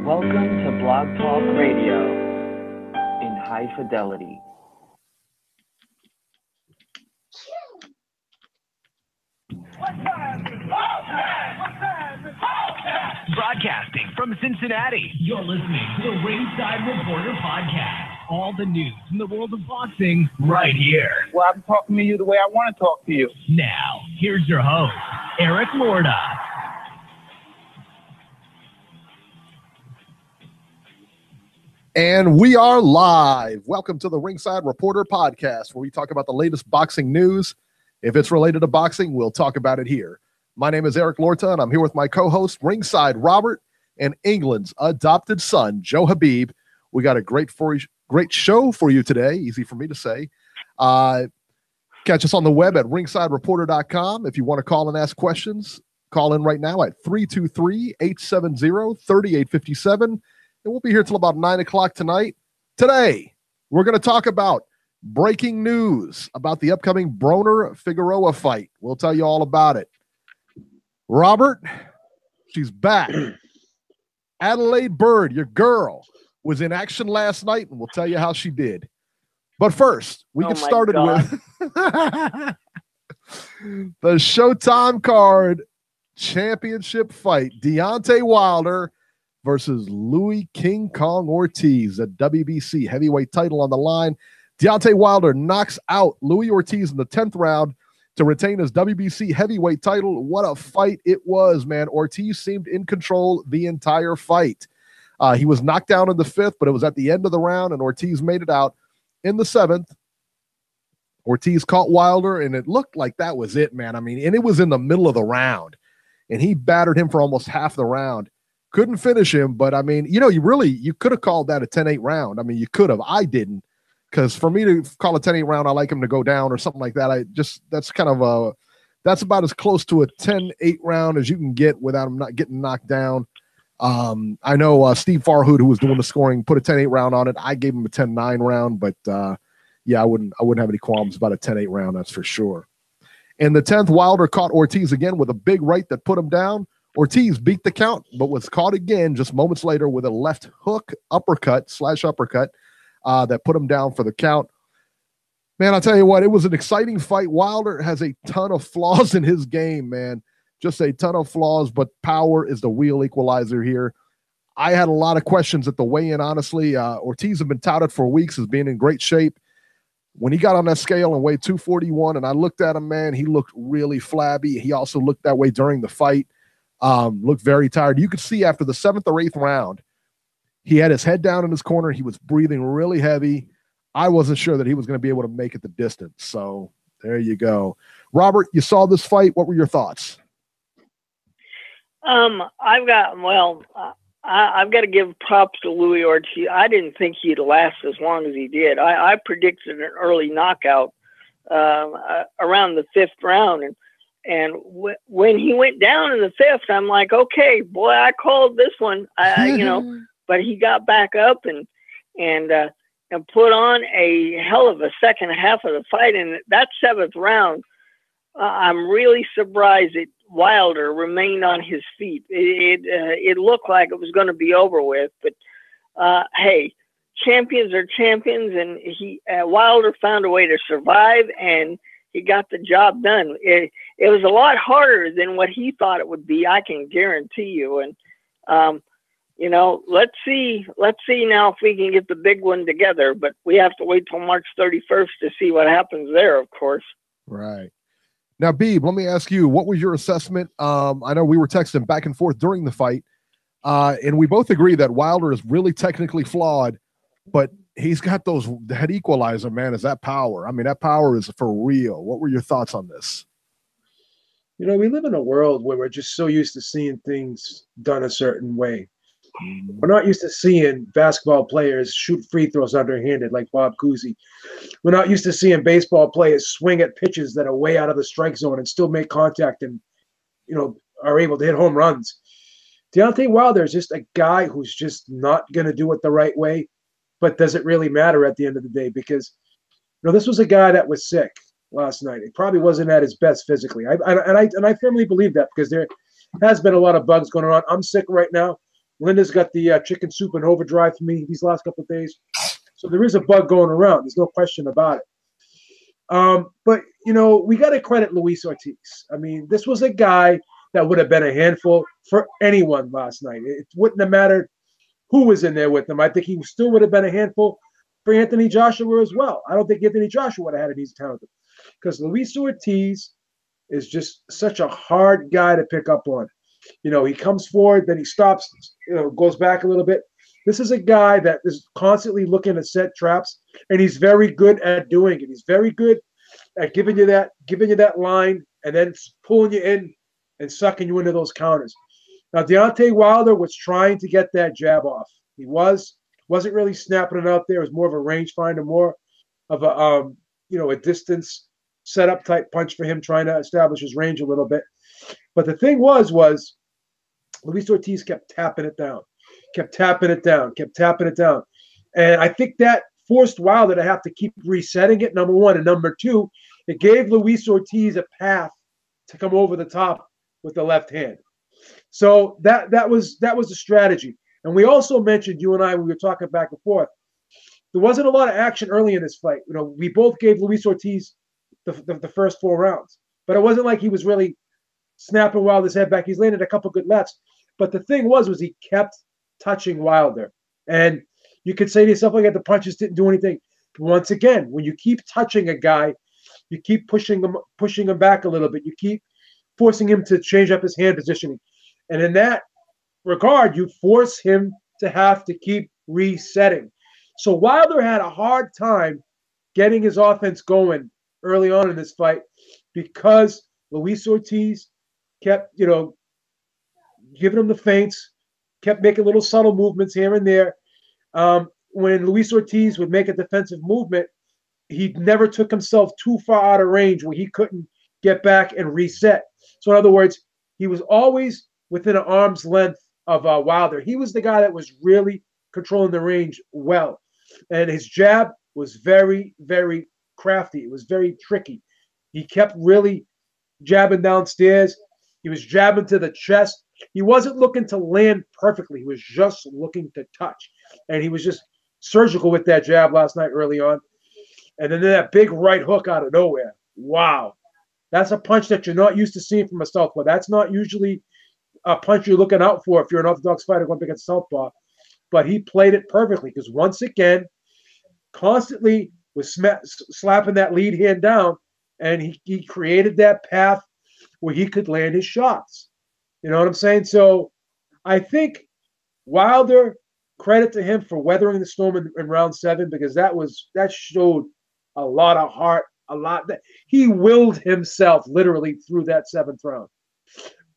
Welcome to Blog Talk Radio in high fidelity. Broadcasting from Cincinnati, you're listening to the Ringside Reporter Podcast. All the news in the world of boxing right here. Well, I'm talking to you the way I want to talk to you. Now, here's your host, Eric Lorda. And we are live. Welcome to the Ringside Reporter Podcast, where we talk about the latest boxing news. If it's related to boxing, we'll talk about it here. My name is Eric Lorta, and I'm here with my co-host, Ringside Robert, and England's adopted son, Joe Habib. We got a great show for you today. Easy for me to say. Catch us on the web at ringsidereporter.com. If you want to call and ask questions, call in right now at 323-870-3857. And we'll be here till about 9 o'clock tonight. Today, we're going to talk about breaking news about the upcoming Broner-Figueroa fight. We'll tell you all about it. Robert, she's back. Adelaide Byrd, your girl, was in action last night, and we'll tell you how she did. But first, we get started with the Showtime card championship fight. Deontay Wilder versus Louis King Kong Ortiz, the WBC heavyweight title on the line. Deontay Wilder knocks out Louis Ortiz in the 10th round to retain his WBC heavyweight title. What a fight it was, man. Ortiz seemed in control the entire fight. He was knocked down in the 5th, but it was at the end of the round, and Ortiz made it out in the 7th. Ortiz caught Wilder, and it looked like that was it, man. I mean, and it was in the middle of the round, and he battered him for almost half the round. Couldn't finish him, but, I mean, you could have called that a 10-8 round. I mean, you could have. I didn't. Because for me to call a 10-8 round, I like him to go down or something like that. That's about as close to a 10-8 round as you can get without him not getting knocked down. I know Steve Farhood, who was doing the scoring, put a 10-8 round on it. I gave him a 10-9 round, but yeah, I wouldn't have any qualms about a 10-8 round, that's for sure. In the 10th, Wilder caught Ortiz again with a big right that put him down. Ortiz beat the count, but was caught again just moments later with a left hook uppercut that put him down for the count. Man, I'll tell you what, it was an exciting fight. Wilder has a ton of flaws in his game, man. Just a ton of flaws, but power is the real equalizer here. I had a lot of questions at the weigh-in, honestly. Ortiz had been touted for weeks as being in great shape. When he got on that scale and weighed 241, and I looked at him, man, he looked really flabby. He also looked that way during the fight. Looked very tired. You could see after the 7th or 8th round, he had his head down in his corner. He was breathing really heavy. I wasn't sure that he was going to be able to make it the distance. So there you go. Robert, you saw this fight. What were your thoughts? I've got to give props to Louis Ortiz. I didn't think he'd last as long as he did. I predicted an early knockout around the 5th round. And when he went down in the 5th, I'm like, okay, boy, I called this one. But he got back up and put on a hell of a second half of the fight. And that 7th round, I'm really surprised that Wilder remained on his feet. It looked like it was going to be over with. But, hey, champions are champions. And Wilder found a way to survive, and he got the job done. It was a lot harder than what he thought it would be, I can guarantee you. And, let's see now if we can get the big one together, but we have to wait till March 31st to see what happens there, of course. Right. Now, Beeb, let me ask you, what was your assessment? I know we were texting back and forth during the fight, and we both agree that Wilder is really technically flawed, but he's got that equalizer, man, is that power. I mean, that power is for real. What were your thoughts on this? We live in a world where we're just so used to seeing things done a certain way. We're not used to seeing basketball players shoot free throws underhanded like Bob Cousy. We're not used to seeing baseball players swing at pitches that are way out of the strike zone and still make contact and, are able to hit home runs. Deontay Wilder is just a guy who's just not going to do it the right way, but does it really matter at the end of the day? Because, this was a guy that was sick last night. He probably wasn't at his best physically. I firmly believe that because there has been a lot of bugs going around. I'm sick right now. Linda's got the chicken soup and overdrive for me these last couple of days. So there is a bug going around. There's no question about it. But, you know, we got to credit Luis Ortiz. I mean, this was a guy that would have been a handful for anyone last night. It wouldn't have mattered who was in there with him. I think he still would have been a handful for Anthony Joshua as well. I don't think Anthony Joshua would have had it easy time with him because Luis Ortiz is just such a hard guy to pick up on. You know, he comes forward, then he stops, you know, goes back a little bit. This is a guy that is constantly looking to set traps, and he's very good at doing it. He's very good at giving you that line and then pulling you in and sucking you into those counters. Now, Deontay Wilder was trying to get that jab off. He wasn't really snapping it out there. It was more of a rangefinder, more of a a distance setup type punch for him, trying to establish his range a little bit. But the thing was Luis Ortiz kept tapping it down. And I think that forced Wilder to have to keep resetting it, number one. And number two, it gave Luis Ortiz a path to come over the top with the left hand. So that was the strategy. And we also mentioned, you and I, we were talking back and forth, there wasn't a lot of action early in this fight. You know, we both gave Luis Ortiz the first 4 rounds. But it wasn't like he was really snapping Wilder's head back. He's landed a couple good lefts. But the thing was he kept touching Wilder. And you could say to yourself, like, the punches didn't do anything. Once again, when you keep touching a guy, you keep pushing him back a little bit. You keep forcing him to change up his hand positioning. And in that regard, you force him to have to keep resetting. So Wilder had a hard time getting his offense going early on in this fight because Luis Ortiz kept, giving him the feints, kept making little subtle movements here and there. When Luis Ortiz would make a defensive movement, he never took himself too far out of range where he couldn't get back and reset. So in other words, he was always within an arm's length of Wilder. He was the guy that was really controlling the range well. And his jab was very, very crafty. It was very tricky. He kept really jabbing downstairs. He was jabbing to the chest. He wasn't looking to land perfectly. He was just looking to touch. And he was just surgical with that jab last night early on. And then that big right hook out of nowhere. Wow. That's a punch that you're not used to seeing from a southpaw. That's not usually a punch you're looking out for if you're an orthodox fighter going up against southpaw. But he played it perfectly because once again, constantly was slapping that lead hand down, and he created that path where he could land his shots. You know what I'm saying? So I think Wilder, credit to him for weathering the storm in round 7 because that showed a lot of heart, that he willed himself literally through that 7th round.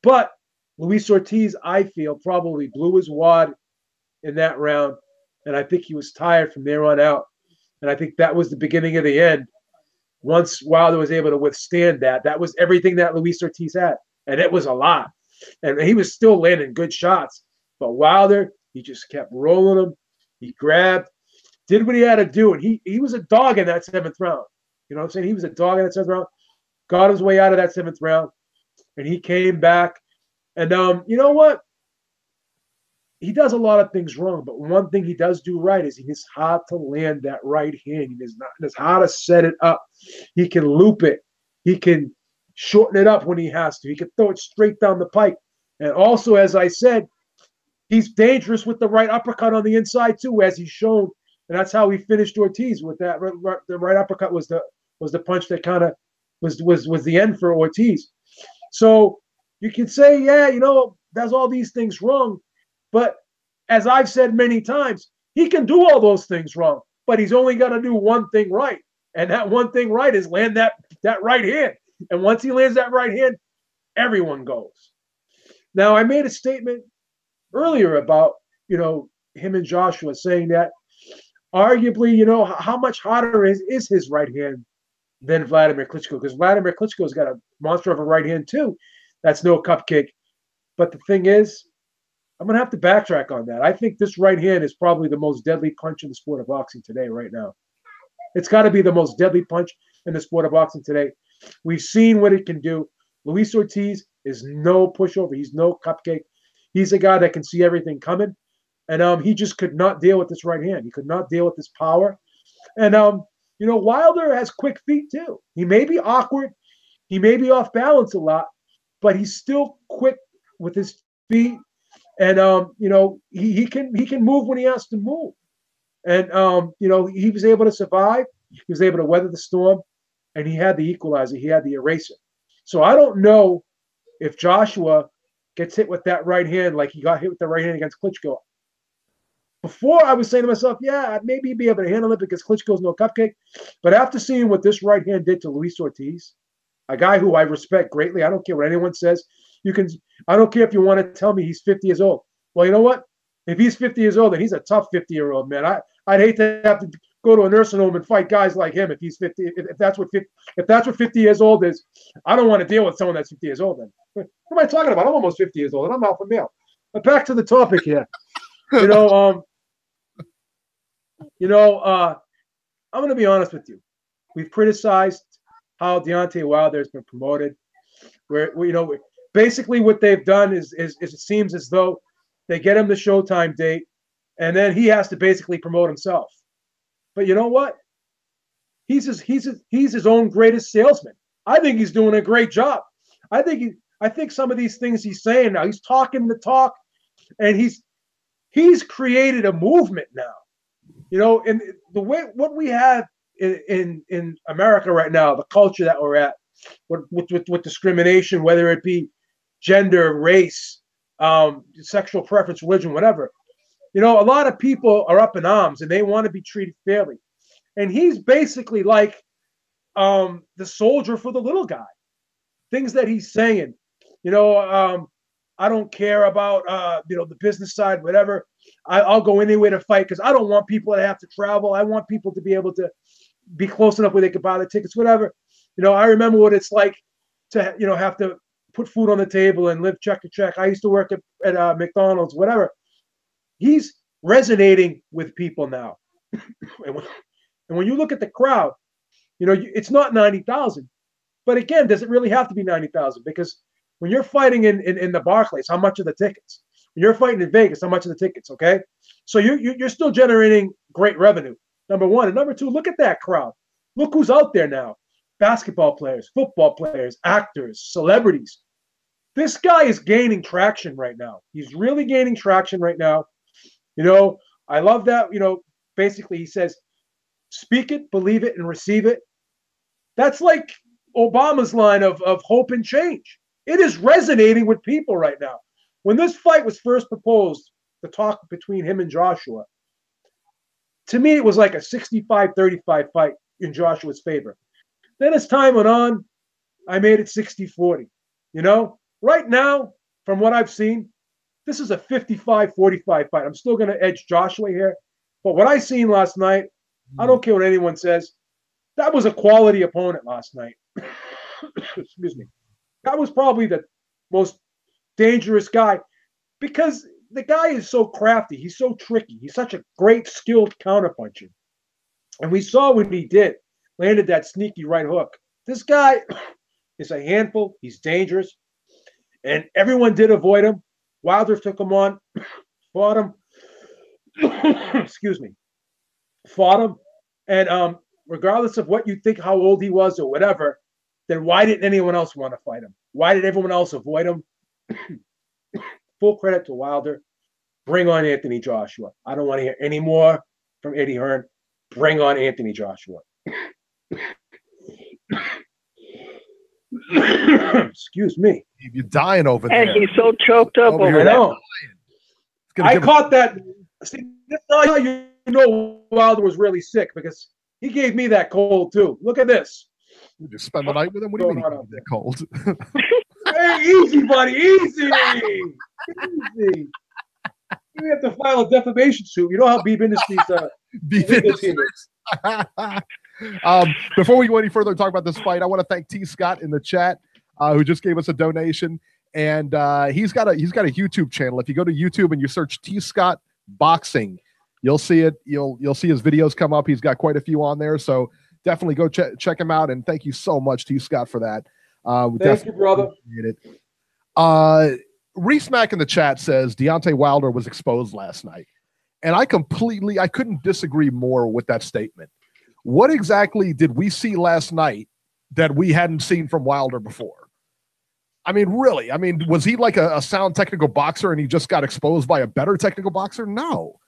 But Luis Ortiz, I feel, probably blew his wad in that round, and I think he was tired from there on out. And I think that was the beginning of the end. Once Wilder was able to withstand that was everything that Luis Ortiz had, and it was a lot. And he was still landing good shots. But Wilder, he just kept rolling them. He grabbed, did what he had to do, and he was a dog in that 7th round. You know what I'm saying? He was a dog in that 7th round, got his way out of that 7th round, and he came back. And you know what? He does a lot of things wrong, but one thing he does do right is he knows how to land that right hand. He knows how to set it up. He can loop it. He can shorten it up when he has to. He can throw it straight down the pike. And also, as I said, he's dangerous with the right uppercut on the inside too, as he's shown. And that's how he finished Ortiz with that. The right uppercut was the punch that kind of was the end for Ortiz. So you can say, yeah, does all these things wrong. But as I've said many times, he can do all those things wrong, but he's only got to do one thing right. And that one thing right is land that right hand. And once he lands that right hand, everyone goes. Now, I made a statement earlier about, him and Joshua saying that arguably, how much harder is his right hand than Vladimir Klitschko? Because Vladimir Klitschko's got a monster of a right hand too. That's no cupcake. But the thing is, I'm going to have to backtrack on that. I think this right hand is probably the most deadly punch in the sport of boxing today, right now. It's got to be the most deadly punch in the sport of boxing today. We've seen what it can do. Luis Ortiz is no pushover. He's no cupcake. He's a guy that can see everything coming. And he just could not deal with this right hand. He could not deal with this power. And, Wilder has quick feet too. He may be awkward. He may be off balance a lot, but he's still quick with his feet. And, he can move when he has to move. And, he was able to survive. He was able to weather the storm. And he had the equalizer. He had the eraser. So I don't know if Joshua gets hit with that right hand like he got hit with the right hand against Klitschko. Before, I was saying to myself, yeah, maybe he'd be able to handle it because Klitschko's no cupcake. But after seeing what this right hand did to Luis Ortiz, a guy who I respect greatly, I don't care what anyone says. I don't care if you want to tell me he's 50 years old. Well, you know what? If he's 50 years old, then he's a tough 50-year-old man. I'd hate to have to go to a nursing home and fight guys like him if he's 50. If that's what 50 years old is, I don't want to deal with someone that's 50 years old. Then what am I talking about? I'm almost 50 years old, and I'm alpha male. But back to the topic here. I'm going to be honest with you. We've criticized how Deontay Wilder has been promoted. Basically what they've done is it seems as though they get him the Showtime date, and then he has to basically promote himself. But you know what? He's his own greatest salesman. I think he's doing a great job. I think some of these things he's saying now, he's talking the talk, and he's created a movement now. And the way what we have in America right now, the culture that we're at, with discrimination, whether it be gender, race, sexual preference, religion, whatever. A lot of people are up in arms and they want to be treated fairly. And he's basically like the soldier for the little guy. Things that he's saying, I don't care about the business side, whatever. I'll go anywhere to fight because I don't want people to have to travel. I want people to be able to be close enough where they could buy the tickets, whatever. I remember what it's like to have to put food on the table and live check to check. I used to work at McDonald's, whatever. He's resonating with people now. and when you look at the crowd, it's not 90,000. But again, does it really have to be 90,000? Because when you're fighting in the Barclays, how much are the tickets? When you're fighting in Vegas, how much are the tickets? Okay, so you're still generating great revenue. Number one, and number two, look at that crowd. Look who's out there now: basketball players, football players, actors, celebrities. This guy is gaining traction right now. He's really gaining traction right now. I love that. Basically, he says, "Speak it, believe it, and receive it." That's like Obama's line of hope and change. It is resonating with people right now. When this fight was first proposed, the talk between him and Joshua, to me, it was like a 65-35 fight in Joshua's favor. Then as time went on, I made it 60-40. Right now, from what I've seen, this is a 55-45 fight. I'm still going to edge Joshua here. But what I seen last night, I don't care what anyone says, that was a quality opponent last night. Excuse me. That was probably the most dangerous guy because the guy is so crafty. He's so tricky. He's such a great skilled counterpuncher. And we saw when he landed that sneaky right hook. This guy is a handful. He's dangerous. And everyone did avoid him. Wilder took him on, fought him. Excuse me. Fought him. And regardless of what you think, how old he was or whatever, then why didn't anyone else want to fight him? Why did everyone else avoid him? Full credit to Wilder. Bring on Anthony Joshua. I don't want to hear any more from Eddie Hearn. Bring on Anthony Joshua. Excuse me. You're dying over there. And he's so choked up over I that. know. I caught that. See, that's how you know Wilder was really sick because he gave me that cold too. Look at this. You just spend the night with him? What do you mean that cold? Hey, easy, buddy. Easy. Easy. You have to file a defamation suit. You know how Beef Industries Beef Industries. Before we go any further and talk about this fight, I want to thank T. Scott in the chat who just gave us a donation. And he's got a YouTube channel. If you go to YouTube and you search T. Scott Boxing, you'll see it. You'll see his videos come up. He's got quite a few on there. So definitely go check him out. And thank you so much, T. Scott, for that. Thank you, brother. It. Reese Mack in the chat says Deontay Wilder was exposed last night. And I couldn't disagree more with that statement. What exactly did we see last night that we hadn't seen from Wilder before? I mean, really? I mean, was he like a sound technical boxer and he just got exposed by a better technical boxer? No.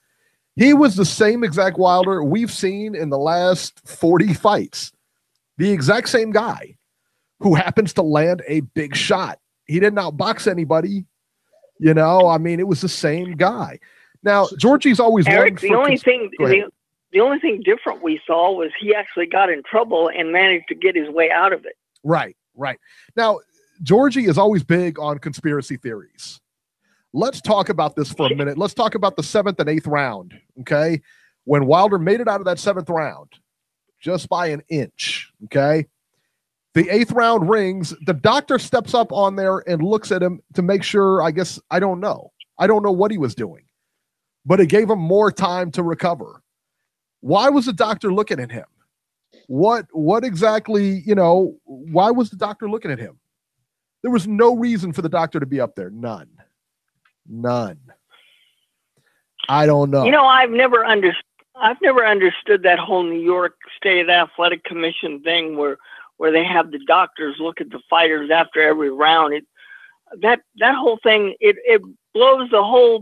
He was the same exact Wilder we've seen in the last 40 fights. The exact same guy who happens to land a big shot. He didn't outbox anybody. You know, I mean, it was the same guy. Now, Georgie's always Eric, the only thing different we saw was he actually got in trouble and managed to get his way out of it. Right. Now, Georgie is always big on conspiracy theories. Let's talk about this for a minute. Let's talk about the 7th and 8th round, okay? When Wilder made it out of that 7th round, just by an inch, okay? The 8th round rings, the doctor steps up on there and looks at him to make sure, I don't know what he was doing, but it gave him more time to recover. Why was the doctor looking at him? What exactly, why was the doctor looking at him? There was no reason for the doctor to be up there. None. I don't know. I've never understood that whole New York State Athletic Commission thing where they have the doctors look at the fighters after every round. That whole thing, it blows the whole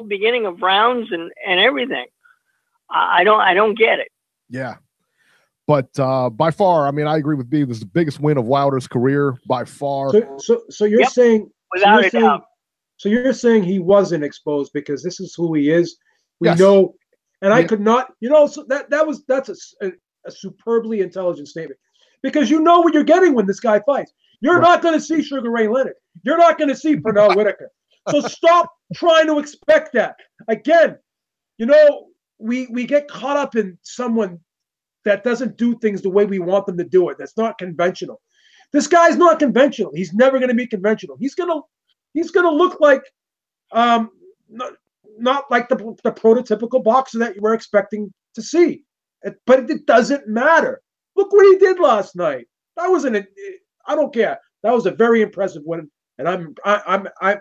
beginning of rounds and everything. I don't get it. Yeah. But by far, I mean, I agree with B. It was the biggest win of Wilder's career by far. So you're saying, without a doubt. So you're saying he wasn't exposed because this is who he is. We Yes. know, and I could not, so that's a superbly intelligent statement because you know what you're getting when this guy fights. You're not going to see Sugar Ray Leonard. You're not going to see Pernell Whitaker. So stop trying to expect that. Again, we get caught up in someone that doesn't do things the way we want them to do it. That's not conventional. This guy's not conventional. He's never going to be conventional. He's going to look like not like the prototypical boxer that you were expecting to see. But it doesn't matter. Look what he did last night. I don't care. That was a very impressive win, and I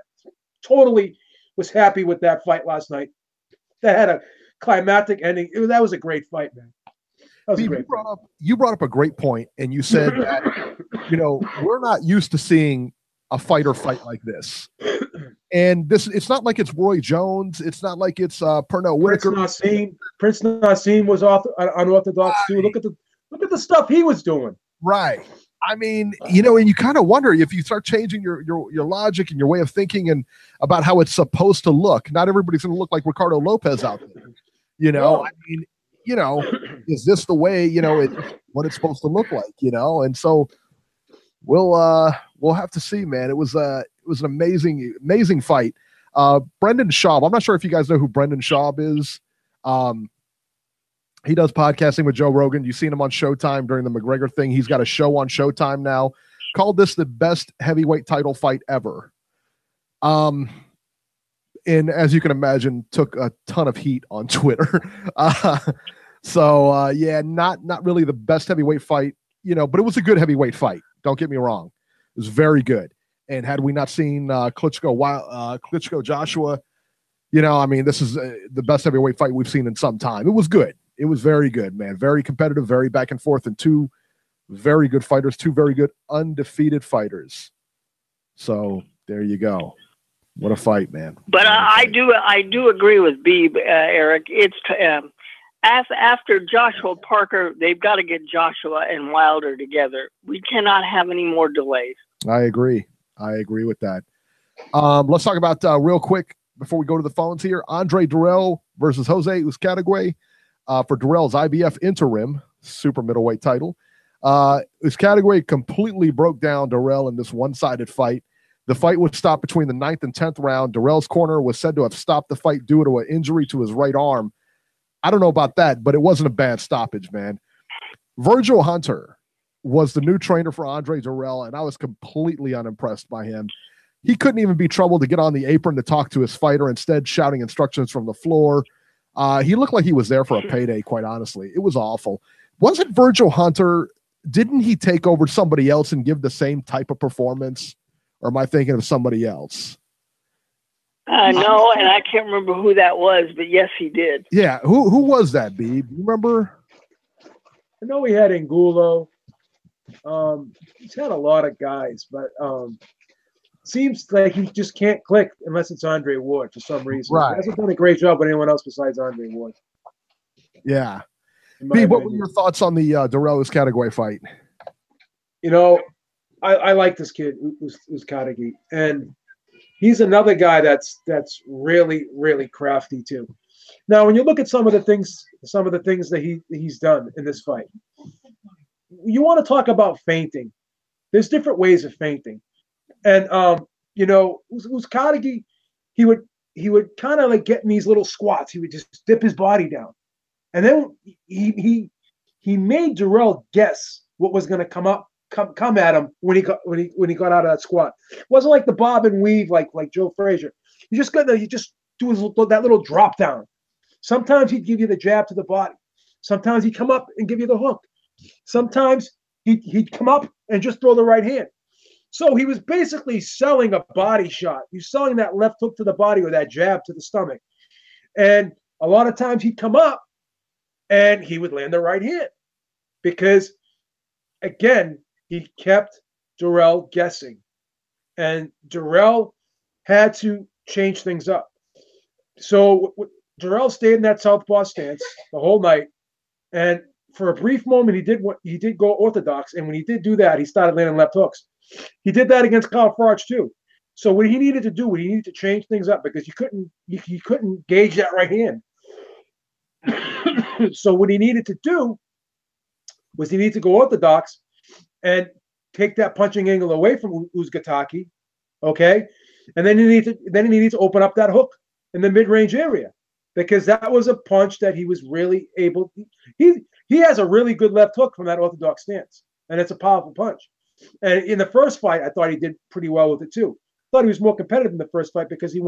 totally was happy with that fight last night. That had a climactic ending. That was a great fight, man. You brought up a great point, and you said that we're not used to seeing a fighter fight like this. And it's not like it's Roy Jones. It's not like it's Pernell Whitaker. Prince Nassim was unorthodox too. Look at the stuff he was doing. Right. I mean, and you kind of wonder if you start changing your logic and your way of thinking and about how it's supposed to look. Not everybody's going to look like Ricardo Lopez out there. No. I mean, is this the way, what it's supposed to look like, And so we'll have to see, man. It was an amazing fight. Brendan Schaub. I'm not sure if you guys know who Brendan Schaub is. He does podcasting with Joe Rogan. You've seen him on Showtime during the McGregor thing. He's got a show on Showtime now. Called this the best heavyweight title fight ever. And as you can imagine, took a ton of heat on Twitter. Not really the best heavyweight fight, but it was a good heavyweight fight. Don't get me wrong. It was very good. And had we not seen Klitschko Joshua, this is the best heavyweight fight we've seen in some time. It was good. It was very good, man. Very competitive, very back and forth, and two very good fighters, two very good undefeated fighters. So there you go. What a fight, man. But I do agree with Beeb, Eric. It's after Joshua Parker, they've got to get Joshua and Wilder together. We cannot have any more delays. I agree with that. Let's talk about real quick before we go to the phones here. Andre Durrell versus Jose Uzcategui for Durrell's IBF interim super middleweight title. Uzcategui completely broke down Durrell in this one-sided fight. The fight was stopped between the 9th and 10th round. Durrell's corner was said to have stopped the fight due to an injury to his right arm. I don't know about that, but it wasn't a bad stoppage, man. Virgil Hunter was the new trainer for Andre Durrell, and I was completely unimpressed by him. He couldn't even be troubled to get on the apron to talk to his fighter, instead shouting instructions from the floor. He looked like he was there for a payday, quite honestly. It was awful. Wasn't Virgil Hunter, didn't he take over somebody else and give the same type of performance? Or am I thinking of somebody else? No, and I can't remember who that was, but yes, he did. Yeah, who was that, B? Do you remember? I know he had Angulo. He's had a lot of guys, but seems like he just can't click unless it's Andre Ward for some reason. Right. He hasn't done a great job with anyone else besides Andre Ward. Yeah. in my B, what were opinion. your thoughts on the Darrell Category fight? You know, I like this kid, Uzcategui, and he's another guy that's really, really crafty too. Now, when you look at some of the things that he's done in this fight, you want to talk about feinting. There's different ways of feinting, and you know, Uzcategui, he would kind of like get in these little squats. He would just dip his body down, and then he made Darrell guess what was going to come at him when he got out of that squat. It wasn't like the bob and weave like Joe Frazier. You just do that little drop down. Sometimes he'd give you the jab to the body. Sometimes he'd come up and give you the hook. Sometimes he'd come up and just throw the right hand. So he was basically selling a body shot. He's selling that left hook to the body or that jab to the stomach. And a lot of times he'd come up and he would land the right hand because, again, he kept Darrell guessing. And Darrell had to change things up. So Darrell stayed in that southpaw stance the whole night. And for a brief moment, he did go orthodox. And when he did do that, he started landing left hooks. He did that against Kyle Froch too. So what he needed to do, he needed to change things up because he couldn't gauge that right hand. So what he needed to do was he needed to go orthodox and take that punching angle away from Uzcategui, okay? And then he needed to open up that hook in the mid-range area because that was a punch that he was really able. He has a really good left hook from that orthodox stance, and it's a powerful punch. And in the first fight, I thought he did pretty well with it too. I thought he was more competitive in the first fight because he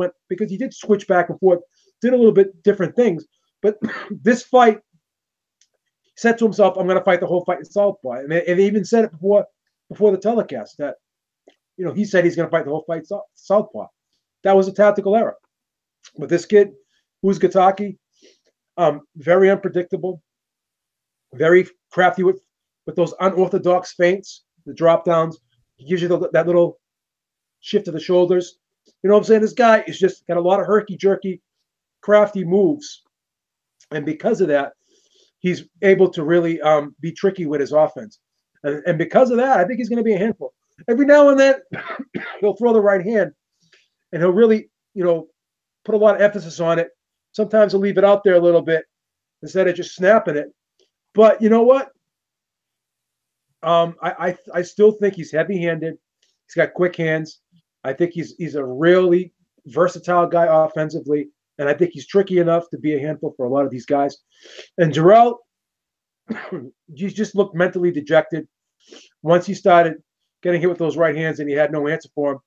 did switch back and forth, did a little bit different things. But this fight, he said to himself, "I'm going to fight the whole fight in southpaw." And he even said it before the telecast that, you know, he said he's going to fight the whole fight southpaw. That was a tactical error. But this kid, Uzcategui, very unpredictable, very crafty with those unorthodox feints, the drop downs. He gives you that little shift of the shoulders. You know what I'm saying? This guy is just got a lot of herky-jerky, crafty moves. And because of that, he's able to really be tricky with his offense. And because of that, I think he's going to be a handful. Every now and then, he'll throw the right hand, and he'll really, you know, put a lot of emphasis on it. Sometimes he'll leave it out there a little bit instead of just snapping it. But you know what? I still think he's heavy-handed. He's got quick hands. I think he's a really versatile guy offensively, and I think he's tricky enough to be a handful for a lot of these guys. And Darrell, he just looked mentally dejected once he started getting hit with those right hands, and he had no answer for him.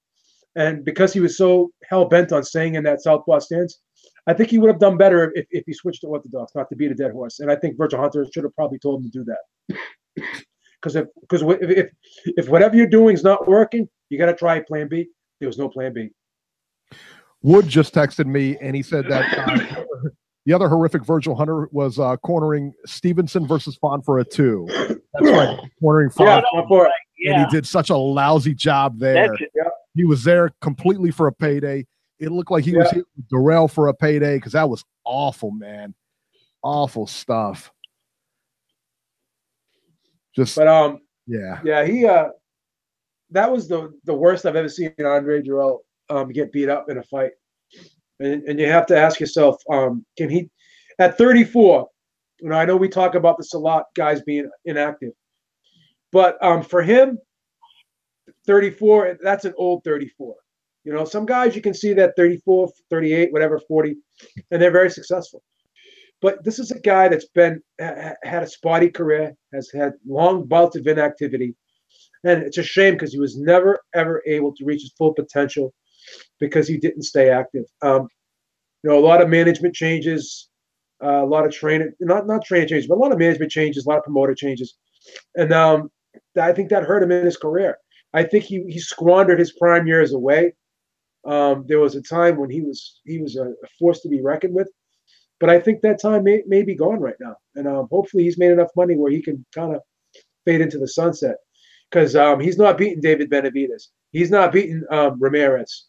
And because he was so hell-bent on staying in that southpaw stance, I think he would have done better if he switched to orthodox, not to beat a dead horse. And I think Virgil Hunter should have probably told him to do that. Because if whatever you're doing is not working, you got to try plan B. There was no plan B. Wood just texted me, and he said that the other horrific Virgil Hunter was cornering Stevenson versus Fonfara 2. That's right, cornering Fonfara. Yeah. And he did such a lousy job there. He was there completely for a payday. It looked like he was hitting Darrell for a payday because that was awful, man. Awful stuff. He that was the worst I've ever seen Andre Darrell get beat up in a fight. And you have to ask yourself, can he at 34, you know, I know we talk about this a lot, guys being inactive. But for him, 34, that's an old 34. You know, some guys you can see that 34, 38, whatever, 40, and they're very successful. But this is a guy that's had a spotty career, has had long bouts of inactivity. And it's a shame because he was never, ever able to reach his full potential because he didn't stay active. You know, a lot of management changes, a lot of training, not training changes, but a lot of management changes, a lot of promoter changes. And I think that hurt him in his career. I think he squandered his prime years away There was a time when he was a force to be reckoned with, but I think that time may be gone right now. And hopefully he's made enough money where he can kind of fade into the sunset, because he's not beating David Benavidez. He's not beating Ramirez.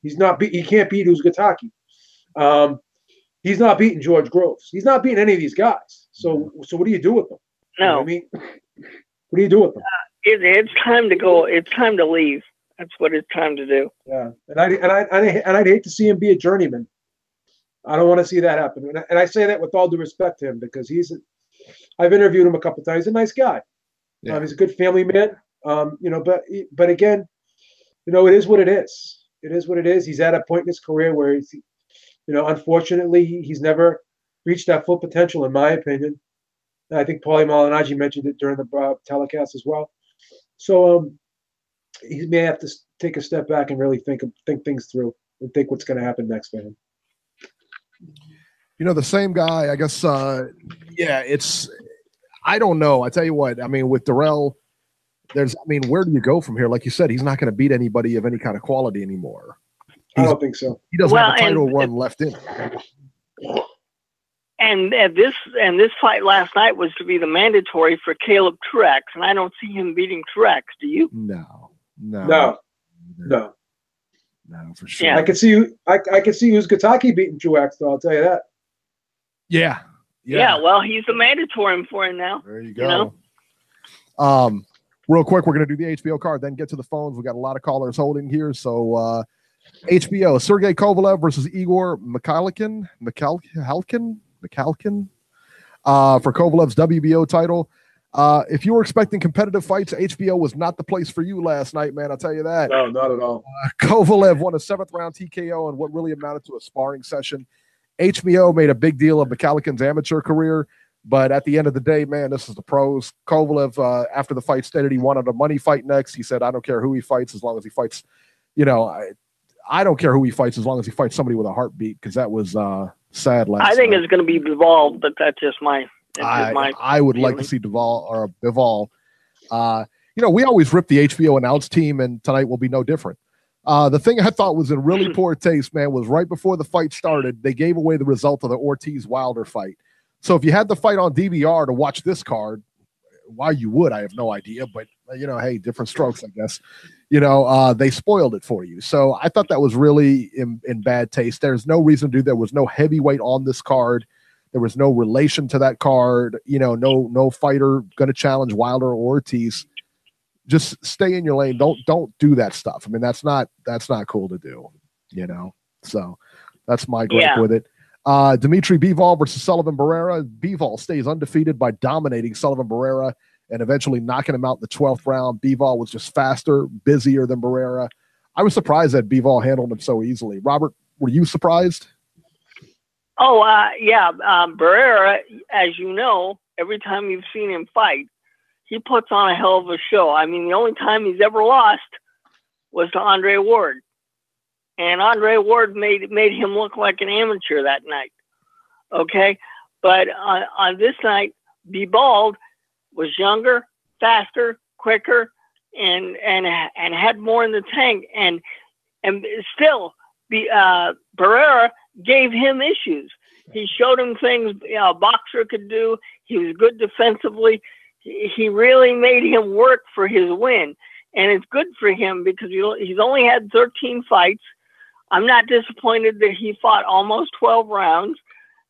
He can't beat Uzgataki. He's not beating George Groves. He's not beating any of these guys. So what do you do with them? No. You know what I mean? What do you do with them? It's time to go. It's time to leave. That's what it's time to do. Yeah, and I'd hate to see him be a journeyman. I don't want to see that happen. And I say that with all due respect to him, because I've interviewed him a couple of times. He's a nice guy. Yeah. He's a good family man. But again, it is what it is. It is what it is. He's at a point in his career where he's, unfortunately, he's never reached that full potential, in my opinion. And I think Paulie Malignaggi mentioned it during the telecast as well. So he may have to take a step back and really think things through and think what's going to happen next for him. The same guy, I guess. I don't know. I tell you what, I mean, with Dirrell, where do you go from here? Like you said, he's not going to beat anybody of any kind of quality anymore. I don't think so. He doesn't have a title run left in him. And this fight last night was to be the mandatory for Caleb Truax, and I don't see him beating Truax. Do you? No, for sure. Yeah. I could see Uzgataki beating Truax, though. I'll tell you that. Yeah. Well, he's the mandatory for him now. There you go. Real quick, we're going to do the HBO card, then get to the phones. We got a lot of callers holding here. So HBO, Sergey Kovalev versus Igor Mikhalkin for Kovalev's WBO title. If you were expecting competitive fights, HBO was not the place for you last night, man. I'll tell you that. No, not at all. Kovalev won a 7th round TKO in what really amounted to a sparring session. HBO made a big deal of Mikhalkin's amateur career, but at the end of the day, man, this is the pros. Kovalev, after the fight, stated he wanted a money fight next. He said, I don't care who he fights as long as he fights, I don't care who he fights as long as he fights somebody with a heartbeat, because that was sad last I think night. it's going to be Bivol, but that's just my I would like to see Bivol. We always rip the HBO announce team, and tonight will be no different. The thing I thought was in really poor taste, man, was right before the fight started, they gave away the result of the Ortiz-Wilder fight. So if you had the fight on DVR to watch this card, why you would, I have no idea. But, hey, different strokes, I guess. They spoiled it for you. So I thought that was really in bad taste. There's no reason to do. There was no heavyweight on this card. There was no relation to that card. No fighter going to challenge Wilder or Ortiz. Just stay in your lane. Don't do that stuff. I mean, that's not cool to do. So that's my gripe with it. Dimitri Bivol versus Sullivan Barrera. Bivol stays undefeated by dominating Sullivan Barrera and eventually knocking him out in the 12th round. Bivol was just faster, busier than Barrera. I was surprised that Bivol handled him so easily. Robert, were you surprised? Oh, Barrera, as you know, every time you've seen him fight, he puts on a hell of a show. I mean, the only time he's ever lost was to Andre Ward. And Andre Ward made him look like an amateur that night. Okay? But on this night, Bivol was younger, faster, quicker, and had more in the tank. And still, Barrera gave him issues. He showed him things a boxer could do. He was good defensively. He really made him work for his win. And it's good for him because he's only had 13 fights. I'm not disappointed that he fought almost 12 rounds,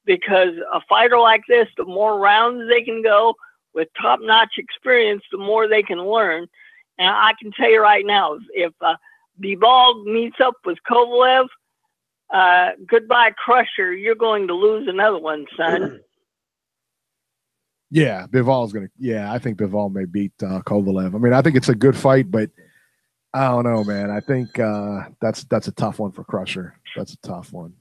because a fighter like this, the more rounds they can go with top-notch experience, the more they can learn. And I can tell you right now, if Bivol meets up with Kovalev, goodbye Crusher, you're going to lose another one, son. Yeah, Bivol's going to – I think Bivol may beat Kovalev. I mean, I think it's a good fight, but I don't know, man. I think that's a tough one for Crusher. That's a tough one.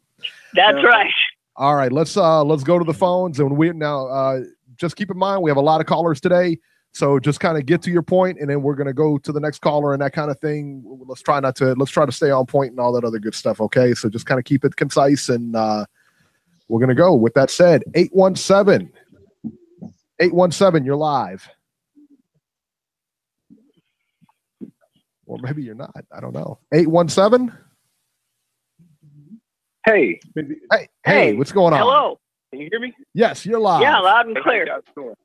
That's right. All right, let's go to the phones. And we now just keep in mind we have a lot of callers today, so just kind of get to your point, and then we're going to go to the next caller and that kind of thing. Let's try to stay on point and all that other good stuff, okay? So just kind of keep it concise, and we're going to go. With that said, 817, you're live. Or maybe you're not. I don't know. 817? Hey, Hey, what's going on? Hello. can you hear me? Yes, you're live. Yeah, loud and Hey, clear. how you guys doing?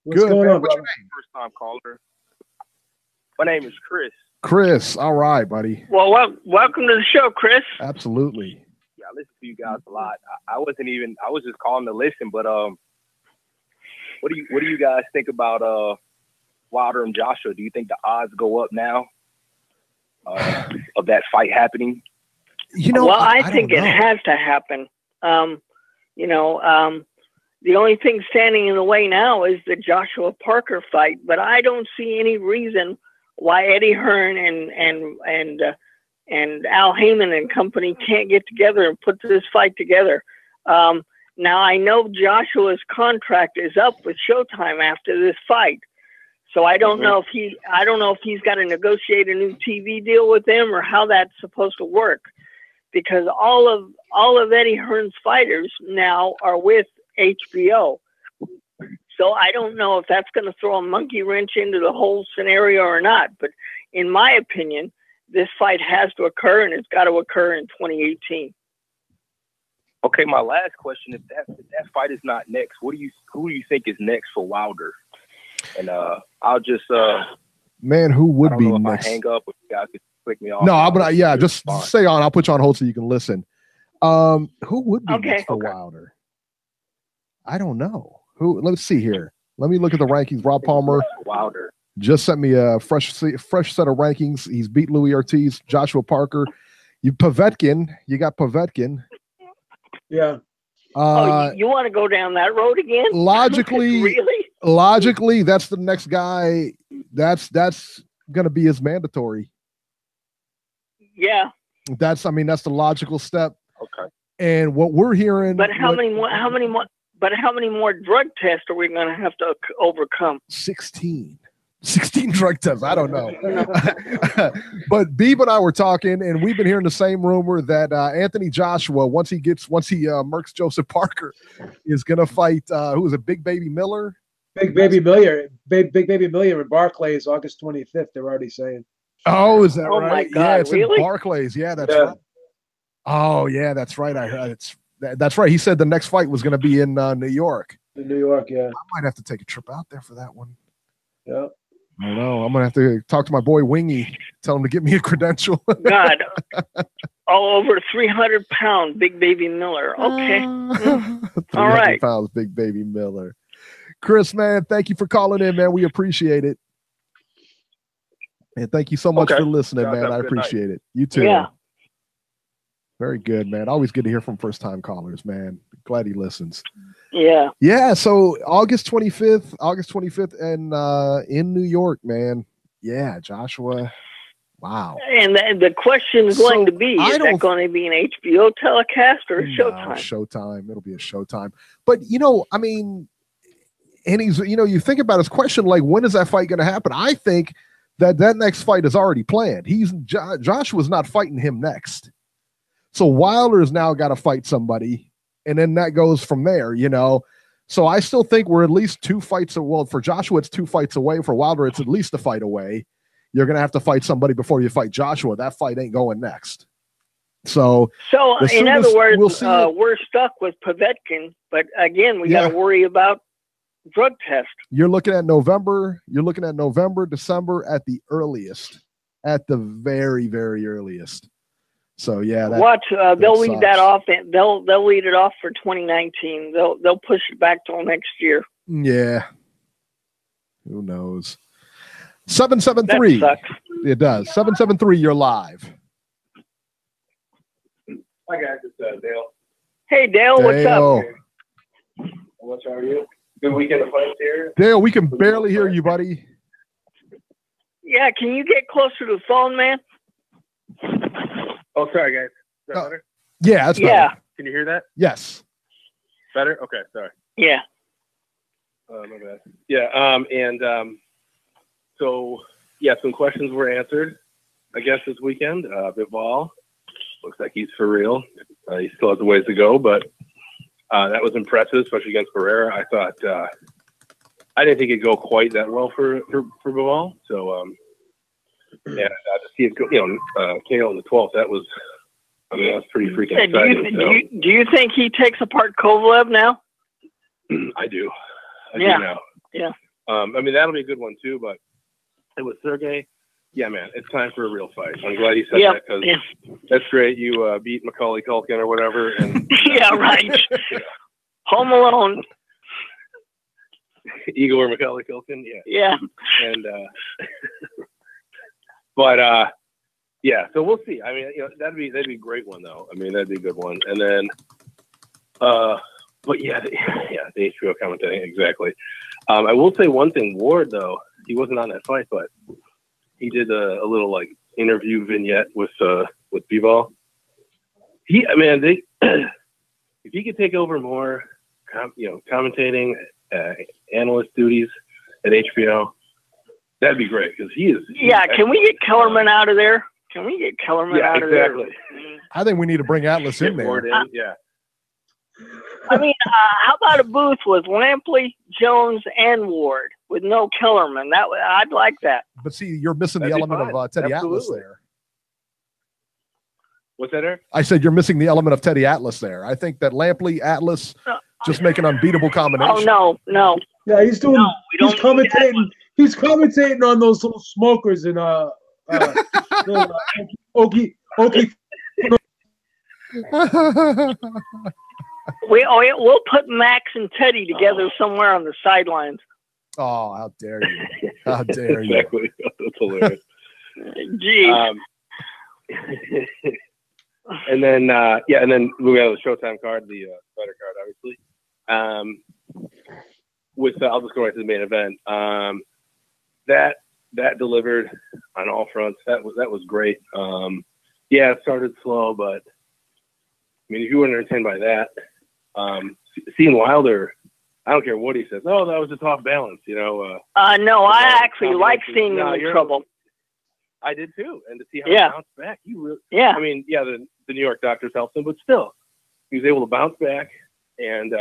What's Good, going man. on, What's brother? First time caller. My name is Chris. Chris, all right, buddy. Well, welcome to the show, Chris. Absolutely. Yeah, I listen to you guys a lot. I was just calling to listen, but what do you guys think about Wilder and Joshua? Do you think the odds go up now of that fight happening? You know, well, I don't think it know. has to happen. The only thing standing in the way now is the Joshua Parker fight, but I don't see any reason why Eddie Hearn and Al Heyman and company can't get together and put this fight together. Now I know Joshua's contract is up with Showtime after this fight, so I don't know if he's got to negotiate a new TV deal with them or how that's supposed to work, because all of Eddie Hearn's fighters now are with HBO. So I don't know if that's going to throw a monkey wrench into the whole scenario or not. But in my opinion, this fight has to occur, and it's got to occur in 2018. Okay, my last question: if that fight is not next, who do you think is next for Wilder? And I'll just Man, who I would don't be know if next? I hang up, if you guys could click me off. No, I'm gonna. Yeah, just Fine. stay on. I'll put you on hold so you can listen. Who would be Okay. next for Wilder? I don't know. Who? Let's see here. Let me look at the rankings. Rob Palmer Wilder. just sent me a fresh set of rankings. He's beat Louis Ortiz, Joshua Parker. You got Povetkin. Yeah. You want to go down that road again? Logically, Really? logically, that's the next guy. That's going to be his mandatory. Yeah. That's the logical step. Okay. And what we're hearing, But how many more drug tests are we going to have to overcome? 16 drug tests. I don't know. But Beeb and I were talking, and we've been hearing the same rumor that Anthony Joshua, once he murks Joseph Parker, is going to fight. Who is it? Big Baby Miller. Big Baby Miller in Barclays, August 25th. They're already saying. Oh, is that Oh, right? my God, Yeah, it's really? in Barclays. Yeah, that's Yeah. right. Oh, yeah, that's right. I heard that's right. He said the next fight was going to be in New York. In New York, yeah. I might have to take a trip out there for that one. Yeah. I don't know. I'm gonna have to talk to my boy Wingy, tell him to get me a credential. God, all over 300-pound Big Baby Miller. Okay. 300 All right. pounds, Big Baby Miller. Chris, man, thank you for calling in, man. We appreciate it. And thank you so much Okay. for listening, Guys, man. have I a good night. appreciate it. You too. Yeah. Very good, man. Always good to hear from first-time callers, man. Glad he listens. Yeah. Yeah, so August 25th, and in New York, man. Yeah, Joshua. Wow. And the question is going to be, I is don't- that going to be an HBO telecast or a No, Showtime? Showtime. It'll be a Showtime. But and he's, you think about his question, like, when is that fight going to happen? I think that next fight is already planned. Joshua's not fighting him next. So Wilder's now got to fight somebody, and then that goes from there, So I still think we're at least 2 fights. Well, for Joshua, it's 2 fights away. For Wilder, it's at least a fight away. You're going to have to fight somebody before you fight Joshua. That fight ain't going next. So as in soon other as words, we'll see it- we're stuck with Povetkin, but again, we got to worry about drug test. you're looking at November, December at the earliest, at the very, very earliest. So yeah, Watch, they'll lead sucks. that off, and they'll lead it off for 2019. They'll push it back till next year. yeah. Who knows? That 773. sucks. It does. 773. You're live. Hi guys, it's Dale. Hey Dale, what's up? What's are you? Good weekend of fights here. Dale, we can barely hear you, buddy. Yeah, can you get closer to the phone, man? Oh, sorry guys. Is that Oh. better? Yeah, that's better. Yeah, Can you hear that? Yes. Better? Okay, sorry. yeah. My bad. Yeah, so some questions were answered, I guess, this weekend. Bivol looks like he's for real. He still has a ways to go, but that was impressive, especially against Pereira. I thought I didn't think it'd go quite that well for Bivol. So to see it go, KO on the 12th, that was I mean, that's pretty freaking Hey, exciting. do you think he takes apart Kovalev now? I do. I Yeah. do now. Yeah. I mean, that'll be a good one too. But with Sergey, yeah, man, it's time for a real fight. I'm glad he said that because that's great. You beat Macaulay Culkin or whatever, and yeah, right. Home Alone. Igor Macaulay Culkin, yeah. Yeah. And but yeah, so we'll see. I mean, that'd be a great one though. I mean, that'd be a good one. And then but yeah, the HBO commentating, exactly. I will say one thing, Ward though, he wasn't on that fight, but he did a little like interview vignette with Bivol. If he could take over more, commentating, analyst duties at HBO, that'd be great because he is. Yeah, can we get Kellerman out of there? Can we get Kellerman out of there? I think we need to bring Atlas in there. Yeah. I mean, how about a booth with Lampley, Jones, and Ward with no Kellerman? I'd like that. But see, you're missing That'd the be element fine. of Teddy Absolutely. Atlas there. What's that, Eric? I said you're missing the element of Teddy Atlas there. I think that Lampley, Atlas, just make an unbeatable combination. Oh no. Yeah, he's doing. No, we he's don't need commentating. He's commentating on those little smokers and Okie. We'll put Max and Teddy together somewhere on the sidelines. Oh, how dare you! How dare you! Exactly. That's hilarious. Gee. And then and then we got the Showtime card, the fighter card, obviously. I'll just go right to the main event. That delivered on all fronts. That was great. It started slow, but I mean, if you weren't entertained by that, seeing Wilder, I don't care what he says. Oh, that was just off balance, No, I actually like seeing him in trouble. I did too, and to see how he bounced back, I mean, the New York doctors helped him, but still, he was able to bounce back, and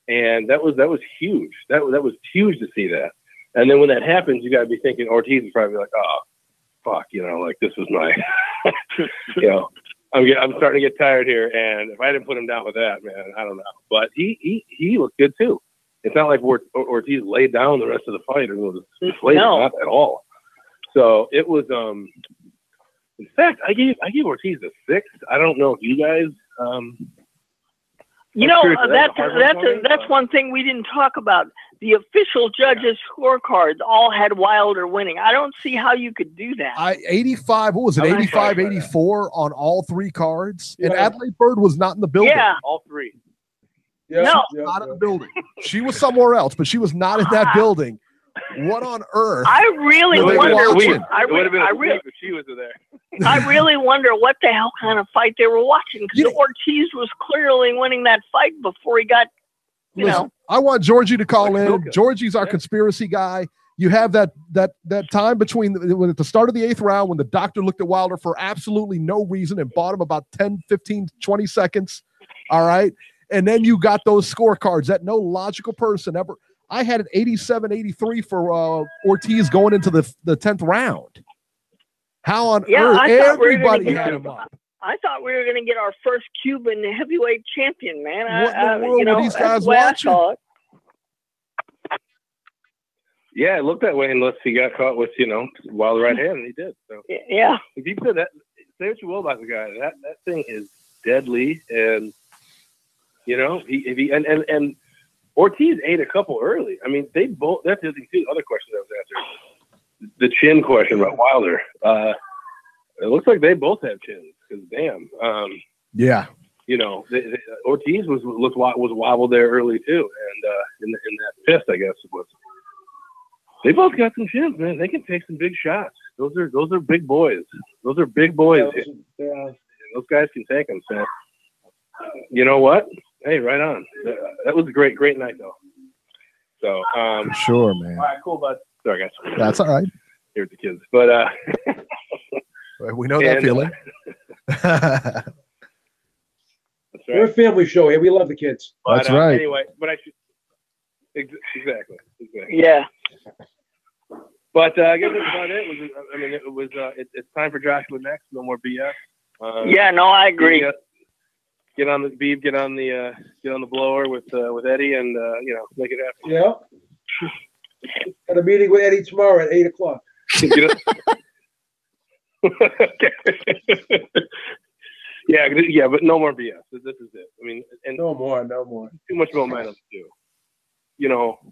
and that was huge. That was huge to see that. And then when that happens, you got to be thinking Ortiz is probably like, oh, fuck, like this was my, I'm starting to get tired here, and if I didn't put him down with that, man, I don't know. But he looked good too. It's not like Ortiz laid down the rest of the fight and was deflated, not at all. So it was. In fact, I gave Ortiz a 6. I don't know if you guys. That's one thing we didn't talk about. The official judges' scorecards all had Wilder winning. I don't see how you could do that. 85. What was it? 85, 84 on all 3 cards, and Adelaide Bird was not in the building. Yeah, all 3. Yeah, not in the building. She was somewhere else, but she was not in that building. What on earth? I really wonder. If she was there. I really wonder what the hell kind of fight they were watching, because Ortiz was clearly winning that fight before he got. Listen, I want Georgie to call in. Georgie's our conspiracy guy. You have that time between at the start of the 8th round when the doctor looked at Wilder for absolutely no reason and bought him about 10, 15, 20 seconds. All right. And then you got those scorecards that no logical person ever. I had an 87-83 for Ortiz going into the 10th round. How on earth everybody had him up? I thought we were going to get our first Cuban heavyweight champion, man. What in the world were these guys watching? Yeah, it looked that way unless he got caught with, wild right hand, and he did. So yeah. If you said that, say what you will about the guy. That thing is deadly, and and Ortiz ate a couple early. I mean, they both. That's the other question that was answered. The chin question about Wilder. It looks like they both have chins. Because damn. Yeah. Ortiz was wobbled there early too, and in that fist, I guess it was. They both got some chins, man. They can take some big shots. Those are big boys. Those are big boys. Yeah. Those guys can take them. So, you know what? Hey, right on. That was a great night, though. So, for sure, man. All right, cool, bud. Sorry, guys. That's all right. Here with the kids, but we know that feeling. That's right. We're a family show here. We love the kids. But, that's right. Anyway, but I should exactly. Yeah. But I guess that's about it. It's time for Joshua next. No more BS. Yeah, no, I agree. Get on the beep, get on the blower with Eddie, and make it happen. Yeah. Got a meeting with Eddie tomorrow at 8:00. Yeah, but no more BS. This is it. I mean, and No more. too much momentum too.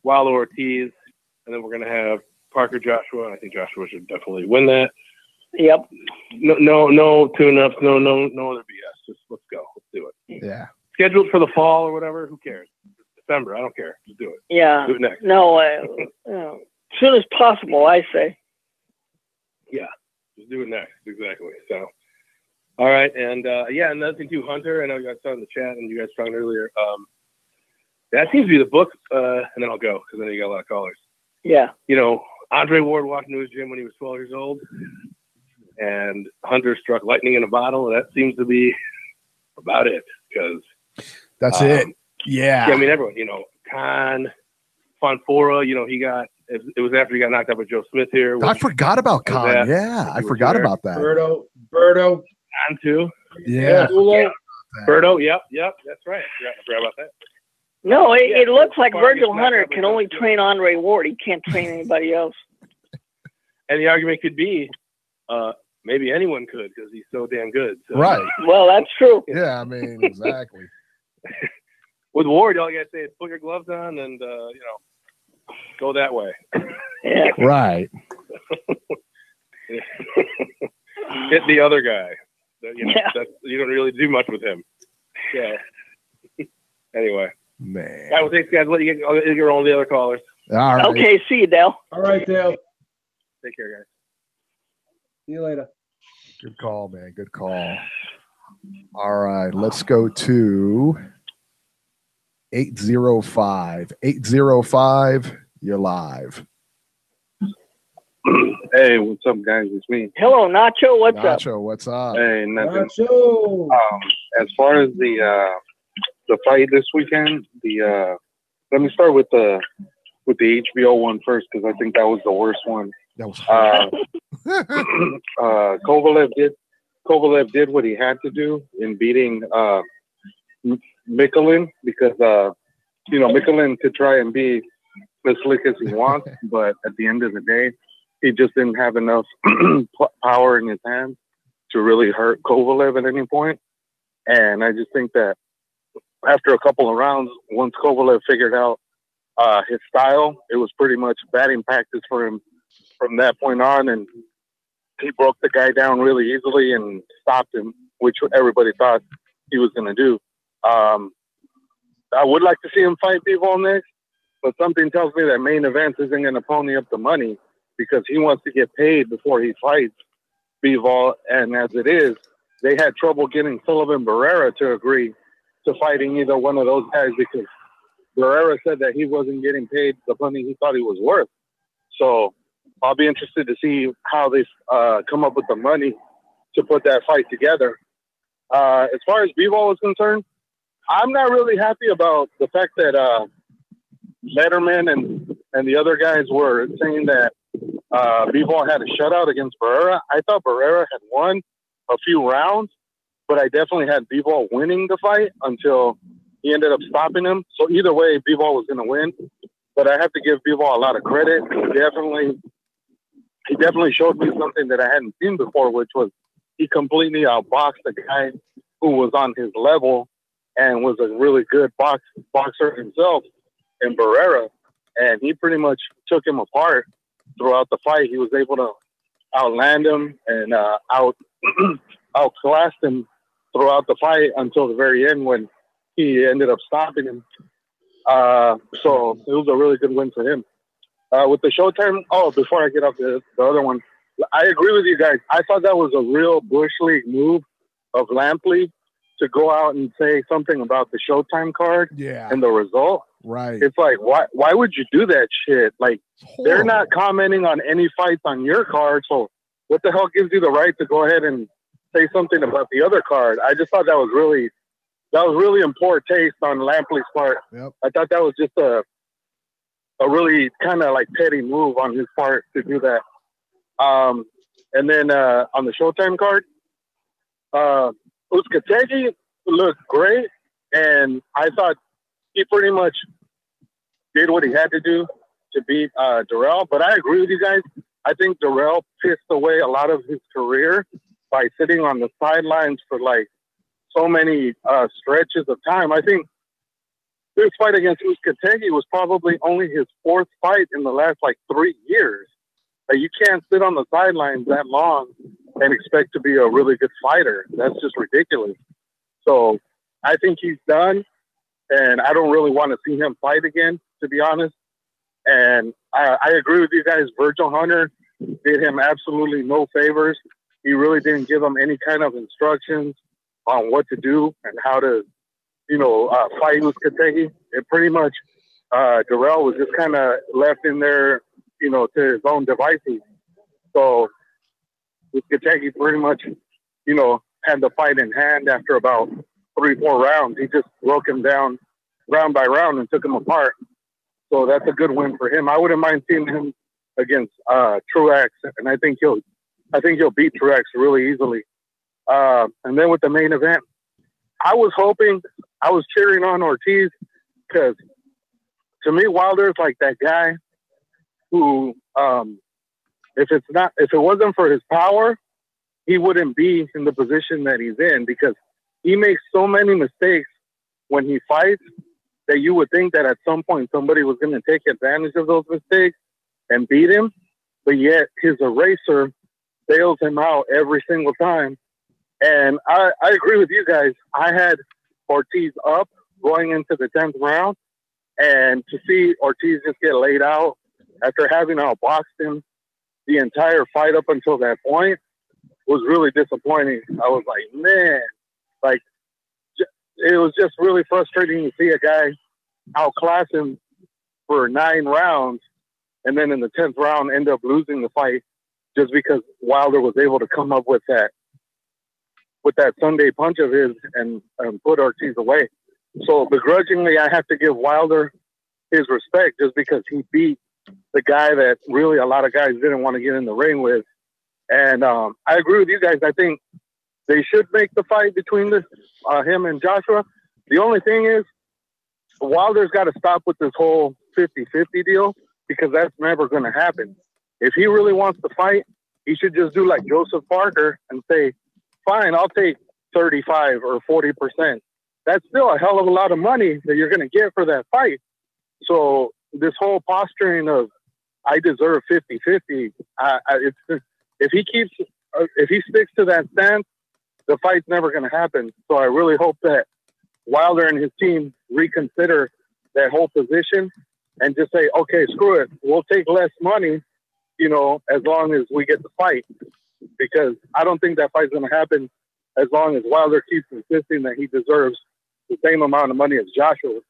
Wilder Ortiz, and then we're gonna have Parker Joshua. I think Joshua should definitely win that. Yep. No tune-ups, no other BS. Just let's go. Let's do it. Yeah. Scheduled for the fall or whatever. Who cares? December. I don't care. Just do it. Yeah. Do it next. No, as soon as possible, I say. Yeah. Just do it next. Exactly. So, all right. And another thing too, Hunter. I know you guys saw in the chat and you guys talked earlier. That seems to be the book. And then I'll go because I know you got a lot of callers. Yeah. Andre Ward walked into his gym when he was 12 years old, and Hunter struck lightning in a bottle. That seems to be about it because that's it. Yeah. I mean, everyone, Khan, Fonfora, he got it was after he got knocked out by Joe Smith here. I forgot about Khan. Yeah, I forgot about that. Berto. Khan too. Yeah. Berto, yep, that's right. I forgot about that. No, it looks like Virgil Hunter can only train Andre Ward. He can't train anybody else. And the argument could be, maybe anyone could because he's so damn good. So. Right. Well, that's true. Yeah, I mean, exactly. With Ward, all you gotta say is put your gloves on and go that way. Yeah. Right. Hit the other guy. You don't really do much with him. Yeah. Anyway. Man. All right, well, thanks, guys. I'll get all the other callers. All right. Okay, see you, Dale. All right, Dale. Take care, guys. See you later. Good call, man. Good call. All right, let's go to 805. 805, you're live. Hey, what's up, guys? It's me. Hello, Nacho. What's up? Nacho, what's up? Hey, nothing. Nacho. As far as the fight this weekend, let me start with the HBO one first because I think that was the worst one. That was Kovalev did what he had to do in beating Michelin because Michelin could try and be as slick as he wants, but at the end of the day, he just didn't have enough power in his hands to really hurt Kovalev at any point. And I just think that after a couple of rounds, once Kovalev figured out his style, it was pretty much batting practice for him from that point on. And he broke the guy down really easily and stopped him, which everybody thought he was going to do. I would like to see him fight Bivol next, but something tells me that Main Events isn't going to pony up the money because he wants to get paid before he fights Bivol. And as it is, they had trouble getting Sullivan Barrera to agree to fighting either one of those guys because Barrera said that he wasn't getting paid the money he thought he was worth. So I'll be interested to see how they come up with the money to put that fight together. As far as Bivol is concerned, I'm not really happy about the fact that Letterman and the other guys were saying that Bivol had a shutout against Barrera. I thought Barrera had won a few rounds, but I definitely had Bivol winning the fight until he ended up stopping him. So either way, Bivol was going to win. But I have to give Bivol a lot of credit. He definitely showed me something that I hadn't seen before, which was he completely outboxed a guy who was on his level and was a really good boxer himself in Barrera. And he pretty much took him apart throughout the fight. He was able to outland him and outclassed him throughout the fight until the very end when he ended up stopping him. So it was a really good win for him. With the Showtime, before I get off the other one, I agree with you guys. I thought that was a real Bush League move of Lampley to go out and say something about the Showtime card and the result. Right. It's like, why would you do that shit? Like, they're not commenting on any fights on your card, so what the hell gives you the right to go ahead and say something about the other card? I just thought that was really in poor taste on Lampley's part. Yep. I thought that was just a really kind of like petty move on his part to do that. And then on the Showtime card, Uzcategui looked great, and I thought he pretty much did what he had to do to beat Durrell. But I agree with you guys. I think Durrell pissed away a lot of his career by sitting on the sidelines for like so many stretches of time. I think this fight against Uzcategui was probably only his fourth fight in the last like 3 years. Like, you can't sit on the sidelines that long and expect to be a really good fighter. That's just ridiculous. So I think he's done, and I don't really want to see him fight again, to be honest. And I agree with you guys. Virgil Hunter did him absolutely no favors. He really didn't give him any kind of instructions on what to do and how to, fight with Uzcategui. It pretty much, Durrell was just kind of left in there, to his own devices. So Uzcategui pretty much, had the fight in hand after about 3-4 rounds. He just broke him down round by round and took him apart. So that's a good win for him. I wouldn't mind seeing him against Truex, and I think he'll beat Truex really easily. And then with the main event, I was cheering on Ortiz because to me, Wilder is like that guy who, if it wasn't for his power, he wouldn't be in the position that he's in, because he makes so many mistakes when he fights that you would think that at some point somebody was going to take advantage of those mistakes and beat him. But yet his eraser bails him out every single time. And I agree with you guys. I had Ortiz up going into the 10th round, and to see Ortiz just get laid out after having outboxed him the entire fight up until that point was really disappointing. I was like, man, it was just really frustrating to see a guy outclass him for 9 rounds and then in the 10th round end up losing the fight just because Wilder was able to come up with that Sunday punch of his and put Ortiz away. So begrudgingly, I have to give Wilder his respect just because he beat the guy that really a lot of guys didn't want to get in the ring with. And I agree with you guys. I think they should make the fight between him and Joshua. The only thing is, Wilder's got to stop with this whole 50-50 deal, because that's never going to happen. If he really wants to fight, he should just do like Joseph Parker and say, fine, I'll take 35 or 40%. That's still a hell of a lot of money that you're going to get for that fight. So this whole posturing of, I deserve 50-50, if he sticks to that stance, the fight's never going to happen. So I really hope that Wilder and his team reconsider that whole position and just say, okay, screw it. We'll take less money, as long as we get the fight. Because I don't think that fight's going to happen as long as Wilder keeps insisting that he deserves the same amount of money as Joshua.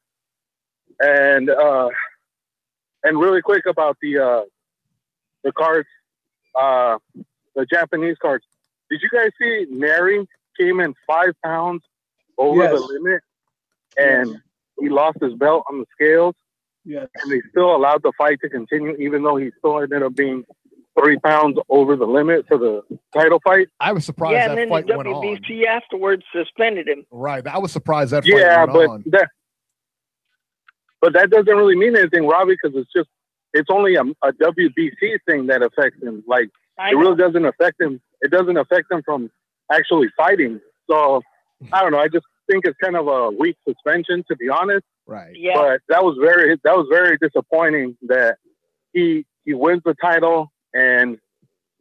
And really quick about the cards, the Japanese cards. Did you guys see Neri came in 5 pounds over the limit, and he lost his belt on the scales? Yes. And they still allowed the fight to continue, even though he still ended up being 3 pounds over the limit for the title fight. I was surprised that fight went on. and then the WBC afterwards suspended him. Right. I was surprised that fight went on. But that doesn't really mean anything, Robbie, because it's only a WBC thing that affects him. Like, it really doesn't affect him. It doesn't affect him from actually fighting. So, I don't know. I just think it's kind of a weak suspension, to be honest. Right. Yeah. But that was very disappointing that he wins the title, and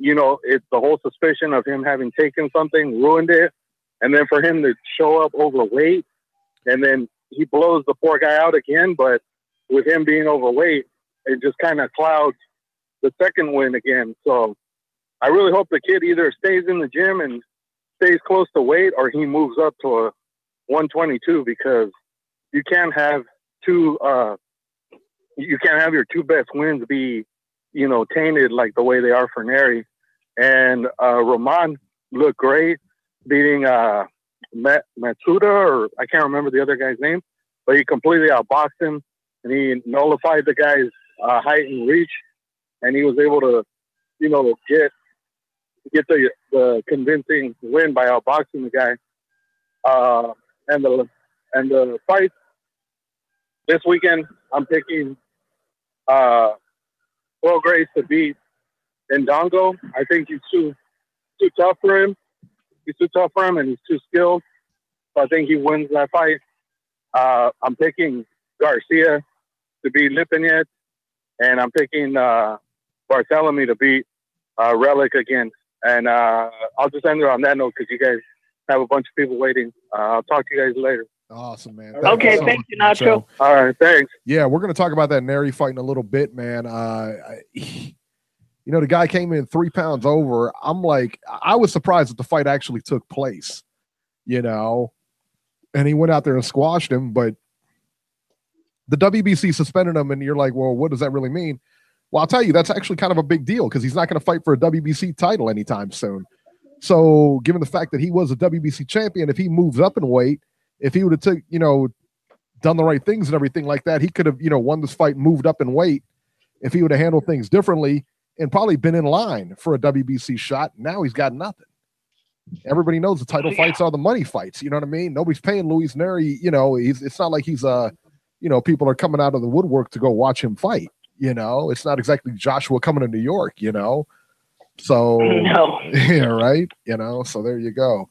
it's the whole suspicion of him having taken something ruined it, and then for him to show up overweight, and then he blows the poor guy out again. But with him being overweight, it just kind of clouds the second win again. So I really hope the kid either stays in the gym and stays close to weight, or he moves up to a 122, because you can't have your 2 best wins be, tainted like the way they are for Neri. And Roman looked great, beating Matsuda, or I can't remember the other guy's name, but he completely outboxed him, and he nullified the guy's height and reach, and he was able to, get get the convincing win by outboxing the guy. And the fight this weekend, I'm picking Will Grace to beat Ndongo. I think he's too tough for him. He's too tough for him, and he's too skilled. So I think he wins that fight. I'm picking Garcia to beat Lipinets, and I'm picking Barthélemy to beat Relic again. And I'll just end it on that note because you guys have a bunch of people waiting. I'll talk to you guys later. Awesome, man. Okay, thank you, Nacho. All right, thanks. Yeah, we're going to talk about that Neri fight in a little bit, man. You know, the guy came in 3 pounds over. I'm like, I was surprised that the fight actually took place, you know, and he went out there and squashed him, but the WBC suspended him, and you're like, well, what does that really mean? Well, I'll tell you, that's actually kind of a big deal because he's not going to fight for a WBC title anytime soon. So given the fact that he was a WBC champion, if he moves up in weight, if he would have done the right things and everything like that, he could have, won this fight, moved up in weight if he would have handled things differently and probably been in line for a WBC shot. Now he's got nothing. Everybody knows the title fights are the money fights. You know what I mean? Nobody's paying Luis Neri. It's not like he's people are coming out of the woodwork to go watch him fight. It's not exactly Joshua coming to New York, So, No. Yeah, right. So there you go.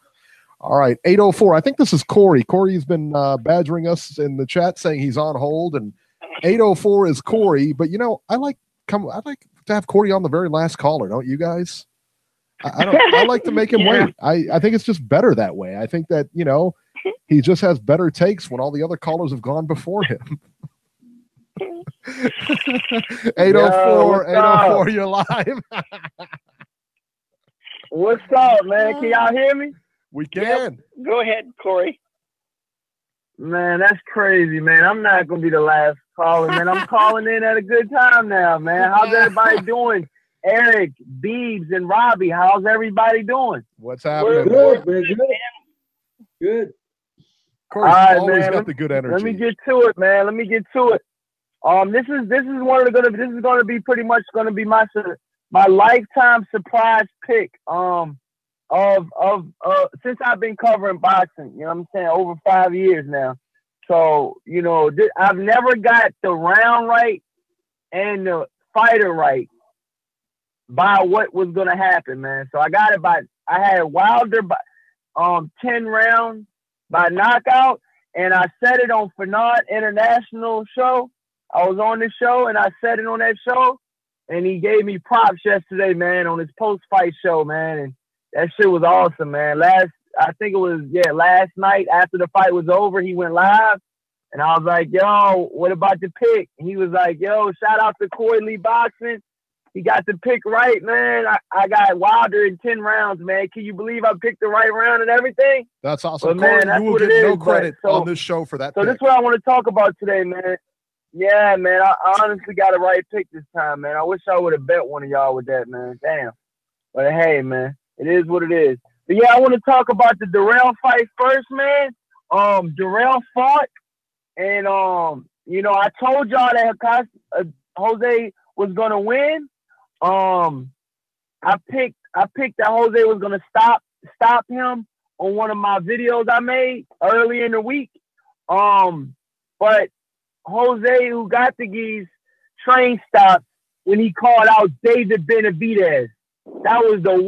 All right. 804. I think this is Corey. Corey's been badgering us in the chat saying he's on hold, and 804 is Corey. But I like to have Corey on the very last caller, don't you guys? I like to make him wait. I think it's just better that way. I think that, he just has better takes when all the other callers have gone before him. 804, you're live. What's up, man? Can y'all hear me? We can. Yep. Go ahead, Corey. Man, that's crazy, man. I'm not going to be the last caller, man. I'm calling in at a good time now, man. How's everybody doing? Eric, Beebs, and Robbie, how's everybody doing? What's happening? Good, man. Good. Corey's All right, always man. got the good energy. Let me get to it, man. This is going to be pretty much going to be my lifetime surprise pick. Since I've been covering boxing, you know what I'm saying, over 5 years now. So, I've never got the round right and the fighter right by what was going to happen, man. So I had Wilder by 10 rounds by knockout, and I said it on Fernand International show. I was on this show, and I said it on that show, and he gave me props yesterday, man, on his post-fight show, man, and that shit was awesome, man. Last night after the fight was over, he went live, and I was like, yo, what about the pick? And he was like, yo, shout out to Corey Lee Boxing. He got the pick right, man. I got Wilder in 10 rounds, man. Can you believe I picked the right round and everything? That's awesome. But, man, Corey, you will get no credit on this show for that. So this is what I want to talk about today, man. Yeah, man, I honestly got a right pick this time, man. I wish I would have bet one of y'all with that, man. Damn. But, hey, man, it is what it is. But, yeah, I want to talk about the Dirrell fight first, man. Dirrell fought, and, I told y'all that Jose was going to win. I picked that Jose was going to stop him on one of my videos I made early in the week. But Jose Ugostie's train stopped when he called out David Benavidez. That was the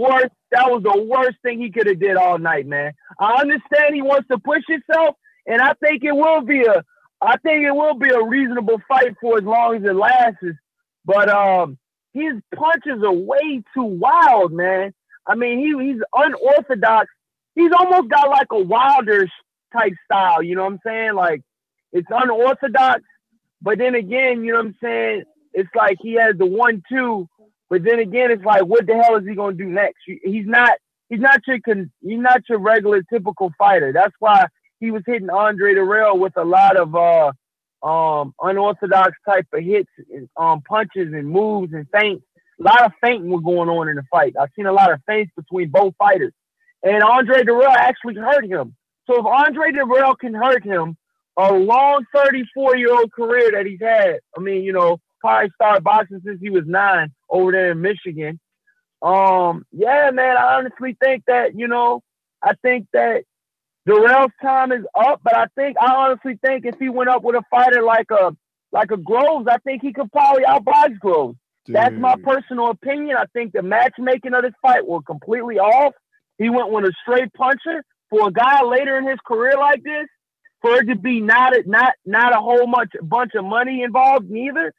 worst thing he could have did all night, man. I understand he wants to push himself, and I think it will be a reasonable fight for as long as it lasts. But his punches are way too wild, man. I mean, he's unorthodox. He's almost got like a Wilder type style, you know what I'm saying? Like, it's unorthodox, but then again, you know what I'm saying? It's like he has the 1-2, but then again, it's like, what the hell is he gonna do next? He's not your regular typical fighter. That's why he was hitting Andre Dirrell with a lot of unorthodox type of hits, punches and moves and feints. A lot of feinting was going on in the fight. I've seen a lot of feints between both fighters. And Andre Dirrell actually hurt him. So if Andre Dirrell can hurt him, a long 34-year-old career that he's had, I mean, probably started boxing since he was 9 over there in Michigan. Yeah, man, I honestly think that, I think that Darrell's time is up, but I honestly think if he went up with a fighter like a Groves, I think he could probably outbox Groves. Dude. That's my personal opinion. I think the matchmaking of this fight were completely off. He went with a straight puncher. For a guy later in his career like this, for it to be not a whole bunch of money involved neither,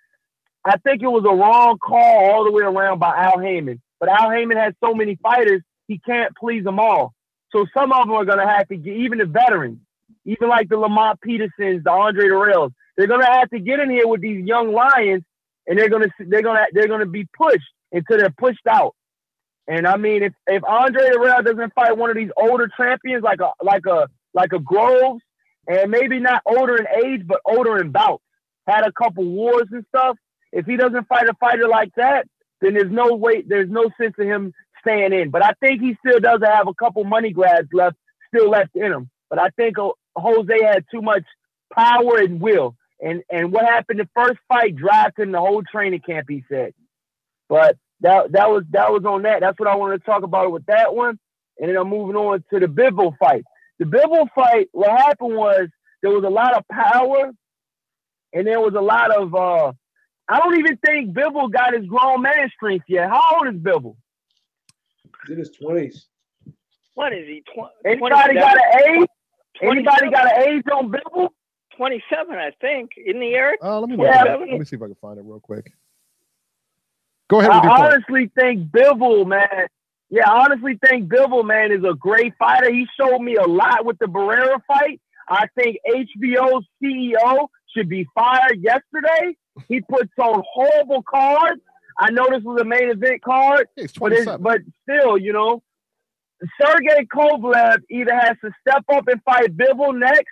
I think it was a wrong call all the way around by Al Heyman. But Al Heyman has so many fighters, he can't please them all. So some of them are going to have to get, even the veterans, even like the Lamont Petersons, the Andre Darrells, they're going to have to get in here with these young lions, and they're going to be pushed until they're pushed out. And I mean, if Andre Darrell doesn't fight one of these older champions like a Groves, and maybe not older in age, but older in bouts, had a couple wars and stuff, if he doesn't fight a fighter like that, then there's no sense of him staying in. But I think he still does have a couple money grabs left in him. But I think Jose had too much power and will. And what happened the first fight dragged him the whole training camp, he said. But that was on that. That's what I wanted to talk about with that one. And then I'm moving on to the Bivol fight. The Bivol fight, what happened was there was a lot of power, and there was a lot of I don't even think Bivol got his grown man strength yet. How old is Bivol? He's in his 20s. What is he? Anybody got an age? Anybody got an age on Bivol? 27, I think. Isn't he, Eric? Let me Yeah. see if I can find it real quick. Go ahead with your I point. honestly think Bivol, man. Yeah, I honestly think Bivol, man, is a great fighter. He showed me a lot with the Barrera fight. I think HBO's CEO should be fired yesterday. He puts on horrible cards. I know this was a main event card, He's but 27. still, Sergey Kovalev either has to step up and fight Bivol next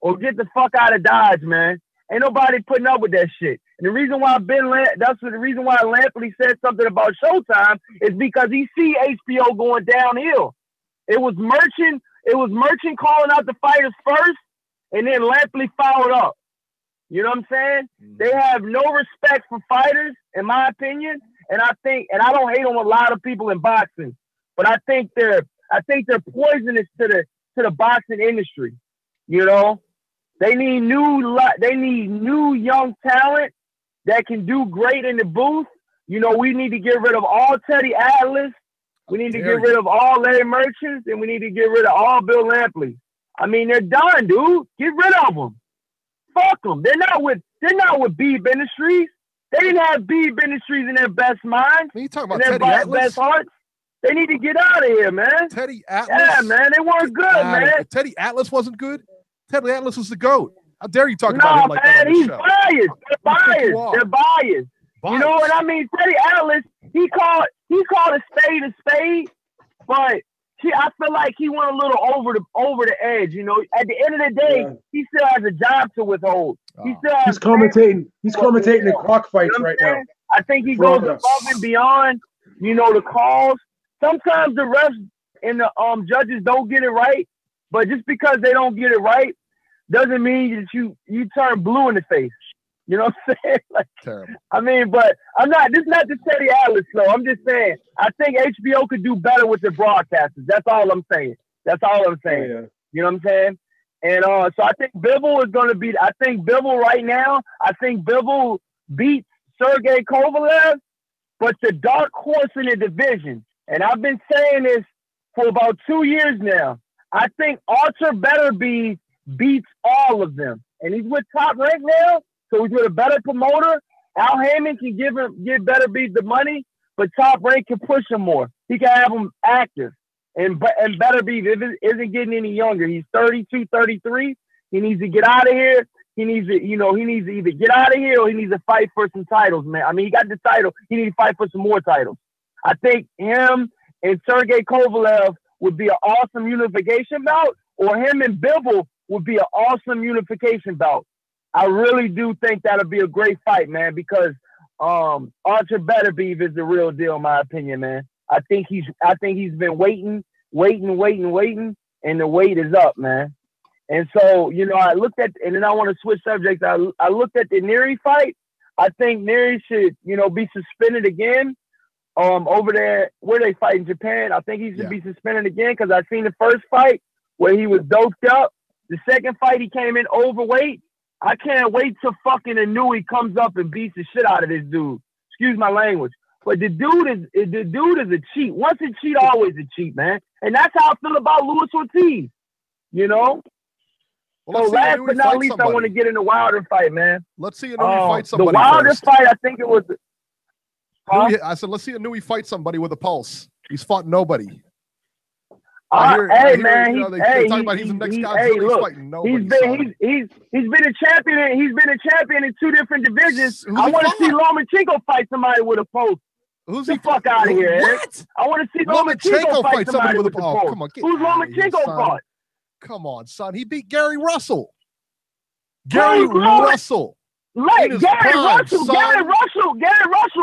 or get the fuck out of Dodge, man. Ain't nobody putting up with that shit. And the reason why the reason why Lampley said something about Showtime is because he see HBO going downhill. It was Merchant calling out the fighters first, and then Lampley followed up. You know what I'm saying? Mm-hmm. They have no respect for fighters, in my opinion. And I don't hate on a lot of people in boxing, but I think they're poisonous to the boxing industry. They need new young talent that can do great in the booth. We need to get rid of all Teddy Atlas. We need to get rid of all Larry Merchants, and we need to get rid of all Bill Lampley. I mean, they're done, dude. Get rid of them. Fuck them. They're not with Beeb Industries. They didn't have Beeb Industries in their best mind. You talking in about their Teddy Atlas? best hearts. They need to get out of here, man. Teddy Atlas? Yeah, man. They weren't good, man. Teddy Atlas wasn't good? Teddy Atlas was the GOAT. How dare you talk about him like that on the he's show? biased. They're biased. You know what I mean? Teddy Atlas, he called a spade a spade, but I feel like he went a little over the edge. At the end of the day, he still has a job to withhold. He still has He's commentating in croc fights right now. I think he goes above and beyond, the calls. Sometimes the refs and the judges don't get it right, but just because they don't get it right doesn't mean that you turn blue in the face. You know what I'm saying? Terrible. I mean, but this is not the Teddy Atlas, though. I'm just saying, I think HBO could do better with their broadcasters. That's all I'm saying. Oh, yeah. You know what I'm saying? And so I think Bivol is going to be, Bivol right now, Bivol beats Sergey Kovalev, but the dark horse in the division, and I've been saying this for about 2 years now, I think Archer Betterby beats all of them. And he's with Top Rank now, so he's with a better promoter. Al Heyman can give Betterby the money, but Top Rank can push him more. He can have him active. And Betterby isn't getting any younger. He's 32, 33. He needs to get out of here. He needs to either get out of here or he needs to fight for some titles, man. I mean, he got the title. He needs to fight for some more titles. I think him and Sergey Kovalev would be an awesome unification bout, or him and Bivol would be an awesome unification bout. I really do think that'll be a great fight, man, because Archer Betterby is the real deal, in my opinion, man. I think he's been waiting, and the wait is up, man. And so, I looked at, and then I want to switch subjects. I looked at the Nery fight. I think Nery should, be suspended again. over there where they fight in Japan. I think he should be suspended again because I seen the first fight where he was doped up. The second fight he came in overweight. I can't wait till fucking Inouye comes up and beats the shit out of this dude. Excuse my language. But the dude is a cheat. Once a cheat, always a cheat, man. And that's how I feel about Luis Ortiz. You know? Well, so last but not least, I want to get in the Wilder fight, man. Let's see Inouye fight somebody. The Wilder first. fight, I think it was. I said, let's see Inouye fight somebody with a pulse. He's fought nobody. Hey man, he's the next guy. Hey, look, fighting nobody, he's been a champion. He's been a champion in 2 different divisions. I want to see Lomachenko fight somebody with a pulse. Who's the fuck out of here, Eric? I want to see Lomachenko fight somebody with a pulse. Come on, who's Lomachenko fought? Come on, son. He beat Gary Russell. Gary Russell. Like Gary Russell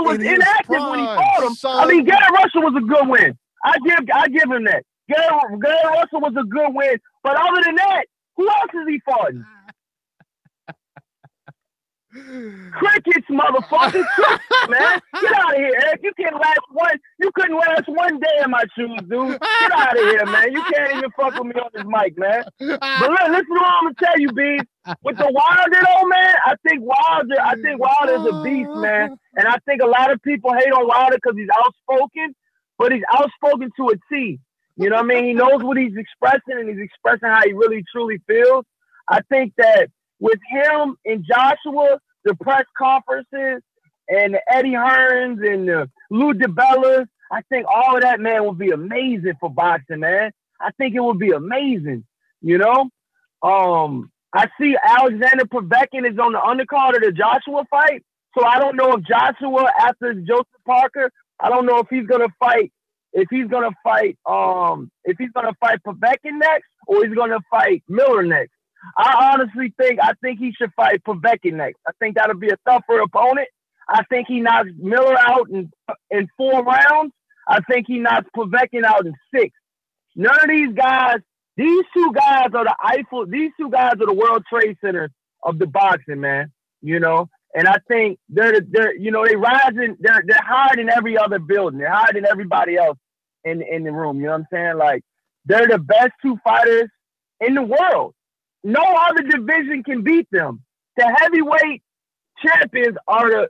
was inactive when he fought him. Son. I mean, Gary Russell was a good win. I give him that. Gary Russell was a good win. But other than that, who else is he fighting? Crickets, motherfuckers. Man. Get out of here, Eric. You couldn't last one day in my shoes, dude. Get out of here, man. You can't even fuck with me on this mic, man. But look, listen to what I'm gonna tell you, B. With the Wilder though, man, I think Wilder's a beast, man. And I think a lot of people hate on Wilder because he's outspoken, but he's outspoken to a T. You know what I mean? He knows what he's expressing, and he's expressing how he really truly feels. I think that with him and Joshua, the press conferences and the Eddie Hearns and the Lou DiBellas, I think all of that, man, would be amazing for boxing, man. I think it would be amazing, you know? I see Alexander Povetkin is on the undercard of the Joshua fight, so I don't know if Joshua, after Joseph Parker, I don't know if he's gonna fight Povetkin next or he's gonna fight Miller next. I honestly think he should fight Povetkin next. I think that'll be a tougher opponent. I think he knocks Miller out in 4 rounds. I think he knocks Povetkin out in 6. None of these guys, these two guys are the World Trade Center of the boxing, man. You know, and I think they're higher than every other building. They're higher than everybody else in the room. You know what I'm saying? Like, they're the best 2 fighters in the world. No other division can beat them. The heavyweight champions are the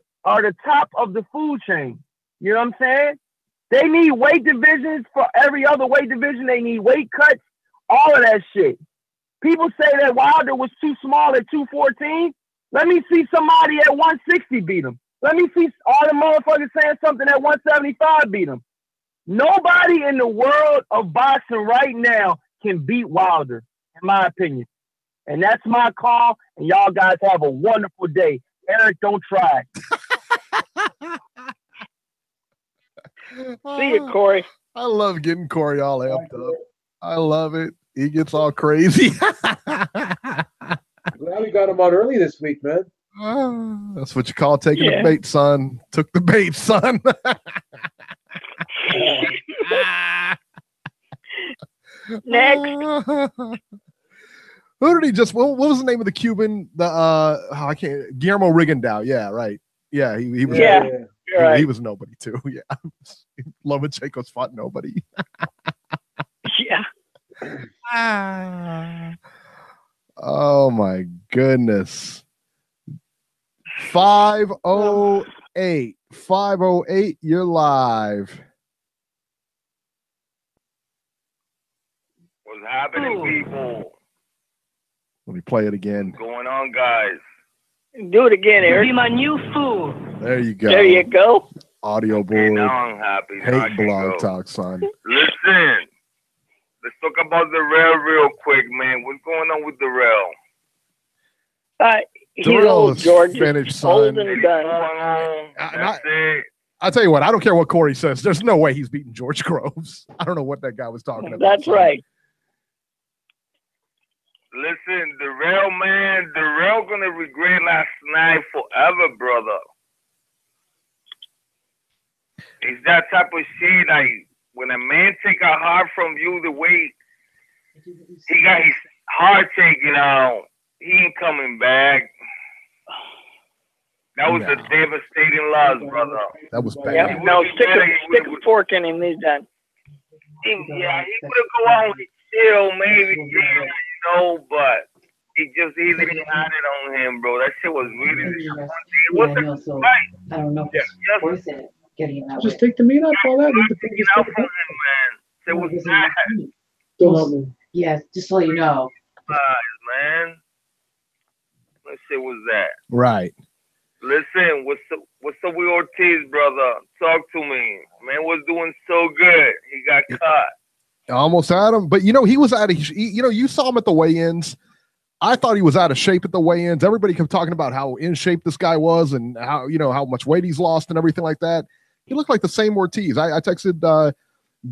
top of the food chain. You know what I'm saying? They need weight divisions for every other weight division. They need weight cuts, all of that shit. People say that Wilder was too small at 214. Let me see somebody at 160 beat him. Let me see all the motherfuckers saying something at 175 beat him. Nobody in the world of boxing right now can beat Wilder, in my opinion. And that's my call, and y'all guys have a wonderful day. Eric, don't try. See you, Corey. I love getting Corey all amped up. I love it. He gets all crazy. Glad we got him on early this week, man. That's what you call taking the bait, son. Took the bait, son. Next. Who did he just? What was the name of the Cuban? I can't. Guillermo Rigondeaux. Yeah, right. Yeah, he was. Yeah, he was nobody too. Yeah, Lomachenko's fought nobody. Yeah. Oh my goodness. 508. 508. You're live. What's happening, people? Let me play it again. What's going on, guys? Do it again, Eric. Be my new fool. There you go. There you go. Audio board. Okay, now I'm happy. Hate blog talk, son. Listen, let's talk about the rail real quick, man. What's going on with the rail? He's old, George. Finished, son. Old and done. That's it. I'll tell you what, I don't care what Corey says. There's no way he's beating George Groves. I don't know what that guy was talking about. That's right. Listen, the rail gonna regret last night forever, brother. It's that type of shit. Like, when a man take a heart from you, the way he got his heart taken out, he ain't coming back. That was a devastating loss, brother. That was bad. Yep. No, stick a fork in him. He's done. He would have go on with chill, maybe, you know, but he didn't have it on him, bro. That shit was really disappointing. It wasn't right. I don't know if it's worth it getting that. Just take the meat out, all that. Taking out from him, man. It was bad. Don't help me. Yeah, just so you know. Man. What shit was that? Right. Listen, what's up with Ortiz, brother? Talk to me. Man was doing so good. He got cut. Almost had him, but he was out of. You saw him at the weigh-ins. I thought he was out of shape at the weigh-ins. Everybody kept talking about how in shape this guy was and how much weight he's lost and everything like that. He looked like the same Ortiz. I texted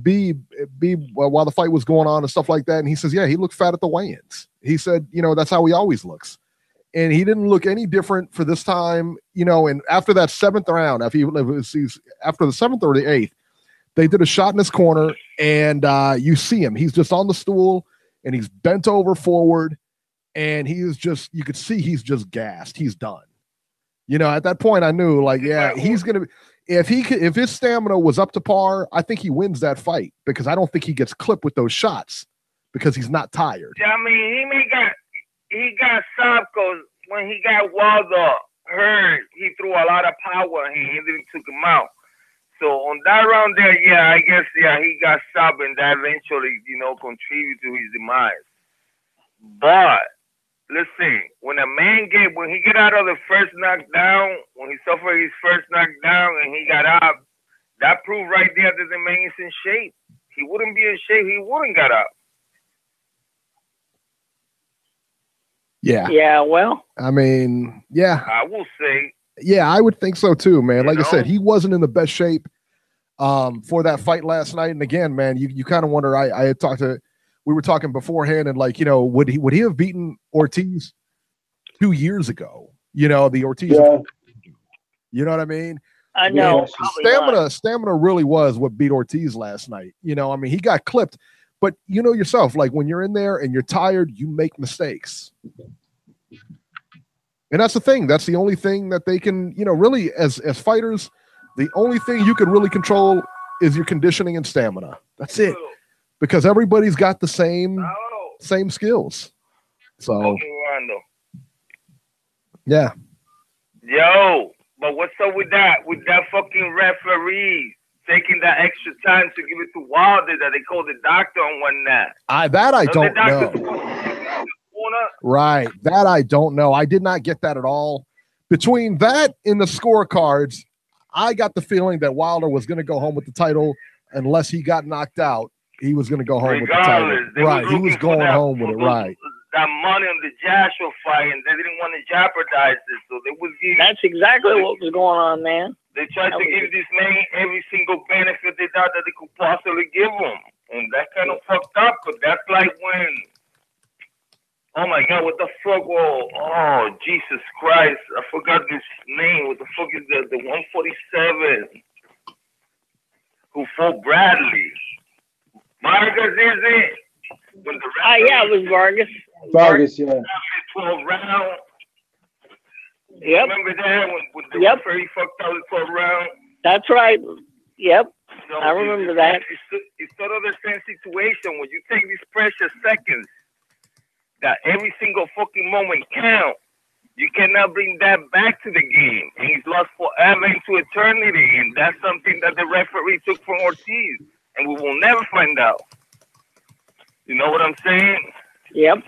B while the fight was going on and stuff like that, and he says, yeah, he looked fat at the weigh-ins. He said, that's how he always looks. And he didn't look any different for this time, and after that 7th round, after the 7th or the 8th, they did a shot in his corner, and you see him. He's just on the stool, and he's bent over forward, and he is just, you could see he's just gassed. He's done. At that point, I knew, he's going to, if his stamina was up to par, I think he wins that fight because I don't think he gets clipped with those shots because he's not tired. Yeah, I mean, he got soft because when he got Wilder hurt, he threw a lot of power and he didn't took him out. So on that round there, I guess, he got soft and that eventually, contributed to his demise. But listen, when he get out of the first knockdown, when he suffered his first knockdown and he got up, that proved right there that the man is in shape. He wouldn't be in shape, he wouldn't got up. Yeah. Yeah, well. I mean, yeah. I will say. Yeah, I would think so too, man. Like I said, he wasn't in the best shape for that fight last night. And again, man, you kind of wonder, we were talking beforehand and would he have beaten Ortiz 2 years ago? The Ortiz. Yeah. You know what I mean? I know. Stamina really was what beat Ortiz last night. He got clipped. But yourself, like when you're in there and you're tired, you make mistakes. And that's the thing. That's the only thing that they can, really as fighters, the only thing you can really control is your conditioning and stamina. That's it. Because everybody's got the same skills. So yeah. Yo, but what's up with that fucking referee taking that extra time to give it to Wilder that they called the doctor on one night? I don't know. Right. That I don't know. I did not get that at all. Between that and the scorecards, I got the feeling that Wilder was going to go home with the title unless he got knocked out. He was going to go home with the title. Right. He was going home with it. Right. That money on the Joshua fight, and they didn't want to jeopardize it. So they was giving. That's exactly what was going on, man. They tried to give this man every single benefit they thought that they could possibly give him. And that kind of fucked up, because that's like when, oh my God, what the fuck? Oh, Jesus Christ. I forgot this name. What the fuck is that? The 147 who fought Bradley. Vargas, is it? Yeah, it was Vargas. Vargas, yeah. 12 round. Yep. Remember that when the referee fucked out the 12 round? That's right. Yep. So I remember that. It's sort of the same situation when you take these precious seconds that every single fucking moment counts. You cannot bring that back to the game. And he's lost forever into eternity. And that's something that the referee took from Ortiz. And we will never find out. You know what I'm saying? Yep.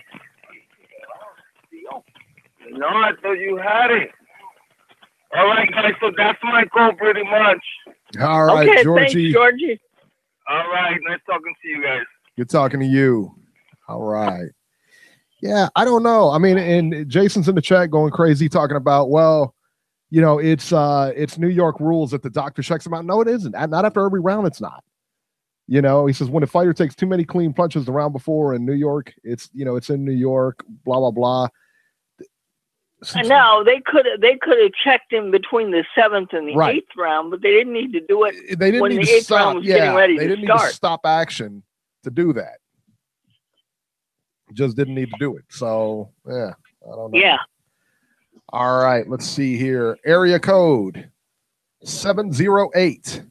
No, I thought you had it. All right, guys. So that's my call pretty much. All right, okay, Georgie. Thanks, Georgie. All right. Nice talking to you guys. Good talking to you. All right. Yeah, I don't know. I mean, and Jason's in the chat going crazy talking about, well, it's New York rules that the doctor checks them out. No, it isn't. Not after every round, it's not. He says when a fighter takes too many clean punches the round before in New York, it's in New York, blah, blah, blah. No, they could have checked him between the 7th and the 8th round, but they didn't need to do it when the 8th round was getting ready to start. They didn't need to stop action to do that. Just didn't need to do it. So, yeah, I don't know. Yeah. All right, let's see here. Area code 708.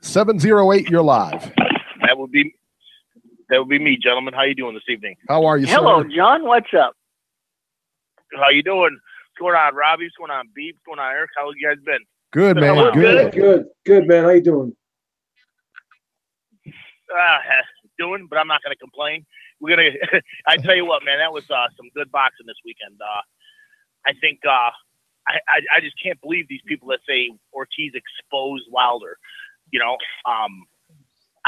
708, you're live. That would be me, gentlemen. How you doing this evening? How are you, Hello, sir? John. What's up? How you doing? What's going on, Robbie? What's going on, Beep? What's going on, Eric? How you guys been? Good, man. We're Good. Good, man. How you doing? Doing, but I'm not going to complain. We're gonna. I tell you what, man, that was some good boxing this weekend. I think I just can't believe these people that say Ortiz exposed Wilder. You know, I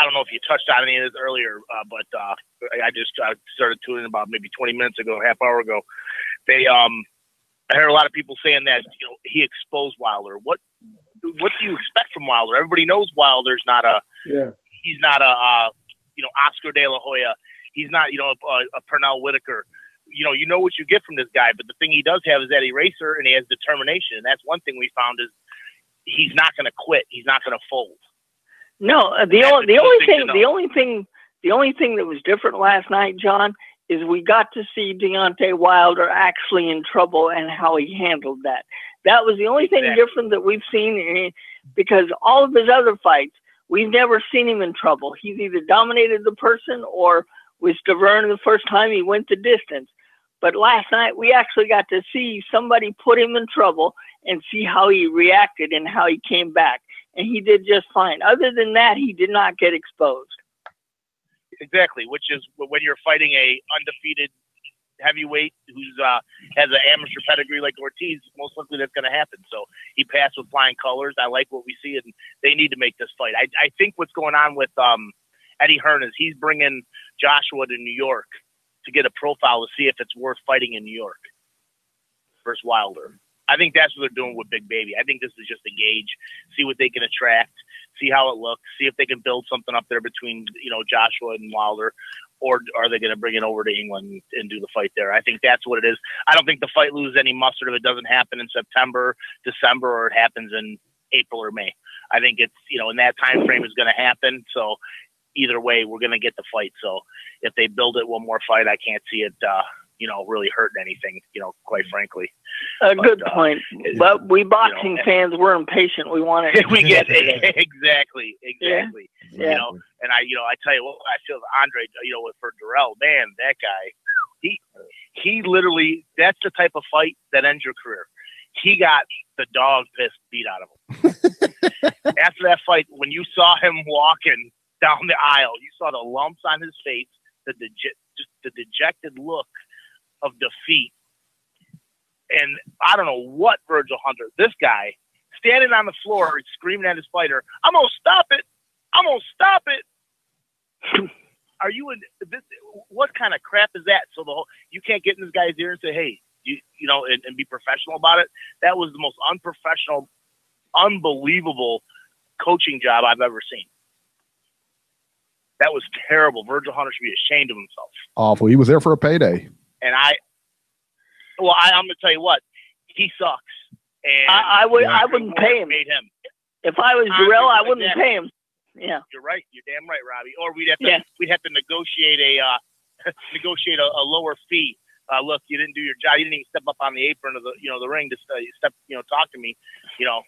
don't know if you touched on any of this earlier, but I just started tuning about maybe 20 minutes ago, half hour ago. I heard a lot of people saying that he exposed Wilder. What do you expect from Wilder? Everybody knows Wilder's not a. Yeah. He's not a Oscar De La Hoya. He's not a Pernell Whitaker. You know what you get from this guy, but the thing he does have is that eraser, and he has determination. And that's one thing we found is he's not going to quit. He's not going to fold. No, the only thing that was different last night, John, is we got to see Deontay Wilder actually in trouble and how he handled that. That was the only thing different that we've seen, because all of his other fights, we've never seen him in trouble. He's either dominated the person or with Stavern the first time he went the distance. But last night we actually got to see somebody put him in trouble and see how he reacted and how he came back. And he did just fine. Other than that, he did not get exposed. Exactly, which is when you're fighting a undefeated heavyweight who's has an amateur pedigree like Ortiz, most likely that's going to happen. So he passed with flying colors. I like what we see, and they need to make this fight. I think what's going on with Eddie Hearn is he's bringing Joshua to New York to get a profile to see if it's worth fighting in New York versus Wilder. I think that's what they're doing with Big Baby. I think this is just a gauge, see what they can attract, see how it looks, see if they can build something up there between, Joshua and Wilder, or are they going to bring it over to England and do the fight there? I think that's what it is. I don't think the fight loses any mustard if it doesn't happen in September, December, or it happens in April or May. I think it's, in that time frame is going to happen. So either way, we're going to get the fight. So if they build it one more fight, I can't see it, really hurting anything, quite frankly. Good point. But we boxing fans, we're impatient. We want it. We get it. Exactly. Yeah. And I tell you what, I feel Andre, for Durrell, man, that guy, he literally, that's the type of fight that ends your career. He got the dog piss beat out of him. After that fight, when you saw him walking down the aisle, you saw the lumps on his face, just the dejected look of defeat. And I don't know what Virgil Hunter, this guy, standing on the floor screaming at his fighter, "I'm going to stop it. I'm going to stop it." Are you in this? What kind of crap is that? So you can't get in this guy's ear and say, "Hey, and be professional about it." That was the most unprofessional, unbelievable coaching job I've ever seen. That was terrible. Virgil Hunter should be ashamed of himself. Awful. He was there for a payday. And I'm going to tell you what, he sucks. And I wouldn't pay him. If I was Durrell, I wouldn't pay him. Yeah, you're right. You're damn right, Robbie. Or we'd have to negotiate a lower fee. Look, you didn't do your job. You didn't even step up on the apron of the ring to talk to me. I'm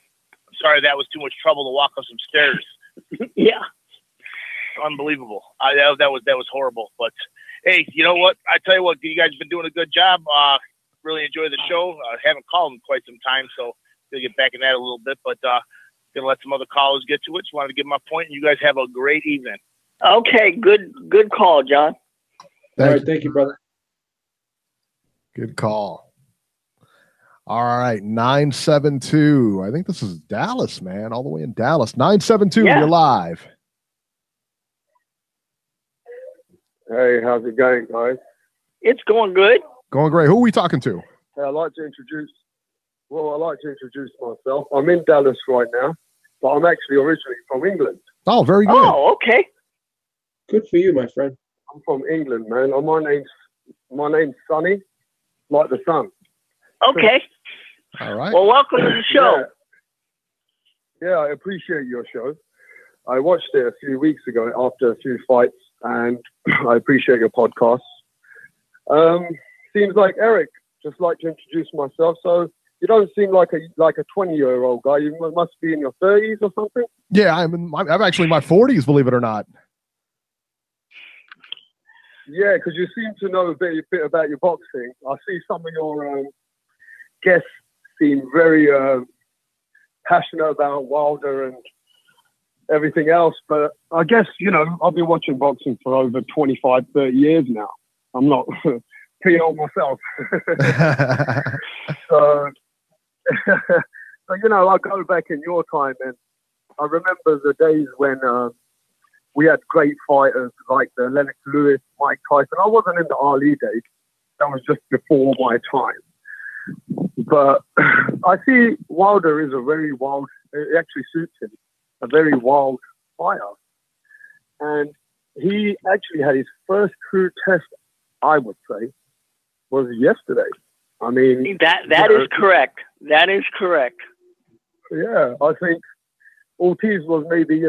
sorry, that was too much trouble to walk up some stairs. Yeah, unbelievable. That was horrible. But hey, you know what? I tell you what, you guys have been doing a good job. Really enjoy the show. Haven't called in quite some time, so we'll get back in that a little bit. But gonna let some other callers get to it. Just wanted to give my point, and you guys have a great evening. Okay, good call, John. All right, thank you, brother. Good call. All right, 972. I think this is Dallas, man, all the way in Dallas. 972, you're live. Hey, how's it going, guys? It's going good. Going great. Who are we talking to? Hey, I'd like to introduce myself. I'm in Dallas right now, but I'm actually originally from England. Oh, very good. Oh, okay. Good for you, my friend. I'm from England, man. My name's Sonny, like the sun. Okay. All right. Well, welcome to the show. Yeah, I appreciate your show. I watched it a few weeks ago after a few fights, and I appreciate your podcast. Seems like Eric just like to introduce myself. So you don't seem like a 20-year-old guy. You must be in your 30s or something. Yeah, I'm actually in my 40s, believe it or not. Yeah, because you seem to know a bit about your boxing. I see some of your guests seem very passionate about Wilder and everything else. But I guess, I've been watching boxing for over 25, 30 years now. I'm not pretty old myself. So, I go back in your time, and I remember the days when we had great fighters like the Lennox Lewis, Mike Tyson. I wasn't in the Ali days. That was just before my time. But I see Wilder is a very wild, it actually suits him, a very wild fighter. And he actually had his first true test, I would say, was yesterday. I mean... That is correct. That is correct. Yeah, I think Ortiz was maybe,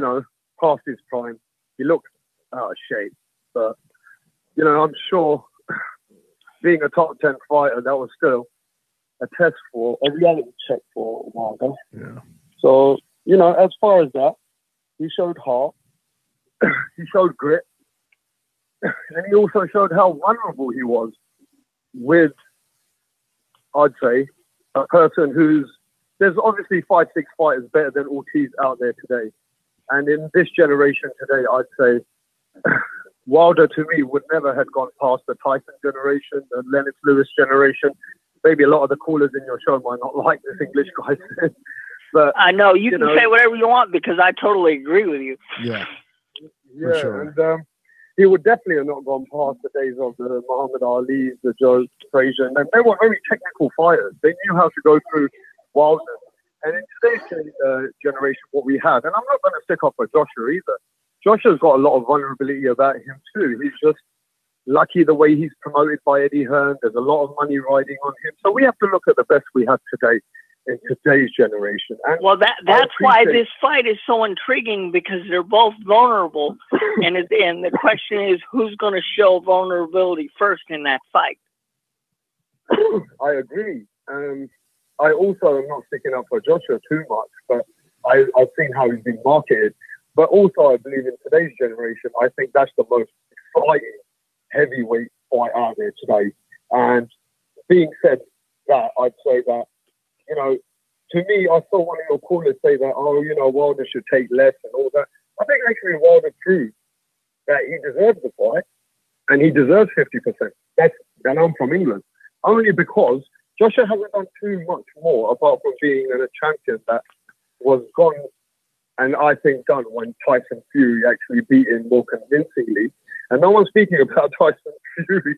past his prime. He looked out of shape. But, I'm sure being a top 10 fighter, that was still a test for, a reality check for Wilder. Yeah. So, as far as that, he showed heart. He showed grit. And he also showed how vulnerable he was with, I'd say, a person there's obviously 5-6 fighters better than Ortiz out there today. And in this generation today, I'd say Wilder to me would never have gone past the Tyson generation, the Lennox Lewis generation. Maybe a lot of the callers in your show might not like this English guy. But I know you can say whatever you want because I totally agree with you. Yeah. Yeah, sure. and he would definitely have not gone past the days of the Muhammad Ali's, the Joe Frazier. And they were very technical fighters. They knew how to go through Wilder. And in today's generation, what we have, and I'm not going to stick up for Joshua either. Joshua's got a lot of vulnerability about him too. He's just lucky the way he's promoted by Eddie Hearn. There's a lot of money riding on him. So we have to look at the best we have today in today's generation. And well, that's why this fight is so intriguing because they're both vulnerable. and the question is, who's going to show vulnerability first in that fight? I agree. I also am not sticking up for Joshua too much, but I've seen how he's been marketed. But also, I believe in today's generation, I think that's the most exciting heavyweight fight out there today. And being said that, I'd say that, to me, I saw one of your callers say that, Wilder should take less and all that. I think actually Wilder proved that he deserves the fight and he deserves 50%. And I'm from England. Only because Joshua hasn't done too much more apart from being a champion that was gone and I think done when Tyson Fury actually beat him more convincingly. And no one's speaking about Tyson Fury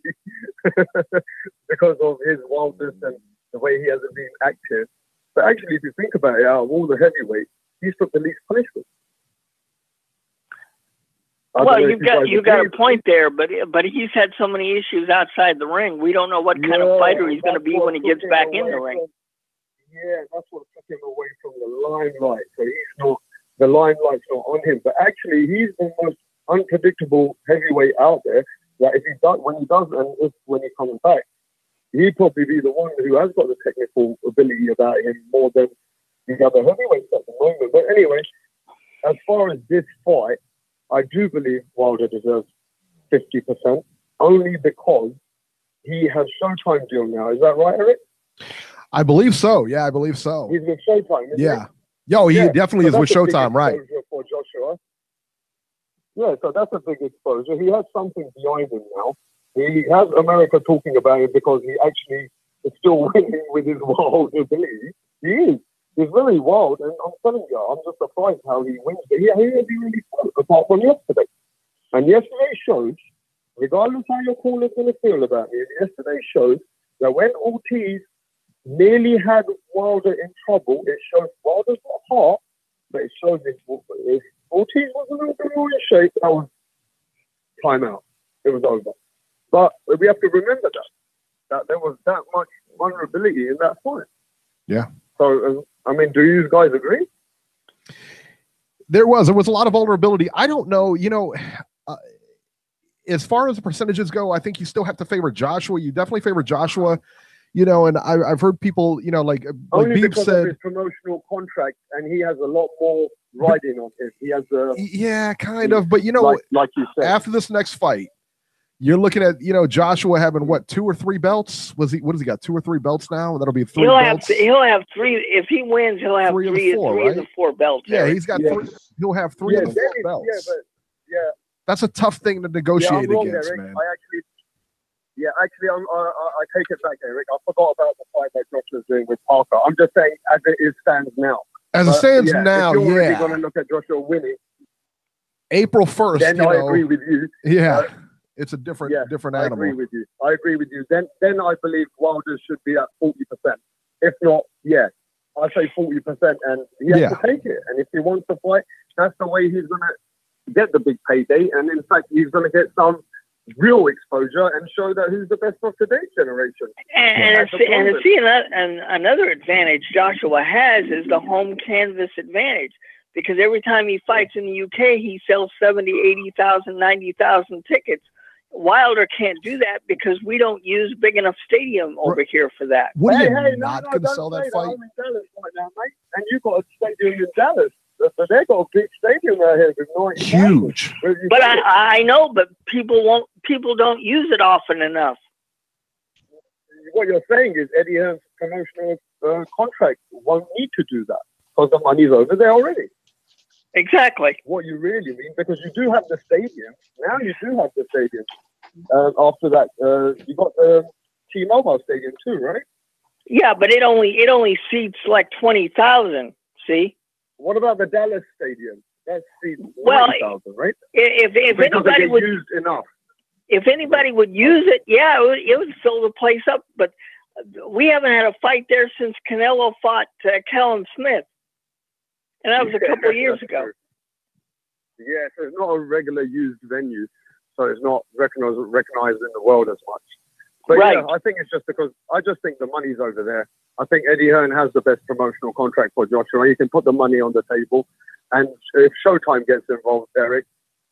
because of his wildness and the way he hasn't been active. But actually, if you think about it, out of all the heavyweights, he's took the least punishment. Well, you got a point there, but he's had so many issues outside the ring. We don't know what kind of fighter he's going to be when he gets back in the ring. Yeah, that's what took him away from the limelight. So the limelight's not on him. But actually, he's the most unpredictable heavyweight out there. That when he comes back, he'd probably be the one who has got the technical ability about him more than the other heavyweights at the moment. But anyway, as far as this fight, I do believe Wilder deserves 50%, only because he has Showtime deal now. Is that right, Eric? I believe so. Yeah, I believe so. He's with Showtime, isn't he? Yo, he definitely is with Showtime, right? For Joshua. Yeah, so that's a big exposure. He has something behind him now. He has America talking about it because he actually is still winning with his wild ability. He is. He's very wild, and I'm telling you, I'm just surprised how he wins. But he hasn't really fought apart from yesterday. And yesterday shows, regardless how your caller's going to feel about me, yesterday shows that when Ortiz nearly had Wilder in trouble, it shows Wilder's got heart, but it shows if Ortiz was a little bit more in shape, that was time out. It was over. But we have to remember that there was that much vulnerability in that fight. Yeah. So, do you guys agree? There was a lot of vulnerability. I don't know, as far as the percentages go, I think you still have to favor Joshua. You definitely favor Joshua. You know, and I've heard people, you know, like Only Beeb because of said, his promotional contract, and he has a lot more riding on him. He has yeah, kind of, but you know, like you said, after this next fight, you're looking at, you know, Joshua having what, 2 or 3 belts? What has he got? 2 or 3 belts now? That'll be 3 belts. He'll have 3 if he wins. He'll have 3 of the 4 belts. Yeah, Eric. he's got 3. He'll have 3 of the 4 belts. Yeah, but that's a tough thing to negotiate I'm wrong, against, Eric. man. I take it back, Eric. I forgot about the fight that Joshua's doing with Parker. I'm just saying, as it stands now. As it stands now, if you're really yeah. going to look at Joshua winning, April 1st. then I agree with you. Yeah, it's a different animal. I agree with you. Then I believe Wilder should be at 40%. If not, I say 40%, and he has to take it. And if he wants to fight, that's the way he's going to get the big payday. And in fact, he's going to get some real exposure and show that who's the best of today's generation. And another advantage Joshua has is the home canvas advantage, because every time he fights in the UK, he sells 70, 80,000, 90,000 tickets. Wilder can't do that because we don't use big enough stadium over here for that. What are you going to sell that fight? I'm in Dallas right now, mate, and you've got a stadium in Dallas. But they got a big stadium out here with 90,000. Huge. But I know, but people don't use it often enough. What you're saying is Eddie Hearn's promotional contract won't need to do that because the money's over there already. Exactly. What you really mean, because you do have the stadium. Now you do have the stadium. After that, you got the T-Mobile Stadium too, right? Yeah, but it only seats like 20,000. See. What about the Dallas Stadium? That seats 90,000, right? If anybody would used enough. If anybody would use it, it would fill the place up. But we haven't had a fight there since Canelo fought Callum Smith, and that was a couple of years ago. Yeah, so it's not a regular used venue, so it's not recognized in the world as much. But right. I think it's just because I just think the money's over there. I think Eddie Hearn has the best promotional contract for Joshua. He can put the money on the table, and if Showtime gets involved, Eric,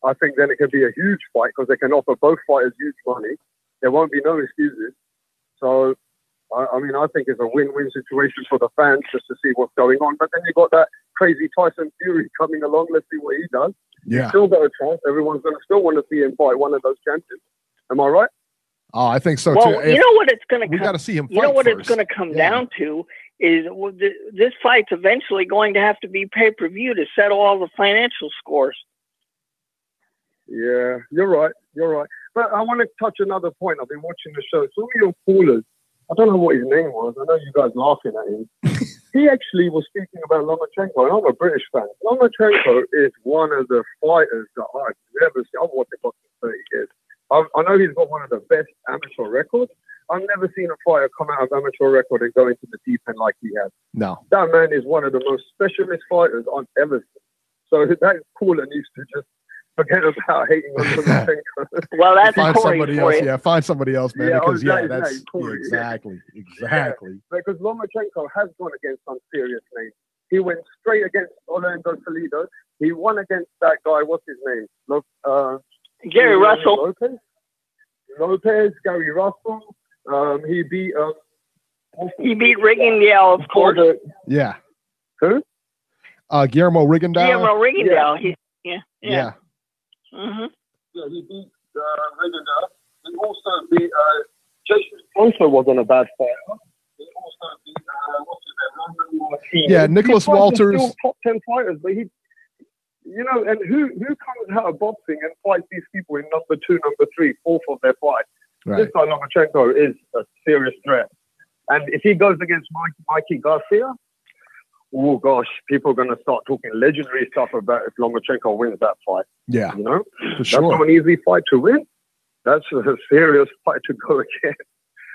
I think then it can be a huge fight because they can offer both fighters huge money. There won't be no excuses. So, I mean, I think it's a win-win situation for the fans just to see what's going on. But then you got that crazy Tyson Fury coming along. Let's see what he does. Yeah. He's still got a chance. Everyone's going to still want to see him fight one of those champions. Am I right? Oh, I think so well, too. You know what it's going to. We got to see him. You know what first. it's going to come down to is this fight's eventually going to have to be pay-per-view to settle all the financial scores. Yeah, you're right. But I want to touch another point. I've been watching the show. Some of your callers, I don't know what his name was. I know you guys laughing at him. He actually was speaking about Lomachenko, and I'm a British fan. Lomachenko is one of the fighters that I've never seen. I've watched boxing for 30 years. I know he's got one of the best amateur records. I've never seen a fighter come out of amateur record and go into the deep end like he has. No. That man is one of the most specialist fighters I've ever seen. So that caller needs to just forget about hating on Lomachenko. Well, that's find Corey somebody for else. you. Yeah, find somebody else, man. Yeah, Because that's Corey, exactly. Yeah, because Lomachenko has gone against some serious names. He went straight against Orlando Toledo. He won against that guy. What's his name? Gary Russell. Lopez, Gary Russell. He beat Rigondeaux, of course. Yeah. Who? Guillermo Rigondeaux. Guillermo Rigondeaux. Yeah. Mm-hmm. Yeah, he beat Rigondeaux. He also beat Jason Alonso wasn't a bad fighter. He also beat Roman Martinez. Yeah, Nicholas Walters. Still top 10 fighters, but he. You know, and who comes out of boxing and fights these people in number 2, number 3, 4th of their fight? Right. This guy Lomachenko is a serious threat. And if he goes against Mikey Garcia, oh gosh, people are going to start talking legendary stuff about if Lomachenko wins that fight. Yeah, you know, for sure. That's not an easy fight to win. That's a serious fight to go against.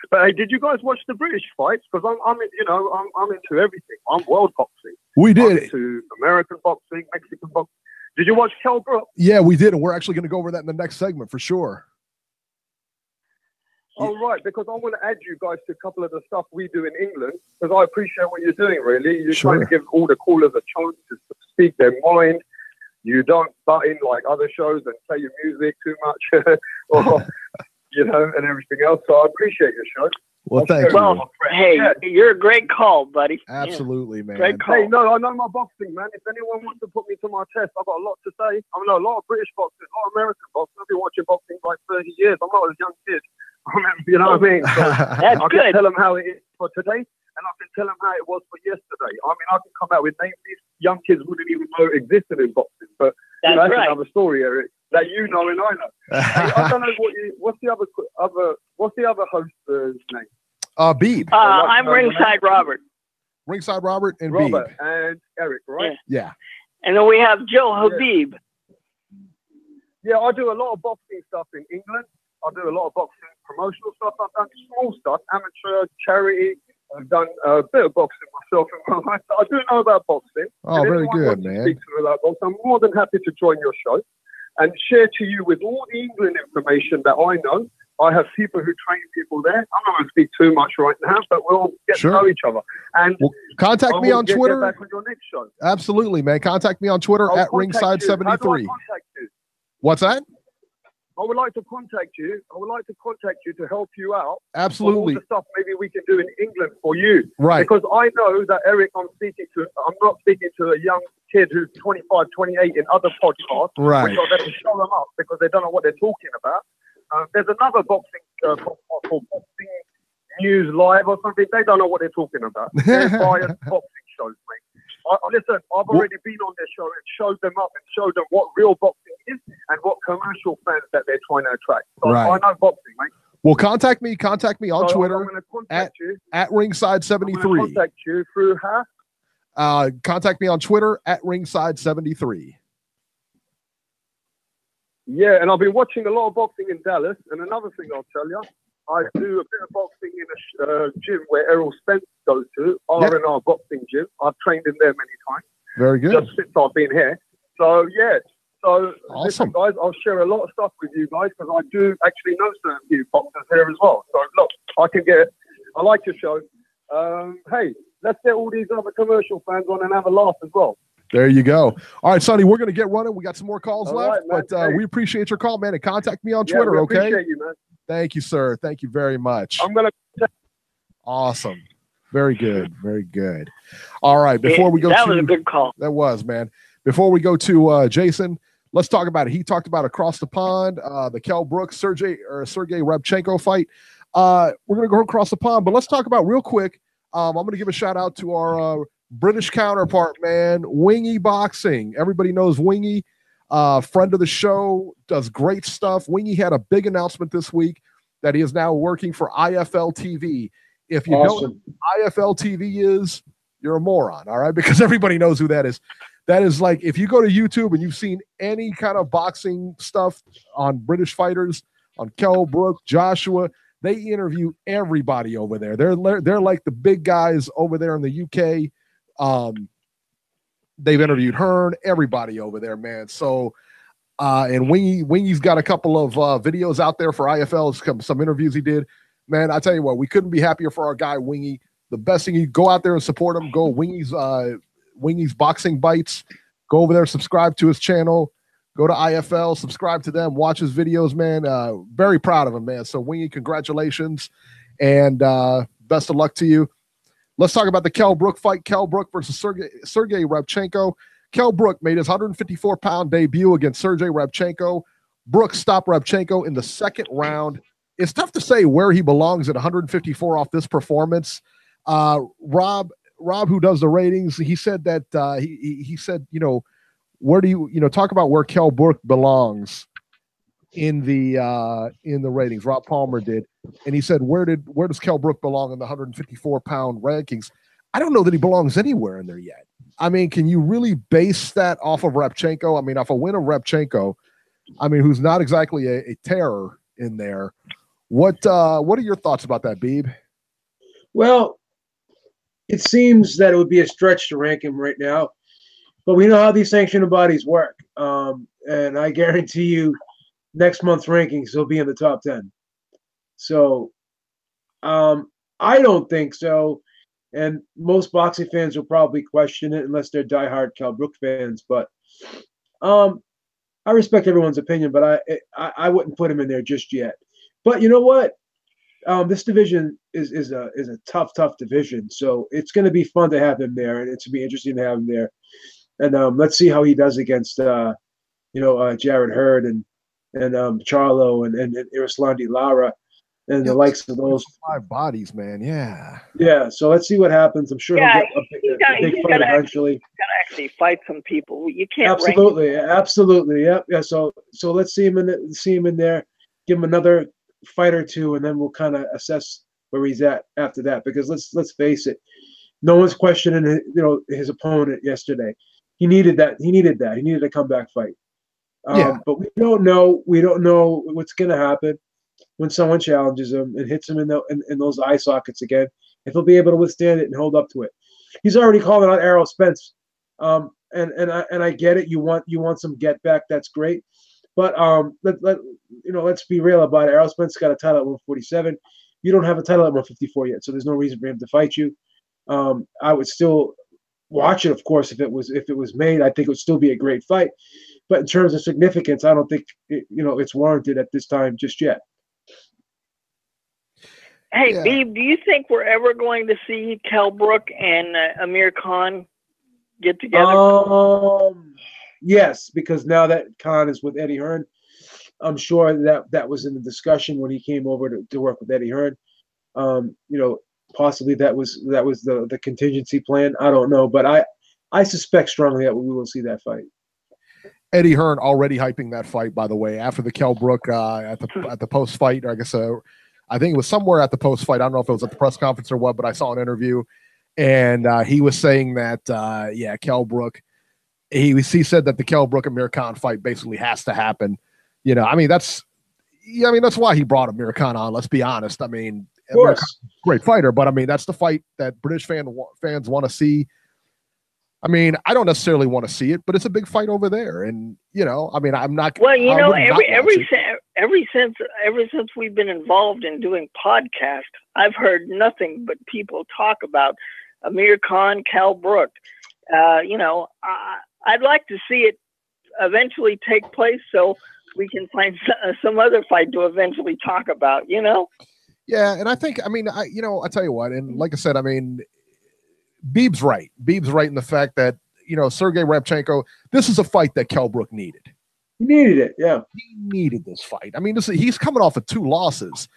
But hey, did you guys watch the British fights? Because I'm into everything. I'm world boxing. We did. I'm into American boxing, Mexican boxing. Did you watch Kell Brook? Yeah, we did, and we're actually going to go over that in the next segment for sure. All right, because I want to add you guys to a couple of the stuff we do in England, because I appreciate what you're doing, really. You're trying to give all the callers a chance to speak their mind. You don't butt in like other shows and play your music too much, or, and everything else. So I appreciate your show. Well, thank you. Well, hey, you're a great call, buddy. Absolutely, man. Great call. Hey, no, I know my boxing, man. If anyone wants to put me to my test, I've got a lot to say. I know a lot of British boxers, a lot of American boxers. I've been watching boxing for like 30 years. I'm not a young kid. You know what I mean? So That's I good. can tell them how it is for today, and I can tell them how it was for yesterday. I mean, I can come out with names these young kids wouldn't even know existed in boxing. But That's that's right. another story, Eric, that you know and I know. Hey, I don't know what's the other host's name? Beeb. I'm Ringside Robert. Ringside Robert and Robert Beeb. and Eric, right? Yeah. And then we have Joe Habib. Yeah, I do a lot of boxing stuff in England. I do a lot of boxing promotional stuff. I've done small stuff, amateur, charity. I've done a bit of boxing myself in my life. I do know about boxing. Oh, And very anyone good, wants to man. speak to me about boxing, I'm more than happy to join your show and share to you with all the England information that I know. I have people who train people there. I'm not going to speak too much right now, but we'll get Sure. to know each other. And Well, contact I me will on get Twitter. back on your next show. Absolutely, man. Contact me on Twitter I'll at contact you. How do I Ringside73. contact you? What's that? I would like to contact you. I would like to contact you to help you out. Absolutely. On all the stuff maybe we can do in England for you. Right. Because I know that Eric, I'm not speaking to a young kid who's 25, 28 in other podcasts. Right. Which I've had to show them up because they don't know what they're talking about. There's another boxing podcast called Boxing News Live or something. They don't know what they're talking about. They're biased boxing shows, mate. Listen, I've already been on their show and showed them up and showed them what real boxing is and what commercial fans that they're trying to attract. So Right. I know boxing, mate. Well, contact me on So Twitter I'm going to contact you. at I'm going Ringside73. to contact you through how? Contact me on Twitter at Ringside73. Yeah, and I've been watching a lot of boxing in Dallas. And another thing I'll tell you, I do a bit of boxing in a gym where Errol Spence goes to, R&R Boxing Gym. I've trained in there many times. Very good. Just since I've been here. So, yeah. So, Awesome. listen, guys, I'll share a lot of stuff with you guys because I do actually know certain few boxers here as well. So, look, I like your show. Hey, let's get all these other commercial fans on and have a laugh as well. There you go. All right, Sonny, we're going to get running. We got some more calls All left, right, man. but Hey. we appreciate your call, man, and contact me on Yeah, Twitter, we okay? appreciate you, man. Thank you, sir. Thank you very much. I'm going to. Awesome. Very good. Very good. All right, before we go That to was a good call. That was, man. Before we go to Jason, let's talk about it. He talked about across the pond, the Kell Brooks, Sergey Rabchenko fight. We're going to go across the pond, but let's talk about real quick. I'm going to give a shout out to our British counterpart, man, Wingy Boxing. Everybody knows Wingy, friend of the show, does great stuff. Wingy had a big announcement this week that he is now working for IFL TV. If you don't know who IFL TV is, you're a moron, all right? Because everybody knows who that is. That is like, if you go to YouTube and you've seen any kind of boxing stuff on British fighters, on Kell Brooks, Joshua, they interview everybody over there. They're like the big guys over there in the UK. They've interviewed Hearn, everybody over there, man. So, and Wingy's got a couple of videos out there for IFL, some interviews he did. Man, I tell you what, we couldn't be happier for our guy Wingy. The best thing, you go out there and support him. Go Wingy's Boxing Bites. Go over there, subscribe to his channel. Go to IFL, subscribe to them, watch his videos, man. Very proud of him, man. So, Wingy, congratulations, and best of luck to you. Let's talk about the Kell Brook fight. Kell Brook versus Sergey Rabchenko. Kell Brook made his 154-pound debut against Sergey Rabchenko. Brook stopped Rabchenko in the second round. It's tough to say where he belongs at 154 off this performance. Rob, who does the ratings, he said that he said, where do you talk about where Kell Brook belongs in the ratings? Rob Palmer did, and he said, where does Kell Brook belong in the 154-pound rankings? I don't know that he belongs anywhere in there yet. I mean, can you really base that off of Rabchenko? I mean, off a win of Rabchenko, I mean, who's not exactly a terror in there. What are your thoughts about that, Beeb? Well, it seems that it would be a stretch to rank him right now, but we know how these sanctioning bodies work. And I guarantee you next month's rankings he'll be in the top 10. So I don't think so. And most boxing fans will probably question it unless they're diehard Kell Brook fans. But I respect everyone's opinion, but I wouldn't put him in there just yet. But you know what? This division is a tough division. So it's going to be fun to have him there, and it's going to be interesting to have him there. And let's see how he does against Jared Hurd and Charlo and Erislandy Lara and the likes of those 5 bodies, man. Yeah. Yeah. So let's see what happens. I'm sure he'll get a big fight eventually. He's got to actually fight some people. You can't. Absolutely. Yep. Yeah. So let's see him in there. Give him another fight or two, and then we'll kind of assess where he's at after that. Because let's face it, no one's questioning his opponent yesterday. He needed that. He needed a comeback fight. But we don't know what's going to happen when someone challenges him and hits him in those eye sockets again. If he'll be able to withstand it and hold up to it. He's already calling out Errol Spence, and I get it. You want some get back. That's great. But let's be real about it. Errol Spence got a title at 147. You don't have a title at 154 yet, so there's no reason for him to fight you. I would still watch it, of course, if it was made. I think it would still be a great fight. But in terms of significance, I don't think it's warranted at this time just yet. Hey, Beeb, do you think we're ever going to see Kell Brook and Amir Khan get together? Yes, because now that Khan is with Eddie Hearn, I'm sure that was in the discussion when he came over to work with Eddie Hearn. Possibly that was the contingency plan. I don't know, but I suspect strongly that we will see that fight. Eddie Hearn already hyping that fight, by the way, after the Kell Brook at the post fight. I guess I think it was somewhere at the post fight. I don't know if it was at the press conference or what, but I saw an interview, and he was saying that Kell Brook. He said that the Kell Brook Amir Khan fight basically has to happen. That's why he brought Amir Khan on. Let's be honest. Amir Khan's a great fighter, but that's the fight that British fans want to see. I don't necessarily want to see it, but it's a big fight over there, and I'm not. Well, ever since we've been involved in doing podcasts, I've heard nothing but people talk about Amir Khan, Kell Brook. I'd like to see it eventually take place so we can find some other fight to eventually talk about. Yeah, and I think I tell you what, and like I said, Beeb's right. Beeb's right in the fact that, Sergey Rabchenko, this is a fight that Kell Brook needed. He needed it, yeah. He needed this fight. He's coming off of 2 losses,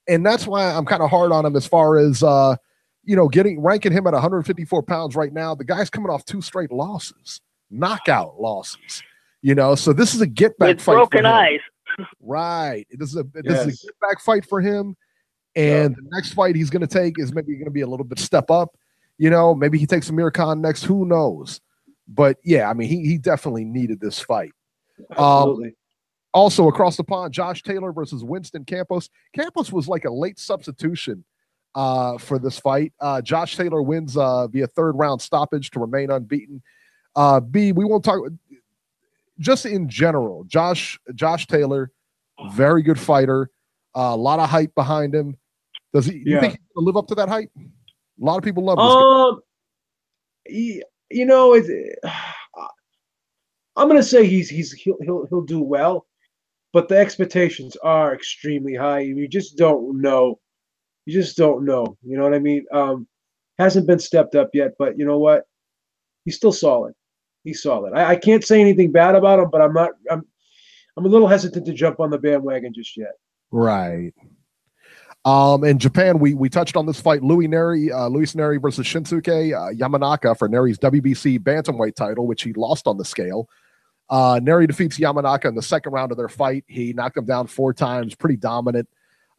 and that's why I'm kind of hard on him as far as, ranking him at 154 pounds right now. The guy's coming off 2 straight losses, knockout losses, so this is a get-back with fight broken eyes. Right. This is a get-back fight for him, and the next fight he's going to take is maybe going to be a little bit step up. Maybe he takes Amir Khan next. Who knows? But yeah, he definitely needed this fight. Absolutely. Also across the pond, Josh Taylor versus Winston Campos. Campos was like a late substitution for this fight. Josh Taylor wins via 3rd round stoppage to remain unbeaten. We won't talk just in general. Josh Taylor, very good fighter. A lot of hype behind him. Does he? You think he's gonna live up to that hype? A lot of people love this guy. I'm gonna say he'll do well, but the expectations are extremely high. You just don't know. You know what I mean? Hasn't been stepped up yet, but you know what? He's still solid. He's solid. I can't say anything bad about him, but I'm a little hesitant to jump on the bandwagon just yet. Right. In Japan, we touched on this fight, Luis Neri versus Shinsuke Yamanaka for Neri's WBC bantamweight title, which he lost on the scale. Neri defeats Yamanaka in the 2nd round of their fight. He knocked him down 4 times, pretty dominant.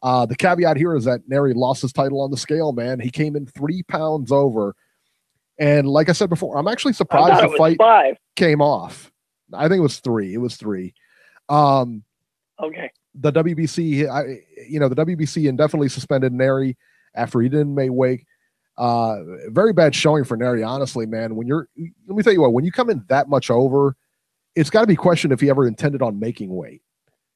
The caveat here is that Neri lost his title on the scale, man. He came in 3 pounds over. And like I said before, I'm actually surprised the fight 5. came off. I think it was 3. It was 3. Okay. The WBC, the WBC indefinitely suspended Neri after he didn't make weight. Very bad showing for Neri, honestly, man. Let me tell you what, when you come in that much over, it's got to be questioned if he ever intended on making weight.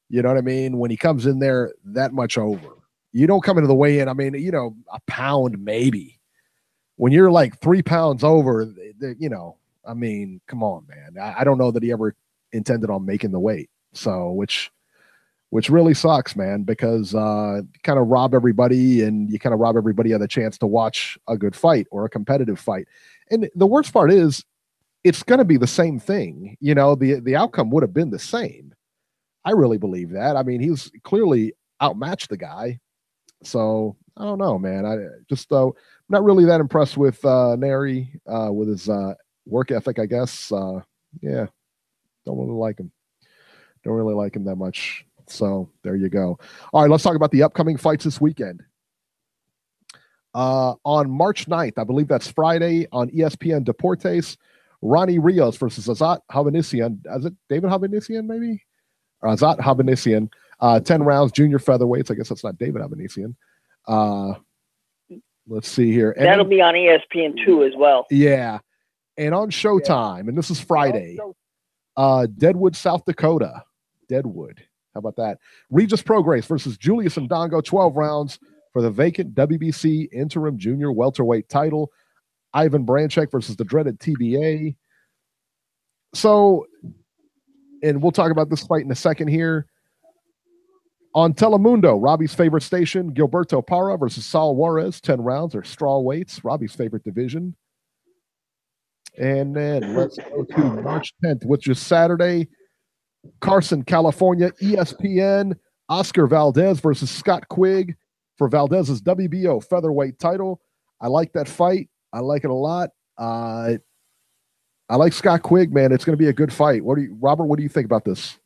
You know what I mean? When he comes in there that much over, you don't come into the weigh-in. A pound maybe. When you're like 3 pounds over, come on, man. I don't know that he ever intended on making the weight. So, which which really sucks, man, because you kind of rob everybody and you kind of rob everybody of the chance to watch a good fight or a competitive fight. And the worst part is it's going to be the same thing. You know, the outcome would have been the same. I really believe that. I mean, he's clearly outmatched the guy. So I don't know, man. I just not really that impressed with Nery, with his work ethic, I guess. Yeah, don't really like him. Don't really like him that much. So there you go. All right, let's talk about the upcoming fights this weekend. On March 9th, I believe that's Friday, on ESPN Deportes, Ronnie Rios versus Azat Hovhannisyan. Is it David Hovhannisyan, maybe? Or Azat Hovhannisyan. 10 rounds, junior featherweights. I guess that's not David Hovhannisyan. Let's see here. And that'll be on ESPN2 as well. Yeah. And on Showtime, and this is Friday, Deadwood, South Dakota. Deadwood. How about that? Regis Prograis versus Julius Ndongo, 12 rounds for the vacant WBC interim junior welterweight title. Ivan Branchek versus the dreaded TBA. So, and we'll talk about this fight in a second here. On Telemundo, Robbie's favorite station, Gilberto Parra versus Saul Juarez, 10 rounds, or straw weights, Robbie's favorite division. And then let's go to March 10th, which is Saturday. Carson, California, ESPN, Oscar Valdez versus Scott Quigg for Valdez's WBO featherweight title. I like that fight. I like it a lot. I like Scott Quigg, man. It's going to be a good fight. Robert, what do you think about this?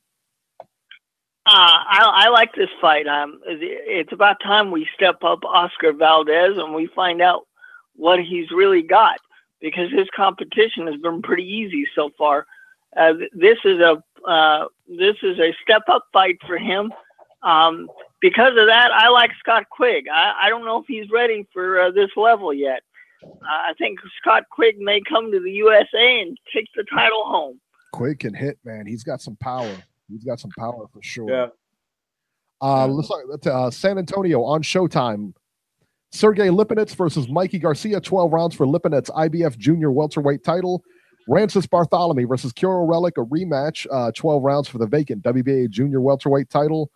I like this fight. It's about time we step up Oscar Valdez and we find out what he's really got, because his competition has been pretty easy so far. This is a step up fight for him. Because of that, I like Scott Quigg. I don't know if he's ready for this level yet. I think Scott Quigg may come to the USA and take the title home. Quigg can hit, man. He's got some power. He's got some power for sure. Yeah. Let's talk San Antonio on Showtime. Sergey Lipinets versus Mikey Garcia, 12 rounds for Lipinets' IBF junior welterweight title. Rancis Bartholomew versus Kuro Relic, a rematch, 12 rounds for the vacant WBA junior welterweight title.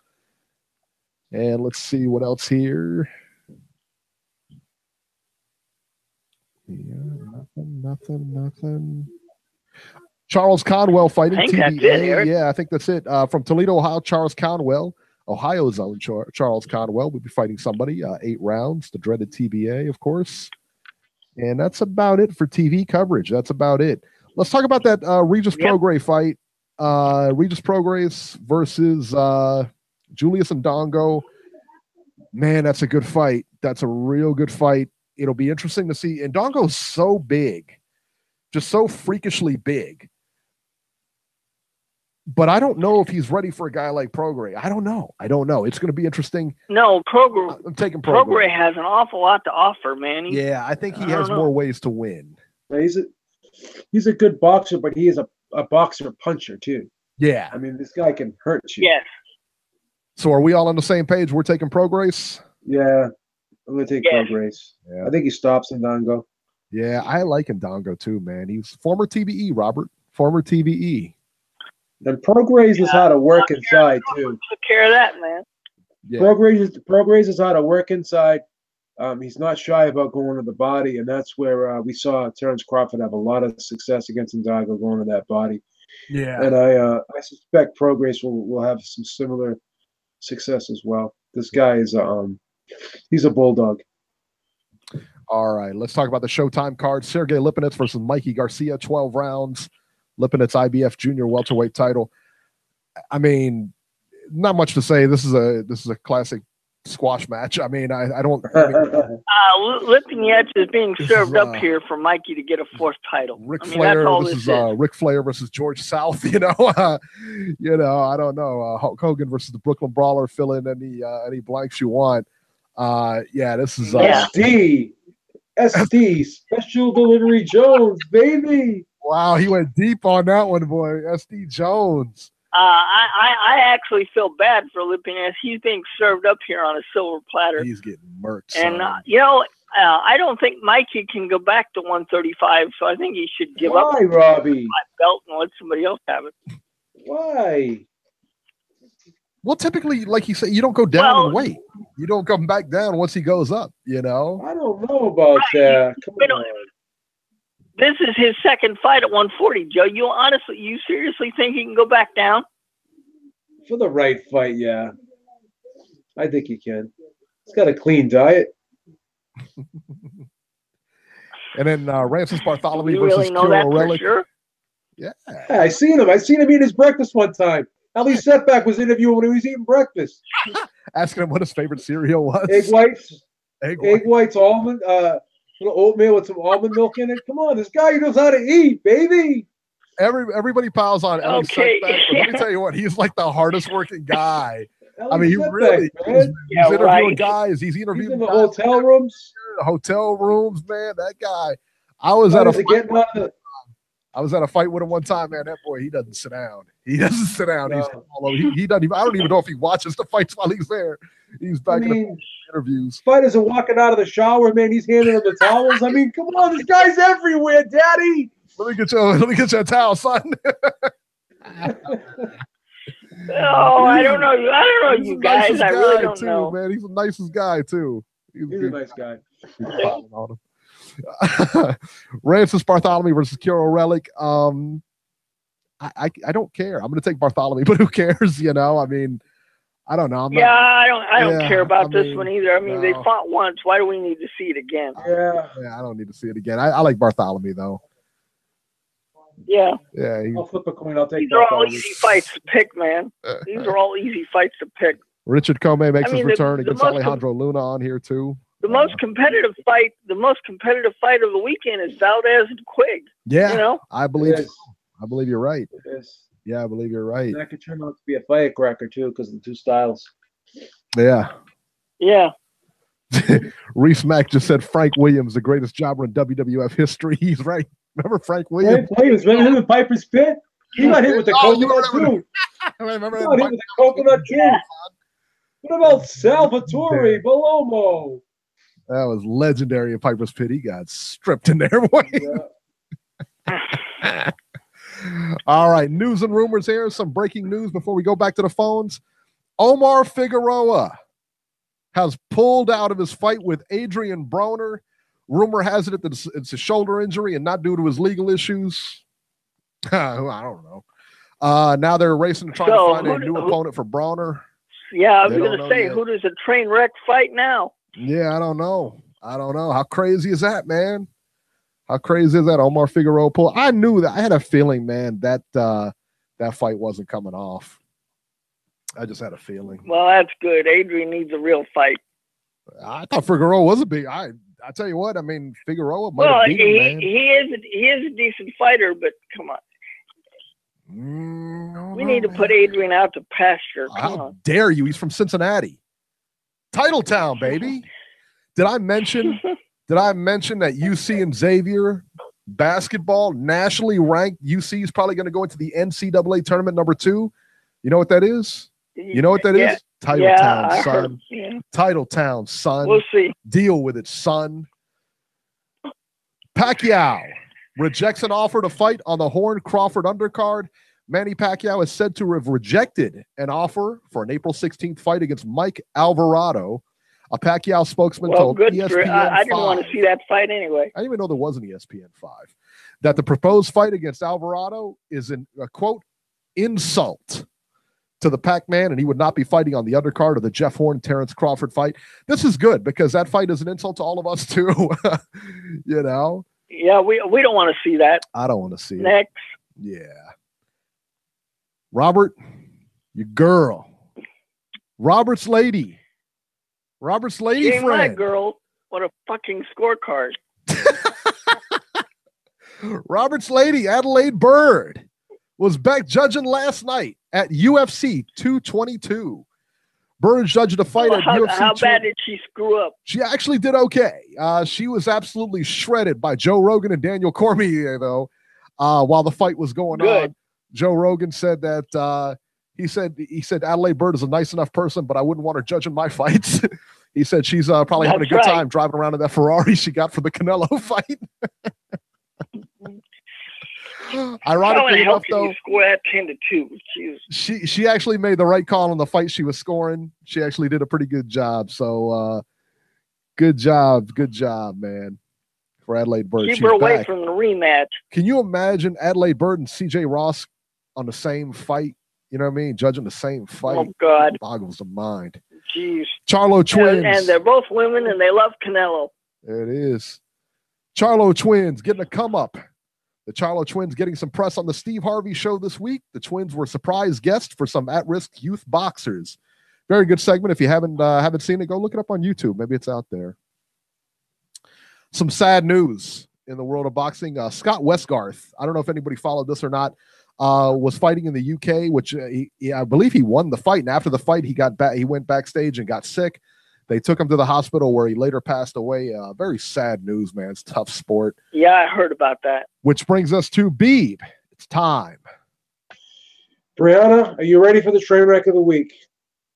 And let's see what else here. Yeah, nothing. Charles Conwell fighting TBA. Yeah, I think that's it. From Toledo, Ohio, Charles Conwell, Ohio's own Charles Conwell, will be fighting somebody. 8 rounds, the dreaded TBA, of course. And that's about it for TV coverage. That's about it. Let's talk about that Regis Prograis fight. Regis Prograis versus Julius Ndongo. Man, that's a good fight. That's a real good fight. It'll be interesting to see. Ndongo's so big, just so freakishly big. But I don't know if he's ready for a guy like Prograis. I don't know. It's going to be interesting. No, I'm taking Prograis. Prograis has an awful lot to offer, man. I think he has more ways to win. He's a good boxer, but he is a boxer puncher too. Yeah. I mean, this guy can hurt you. Yes. So are we all on the same page? We're taking Prograis? Yeah. I'm going to take Prograis. Yeah. I think he stops Ndongo. Yeah, I like Ndongo too, man. He's former TBE, Robert. Former TBE. And Prograis is how to work inside too. Took care of that, man. Yeah. Prograis is how to work inside. He's not shy about going to the body, and that's where we saw Terrence Crawford have a lot of success against Ndongo going to that body. Yeah, and I suspect Prograis will have some similar success as well. This guy is he's a bulldog. All right, let's talk about the Showtime card. Sergey Lipinets versus Mikey Garcia, 12 rounds. Lipinets IBF junior welterweight title. I mean, not much to say. This is a classic squash match. I mean, I don't. Lipinets is being served up here for Mikey to get a 4th title. Ric Flair. This is Ric Flair versus George South. I don't know. Hulk Hogan versus the Brooklyn Brawler. Fill in any blanks you want. This is SD Special Delivery Jones, baby. Wow, he went deep on that one, boy. SD Jones. I actually feel bad for Lipinets. He's being served up here on a silver platter. He's getting murked. And I don't think Mikey can go back to 135, so I think he should give up Robbie? My belt and let somebody else have it. Why? Well, typically, like you say, you don't go down and wait. You don't come back down once he goes up, you know? I don't know about that. Come on. This is his second fight at 140, Joe. You seriously think he can go back down? For the right fight, yeah. I think he can. He's got a clean diet. And then Ramses Bartholomew You versus really know that Kiro for Relic. sure? Yeah. Yeah, I seen him eating his breakfast one time. Ali Setback was interviewing when he was eating breakfast. Asking him what his favorite cereal was. Egg whites. Egg whites, almond, little oatmeal with some almond milk in it. Come on, this guy knows how to eat, baby. Everybody piles on Ellie Okay. Setback, but let me tell you what, he's like the hardest working guy. I Ellie mean, he Setback, really man. he's interviewing guys. He's interviewing He's in the guys. hotel rooms. The hotel rooms, man. That guy. I was at a fight with him one time, man. That boy, he doesn't sit down. He doesn't sit down. No. He's all over. He doesn't even. I don't even know if he watches the fights while he's there. He's back in the interviews. Fighters are walking out of the shower, man. He's handing them the towels. I mean, come on, this guy's everywhere, Daddy. Let me get you a towel, son. Oh, I don't know. I don't know He's you the guys. nicest I really guy, don't too, know. man. He's the nicest guy too. He's a nice guy. Ramses Bartholomew versus Kiro Relic. I don't care. I'm going to take Bartholomew, but who cares? You know, I mean, I don't know. I don't Yeah, care about I this mean, one either. I mean, they no. fought once. Why do we need to see it again? Yeah. I don't need to see it again. I like Bartholomew though. Yeah. Yeah, I'll flip a coin. I'll take These are all Bartholomew. easy fights to pick, man. These are all easy fights to pick. Richard Comey makes I mean, his the return against most Alejandro Luna on here too. The most competitive fight of the weekend is Valdez and Quigg. Yeah, You know? I believe. Yes. I believe you're right. Yes. Yeah, I believe you're right. That could turn out to be a firecracker too, because of the two styles. Yeah. Yeah. Reese Mack just said Frank Williams, the greatest jobber in WWF history. He's right. Remember Frank Williams? Frank Williams, remember him in Piper's Pit? He got hit with the coconut too. Remember He got hit with the coconut too. What about Salvatore Balomo? That was legendary in Piper's Pit. He got stripped in there. Boy. All right, news and rumors here. Some breaking news before we go back to the phones. Omar Figueroa has pulled out of his fight with Adrian Broner. Rumor has it that it's a shoulder injury and not due to his legal issues. I don't know. Now they're racing to try to find a new opponent for Broner. Yeah, I was They don't going know to say, yet. who does a train wreck fight now? Yeah, I don't know. How crazy is that, man? How crazy is that? Omar Figueroa pull. I knew that. I had a feeling, man, that that fight wasn't coming off. I just had a feeling. Well, that's good. Adrian needs a real fight. I thought Figueroa was a big. I tell you what. I mean, Figueroa might Well, have beat him, man. he is a decent fighter, but come on. We need to put Adrian out to pasture. Come How on. dare you? He's from Cincinnati, Titletown, baby. Did I mention that UC and Xavier basketball nationally ranked? UC is probably going to go into the NCAA tournament number 2. You know what that is? You know what that is? Yeah. Titletown, Yeah, I son. heard. Yeah. Titletown, son. We'll see. Deal with it, son. Pacquiao rejects an offer to fight on the Horn Crawford undercard. Manny Pacquiao is said to have rejected an offer for an April 16th fight against Mike Alvarado. A Pacquiao spokesman Well, told good ESPN for I didn't 5, want to see that fight anyway. I didn't even know there was an ESPN 5, that the proposed fight against Alvarado is a quote, insult to the Pac-Man, and he would not be fighting on the undercard of the Jeff Horn Terrence Crawford fight. This is good because that fight is an insult to all of us too. You know? Yeah, we don't want to see that. I don't want to see it. Next. Yeah. Robert, your girl. Robert's lady She ain't my friend. girl. What a fucking scorecard. Robert's lady, Adelaide Bird, was back judging last night at UFC 222. Bird judged a fight Well, at how UFC. bad did she screw up? She actually did okay. She was absolutely shredded by Joe Rogan and Daniel Cormier, though, while the fight was going Good. on. Joe Rogan said that he said Adelaide Bird is a nice enough person, but I wouldn't want her judging my fights. He said she's probably having a That's good right. time driving around in that Ferrari she got for the Canelo fight. Ironically enough, though, you score that 10-2. Jeez. she actually made the right call on the fight she was scoring. She actually did a pretty good job. So good job, man. For Adelaide Bird. Keep her away from the rematch. Can you imagine Adelaide Bird and CJ Ross on the same fight? You know what I mean? Judging the same fight. Oh, God. Boggles the mind. Jeez. Charlo twins. And they're both women, and they love Canelo. There it is. Charlo twins getting a come up. The Charlo twins getting some press on the Steve Harvey show this week. The twins were surprise guests for some at-risk youth boxers. Very good segment. If you haven't seen it, go look it up on YouTube. Maybe it's out there. Some sad news in the world of boxing. Scott Westgarth, I don't know if anybody followed this or not, was fighting in the UK, which I believe he won the fight. And after the fight, he went backstage and got sick. They took him to the hospital where he later passed away. Very sad news, man. It's a tough sport. Yeah, I heard about that. Which brings us to Beeb. It's time. Brianna, are you ready for the train wreck of the week?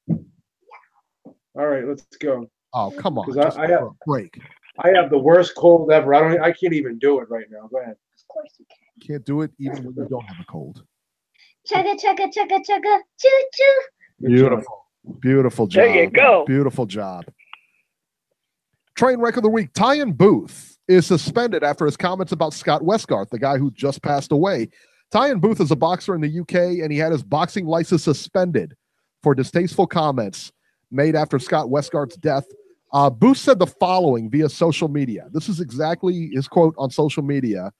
All right, let's go. Oh, come on. Because I have a break. I have the worst cold ever. I can't even do it right now. Go ahead. Of course you can. Can't do it even when you don't have a cold. Chugga, chugga, chugga, chugga, choo, choo. Beautiful. Beautiful job. There you go. Beautiful job. Train wreck of the week. Tyan Booth is suspended after his comments about Scott Westgarth, the guy who just passed away. Tyan Booth is a boxer in the UK, and he had his boxing license suspended for distasteful comments made after Scott Westgarth's death. Booth said the following via social media. This is exactly his quote on social media.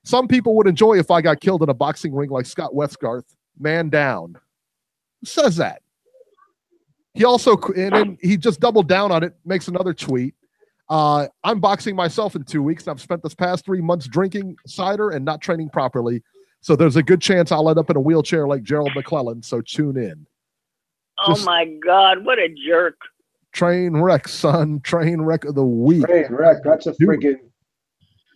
Some people would enjoy if I got killed in a boxing ring like Scott Westgarth. Man down. Who says that? He also, and then he just doubled down on it, makes another tweet. I'm boxing myself in 2 weeks. I've spent this past 3 months drinking cider and not training properly. So there's a good chance I'll end up in a wheelchair like Gerald McClellan. So tune in. Oh, my God. What a jerk. Train wreck, son. Train wreck of the week. Train wreck. That's a friggin'.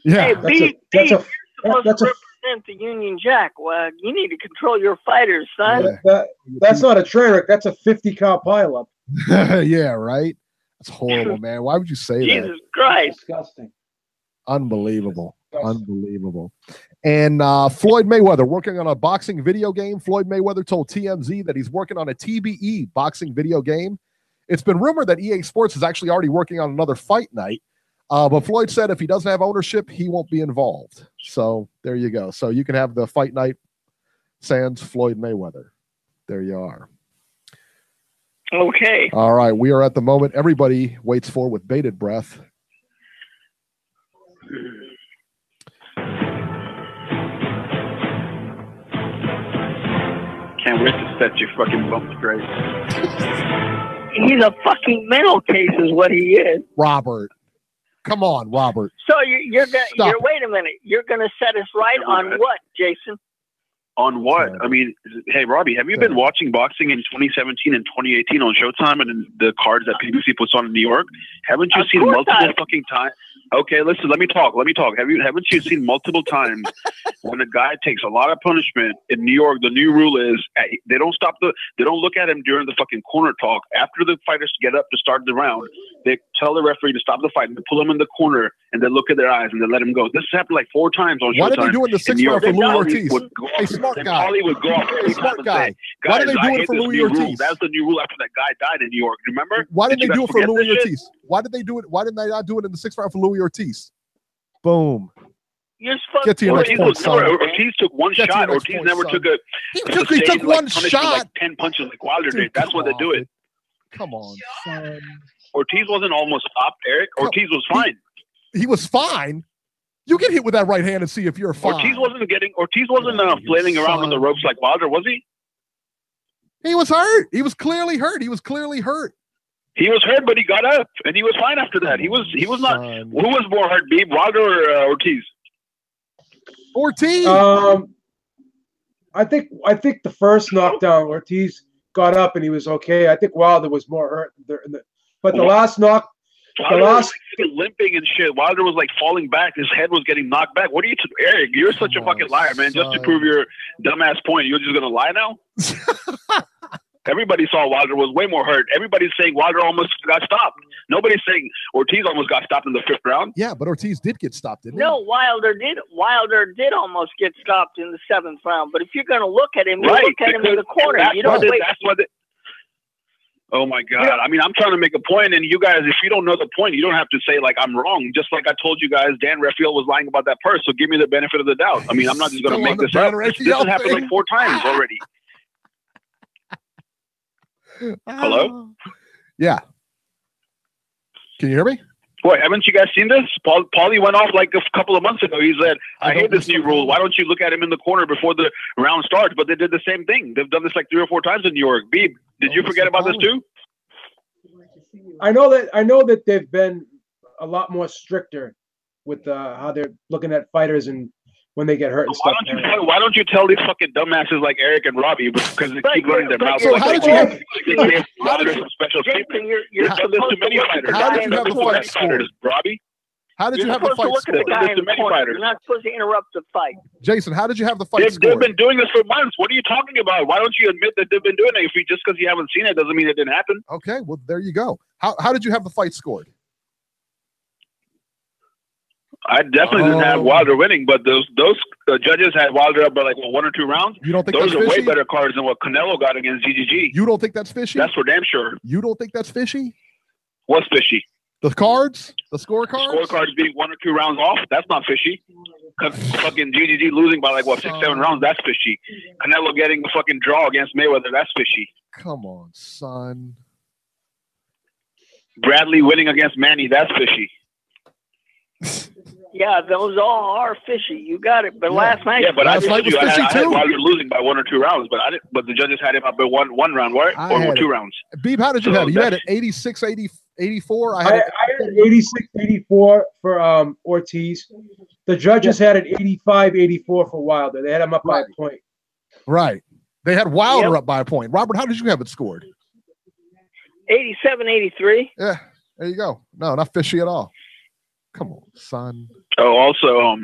Yeah. Hey, you're supposed to represent the Union Jack. Well, you need to control your fighters, son. That's not a train wreck. That's a 50-car pileup. Yeah, right? That's horrible, man. Why would you say that? Jesus Christ. Disgusting. Unbelievable. Unbelievable. And Floyd Mayweather working on a boxing video game. Floyd Mayweather told TMZ that he's working on a TBE boxing video game. It's been rumored that EA Sports is actually already working on another fight night. But Floyd said if he doesn't have ownership, he won't be involved. So there you go. So you can have the fight night sans Floyd Mayweather. There you are. Okay. All right. We are at the moment everybody waits for with bated breath. Can't wait to set your fucking bump straight. He's a fucking mental case is what he is. Robert. Come on, Robert. So wait a minute. You're going to set us right on what, Jason? On what? I mean, hey, Robbie, have you been watching boxing in 2017 and 2018 on Showtime and in the cards that PBC puts on in New York? Haven't you seen multiple fucking times? Okay, listen, let me talk. Haven't you seen multiple times when a guy takes a lot of punishment in New York? The new rule is they don't look at him during the fucking corner talk. After the fighters get up to start the round, they tell the referee to stop the fight and pull him in the corner and then look at their eyes and then let him go. This has happened like 4 times on Showtime. Why did they do it in the 6th round for Louis Ortiz? Hey, smart guy. Paulie would go off every smart guy. Why did they do it for Louis Ortiz? That's the new rule after that guy died in New York. Remember? Why did they do it for Louis Ortiz? Why did they do it? Why didn't they not do it in the 6th round for Louis Ortiz? Boom. You're supposed Get to your next point, son. Ortiz took one shot. Ortiz never took a. He took one shot. Like 10 punches like Wilder did. That's why they do it. Come on, son. Ortiz wasn't almost up, Eric. Ortiz was fine. He was fine. You get hit with that right hand and see if you're fine. Ortiz wasn't flailing around on the ropes like Wilder, was he? He was hurt. He was clearly hurt. He was hurt, but he got up and he was fine after that. He was not. Who was more hurt, Beeb, Wilder or Ortiz? Ortiz. I think the first knockdown, Ortiz got up and he was okay. I think Wilder was more hurt, but the last knock. Wilder was like limping and shit. Wilder was like falling back. His head was getting knocked back. What are you, Eric? You're such a fucking liar, man. Just to prove your dumbass point, you're just gonna lie now? Everybody saw Wilder was way more hurt. Everybody's saying Wilder almost got stopped. Nobody's saying Ortiz almost got stopped in the 5th round. Yeah, but Ortiz did get stopped, didn't he? No, Wilder did almost get stopped in the 7th round. But if you're going to look at him, you Right, look at him in the corner. That's You don't what wait. that's what oh my God. I mean, I'm trying to make a point, and you guys, if you don't know the point, you don't have to say, like, I'm wrong. Just like I told you guys, Dan Raphael was lying about that purse, so give me the benefit of the doubt. I mean, I'm not just going to make this up. This has happened like 4 times already. Hello? Yeah. Can you hear me? Boy, haven't you guys seen this? Paulie went off like a couple of months ago. He said, I hate this new rule. Why don't you look at him in the corner before the round starts? But they did the same thing. They've done this like 3 or 4 times in New York. Beeb, did you forget about this too? I know that they've been a lot more stricter with how they're looking at fighters and when they get hurt and stuff. Why don't you tell these fucking dumbasses like Eric and Robbie because they keep running their mouths? So like how they did you have? some special treatment? You've done this to many fighters. How did you have the fight scored? Robbie? How did you You're have the supposed to fight look at the scored? guy in the corner. You're not supposed to interrupt the fight. Jason, how did you have the fight They've scored? been doing this for months. What are you talking about? Why don't you admit that they've been doing it? Just because you haven't seen it doesn't mean it didn't happen. Okay, well there you go. How did you have the fight scored? I definitely didn't have Wilder winning, but those judges had Wilder up by like 1 or 2 rounds. You don't think those that's are way fishy? better cards than what Canelo got against GGG? You don't think that's fishy? That's for damn sure. You don't think that's fishy? What's fishy? The cards? The scorecards? Scorecards being 1 or 2 rounds off? That's not fishy. Fucking GGG losing by like 6, 7 rounds? That's fishy. Canelo getting the fucking draw against Mayweather? That's fishy. Come on, son. Bradley winning against Manny? That's fishy. Yeah, those all are fishy. You got it. But last night, but I told you I had too. Wilder losing by 1 or 2 rounds, but I didn't. But the judges had him up by one round, right? Or 2 rounds. Beeb, how did you have it? You had it 86, 84. I had it 86, 84 for Ortiz. The judges had it 85, 84 for Wilder. They had him up by a point. Right. They had Wilder up by a point. Robert, how did you have it scored? 87, 83. Yeah, there you go. No, not fishy at all. Come on, son. Oh, also,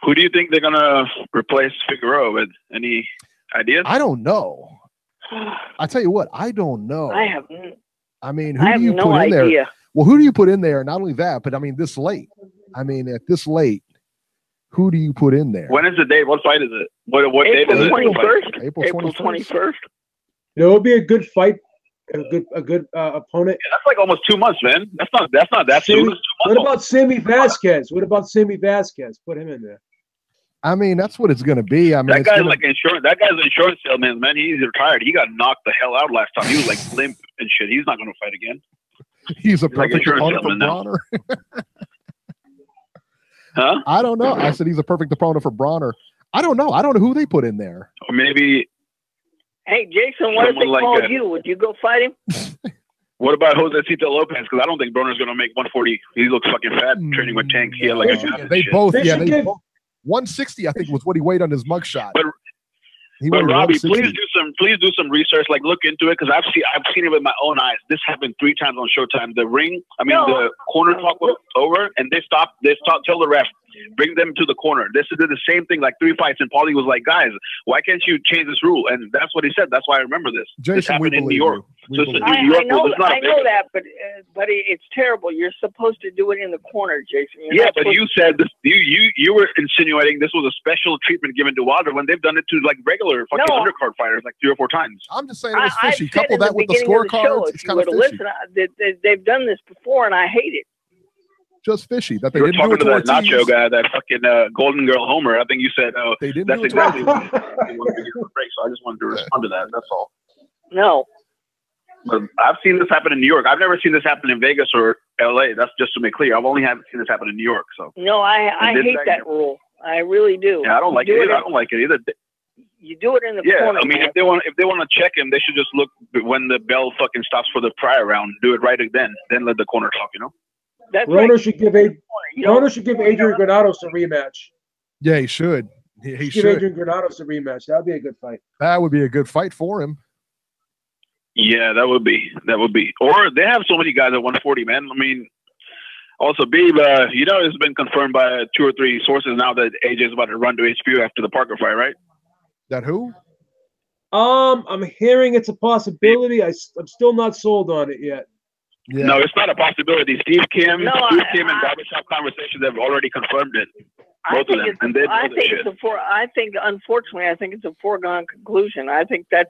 who do you think they're gonna replace Figueroa with? Any ideas? I don't know. I tell you what, I don't know. I have. I mean, I who have do you no put in there? idea. Well, who do you put in there? Not only that, but I mean, this late. I mean, at this late, who do you put in there? When is the date? What fight is it? What date is it? 21st. April 21st. It will be a good fight. A good opponent. Yeah, that's like almost 2 months, man. That's not that soon. It's 2 What months. about Sammy Vasquez? What about Sammy Vasquez? Put him in there. I mean, that's what it's going to be. I mean, That it's guy's gonna- like insurance. That guy's an insurance salesman, man. He's retired. He got knocked the hell out last time. He was like limp and shit. He's not going to fight again. he's a like perfect insurance opponent for salesman now. Bronner. Huh? I don't know. I said he's a perfect opponent for Bronner. I don't know. I don't know who they put in there. Or maybe. Hey, Jason, what if they Someone like called that. you? Would you go fight him? What about Josecito Lopez? Because I don't think Bronner's going to make 140. He looks fucking fat training with Tank. He had like a job and They shit. both, They yeah, should they give- both. 160, I think, was what he weighed on his mugshot. But He But weighed Robbie, 160. please do some research. Like look into it because I've seen it with my own eyes. This happened 3 times on Showtime. The the corner talk was over, and they stopped. Tell the ref, bring them to the corner. This did the same thing like 3 fights, and Paulie was like, guys, why can't you change this rule? And that's what he said. That's why I remember this. This Jason, we happened in New believe York. you. So it's a I New York know, rule. It's not a I know big- that, but it's terrible. You're supposed to do it in the corner, Jason. You're Yeah, not but supposed you said this, you were insinuating this was a special treatment given to Wilder when they've done it to like regular fucking No. undercard fighters like 3 or 4 times. I'm just saying it was I fishy. said Couple in that with the beginning of show, scorecards, if it's you kind of were to fishy. listen, they've done this before, and I hate it. Just fishy that they You were didn't do talking it to that Ortiz. Nacho guy, that fucking Golden Girl Homer. I think you said, "Oh, They didn't that's do it to exactly Ortiz. what they wanted to get the break." So I just wanted to respond to that. That's all. No. But I've seen this happen in New York. I've never seen this happen in Vegas or LA. That's just to make clear. I've only seen this happen in New York. So No, I And didn't hate they- that rule. I really do. yeah, I don't like You it do either. I don't like it either. You do it in the Yeah, corner. I mean, man. if they want to check him, they should just look when the bell fucking stops for the prior round. Do it right then let the corner talk. You know. That's Broner like, should give you know, Broner should give Adrian Granados a rematch. Yeah, he should. He Give should. Adrian Granados a rematch. That would be a good fight. That would be a good fight for him. Yeah, that would be. Or they have so many guys at 140, man. I mean, also, Beeb, it's been confirmed by 2 or 3 sources now that AJ is about to run to HPU after the Parker fight, right? That who? I'm hearing it's a possibility. I'm still not sold on it yet. Yeah. No, it's not a possibility. Steve Kim No, and Barbershop Conversations have already confirmed it. Both of them, and they know the shit. Unfortunately, I think it's a foregone conclusion. I think that's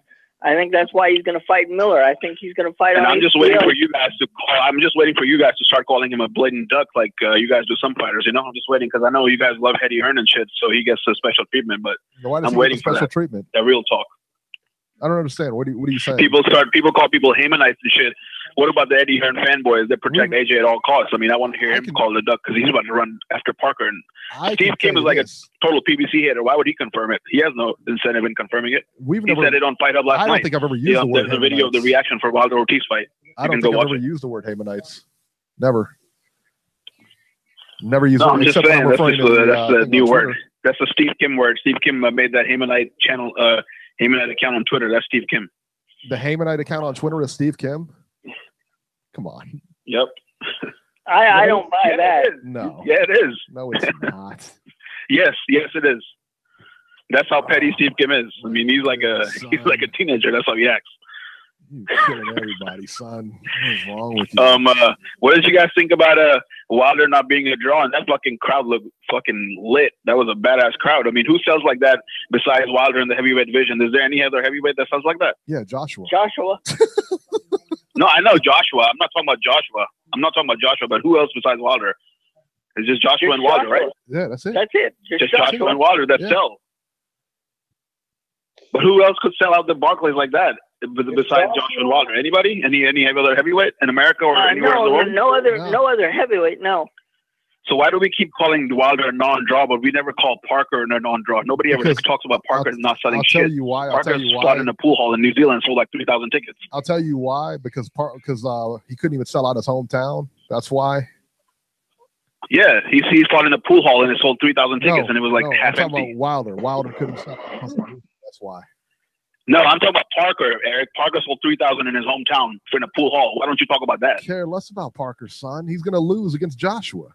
why he's going to fight Miller. I think he's going to fight. And on I'm just HBO. waiting for you guys to call. I'm just waiting for you guys to start calling him a blatant duck, like you guys do some fighters. You know, I'm just waiting because I know you guys love Eddie Hearn and shit, so he gets a special treatment. But Why does I'm he waiting get for special that. treatment? That real talk. I don't understand. What are you saying? People call people Haymanites and shit. What about the Eddie Hearn fanboys that protect AJ at all costs? I mean, I want to hear him call the duck because he's about to run after Parker. And Steve Kim is like a total PBC hitter. Why would he confirm it? He has no incentive in confirming it. He said it on Fight Hub last night. I don't think I've ever used the word the video of the reaction for Wilder Ortiz fight. I don't think I've ever used the word Haymanites. Never used it. No, I'm just saying that's the new word. Twitter. That's the Steve Kim word. Steve Kim made that Haymanite channel, Haymanite account on Twitter. That's Steve Kim. The Haymanite account on Twitter is Steve Kim. Come on. Yep. I don't buy that. No. Yeah, it is. No, it's not. Yes, it is. That's how petty Steve Kim is. I mean, he's like a teenager. That's how he acts. You're killing everybody, son. What is wrong with you? What did you guys think about Wilder not being a draw? And that fucking crowd looked fucking lit. That was a badass crowd. I mean, who sells like that besides Wilder in the heavyweight division? Is there any other heavyweight that sells like that? Yeah, Joshua. No, I know Joshua. I'm not talking about Joshua. But who else besides Wilder? It's just Joshua and Wilder, right? Yeah, that's it. That's it. Just Joshua and Wilder that sell. But who else could sell out the Barclays like that besides Joshua and Wilder? Anybody? Any other heavyweight in America or anywhere in the world? No other heavyweight. No. So why do we keep calling Wilder a non-draw, but we never call Parker a non-draw? Nobody ever talks about Parker not selling shit. I'll tell you why. Parker fought in a pool hall in New Zealand and sold like 3,000 tickets. I'll tell you why. Because he couldn't even sell out his hometown. That's why. Yeah, he fought in a pool hall and it sold 3,000 tickets and it was like half I'm talking empty. about Wilder. Wilder couldn't sell out. That's why. No, I'm talking about Parker, Eric. Parker sold 3,000 in his hometown in a pool hall. Why don't you talk about that? I care less about Parker's son. He's going to lose against Joshua.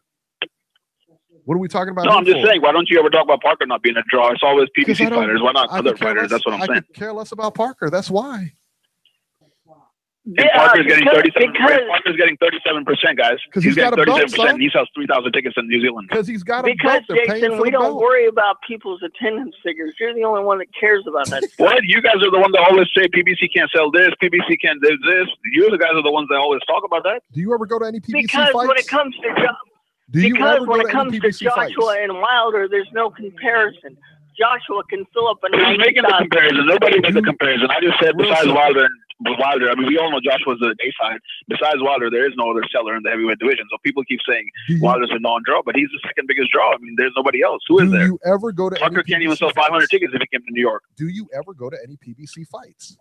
What are we talking about? No, I'm just saying, why don't you ever talk about Parker not being a draw? It's always PBC fighters. Why not other fighters? That's what I'm saying. I care less about Parker. That's why. And Parker's getting 37%. Parker's getting 37%, guys. He's got getting a belt, 37%. And he sells 3,000 tickets in New Zealand. Because he's got a belt. Because, Jason, we don't worry about people's attendance figures. You're the only one that cares about that stuff. What? You guys are the one that always say PBC can't sell this, PBC can't do this. You the guys are the ones that always talk about that. Do you ever go to any PBC because fights? When it comes to Joshua and Wilder, there's no comparison. Joshua can fill up a Who's making the comparison? Nobody made the comparison. I just said besides Wilder, I mean, we all know Joshua's the A side. Besides Wilder, there is no other seller in the heavyweight division. So people keep saying Wilder's a non-draw, but he's the second biggest draw. I mean, there's nobody else. Who is there? Do you ever go to Tucker can't even sell 500 tickets if he came to New York. Do you ever go to any PBC fights?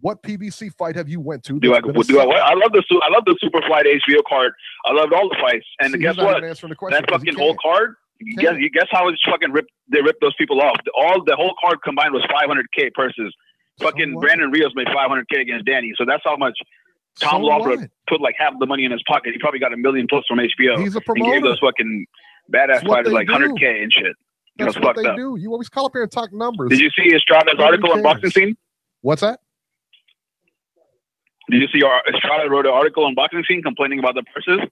What PBC fight have you went to? I love the Super Fight HBO card. I loved all the fights. And guess what? That fucking whole card. You guess how it's fucking ripped? They ripped those people off. The whole card combined was 500K purses. Fucking Brandon Rios made 500K against Danny. So that's how much Tom Lawler put like half the money in his pocket. He probably got $1 million plus from HBO. He's a promoter. And gave those fucking badass fighters like 100K and shit. That's what they do. You always call up here and talk numbers. Did you see Estrada's article on Boxing Scene? What's that? Did you see Estrada wrote an article on Boxing Scene complaining about the purses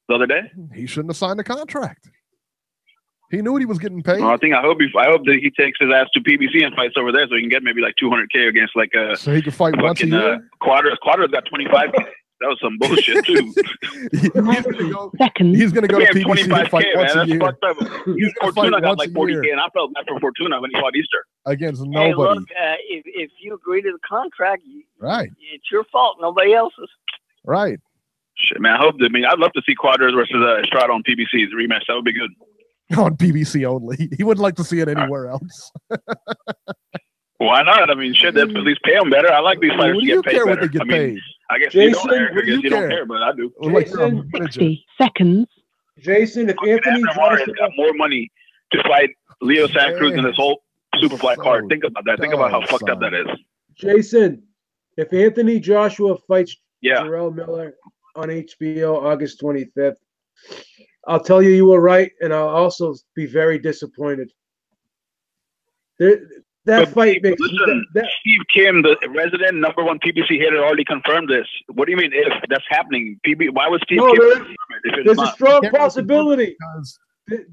the other day? He shouldn't have signed the contract. He knew what he was getting paid. Well, I hope that he takes his ass to PBC and fights over there, so he can get maybe like 200K against like a. So he can fight once a year. Quadras got 25K. That was some bullshit too. He's gonna go to PBC 25K, to fight once a year. Fucked up. Fortuna got like 40K, and I felt bad for Fortuna when he fought Easter. Against nobody. Hey, look, if you agree to the contract, right, it's your fault, nobody else's. Right. Shit, man. I'd love to see Quadras versus Estrada on PBC's rematch. That would be good. On PBC only. He wouldn't like to see it anywhere else. Why not? I mean, shit, they'd at least pay them better. I like these fighters to get paid better. What they get paid? I guess Jason, you don't care, but I do. Jason, 60 seconds. Jason, if Anthony Joshua got more money to fight Leo Santa Cruz than this whole Superfly card, think about that. Think about how fucked up that is. Jason, if Anthony Joshua fights Jarrell Miller on HBO August 25th, I'll tell you were right, and I'll also be very disappointed. That fight makes listen, Steve Kim, the resident #1 PBC hitter, already confirmed this. What do you mean if that's happening? Why was Steve Kim confirm it if it's there's not? a strong possibility.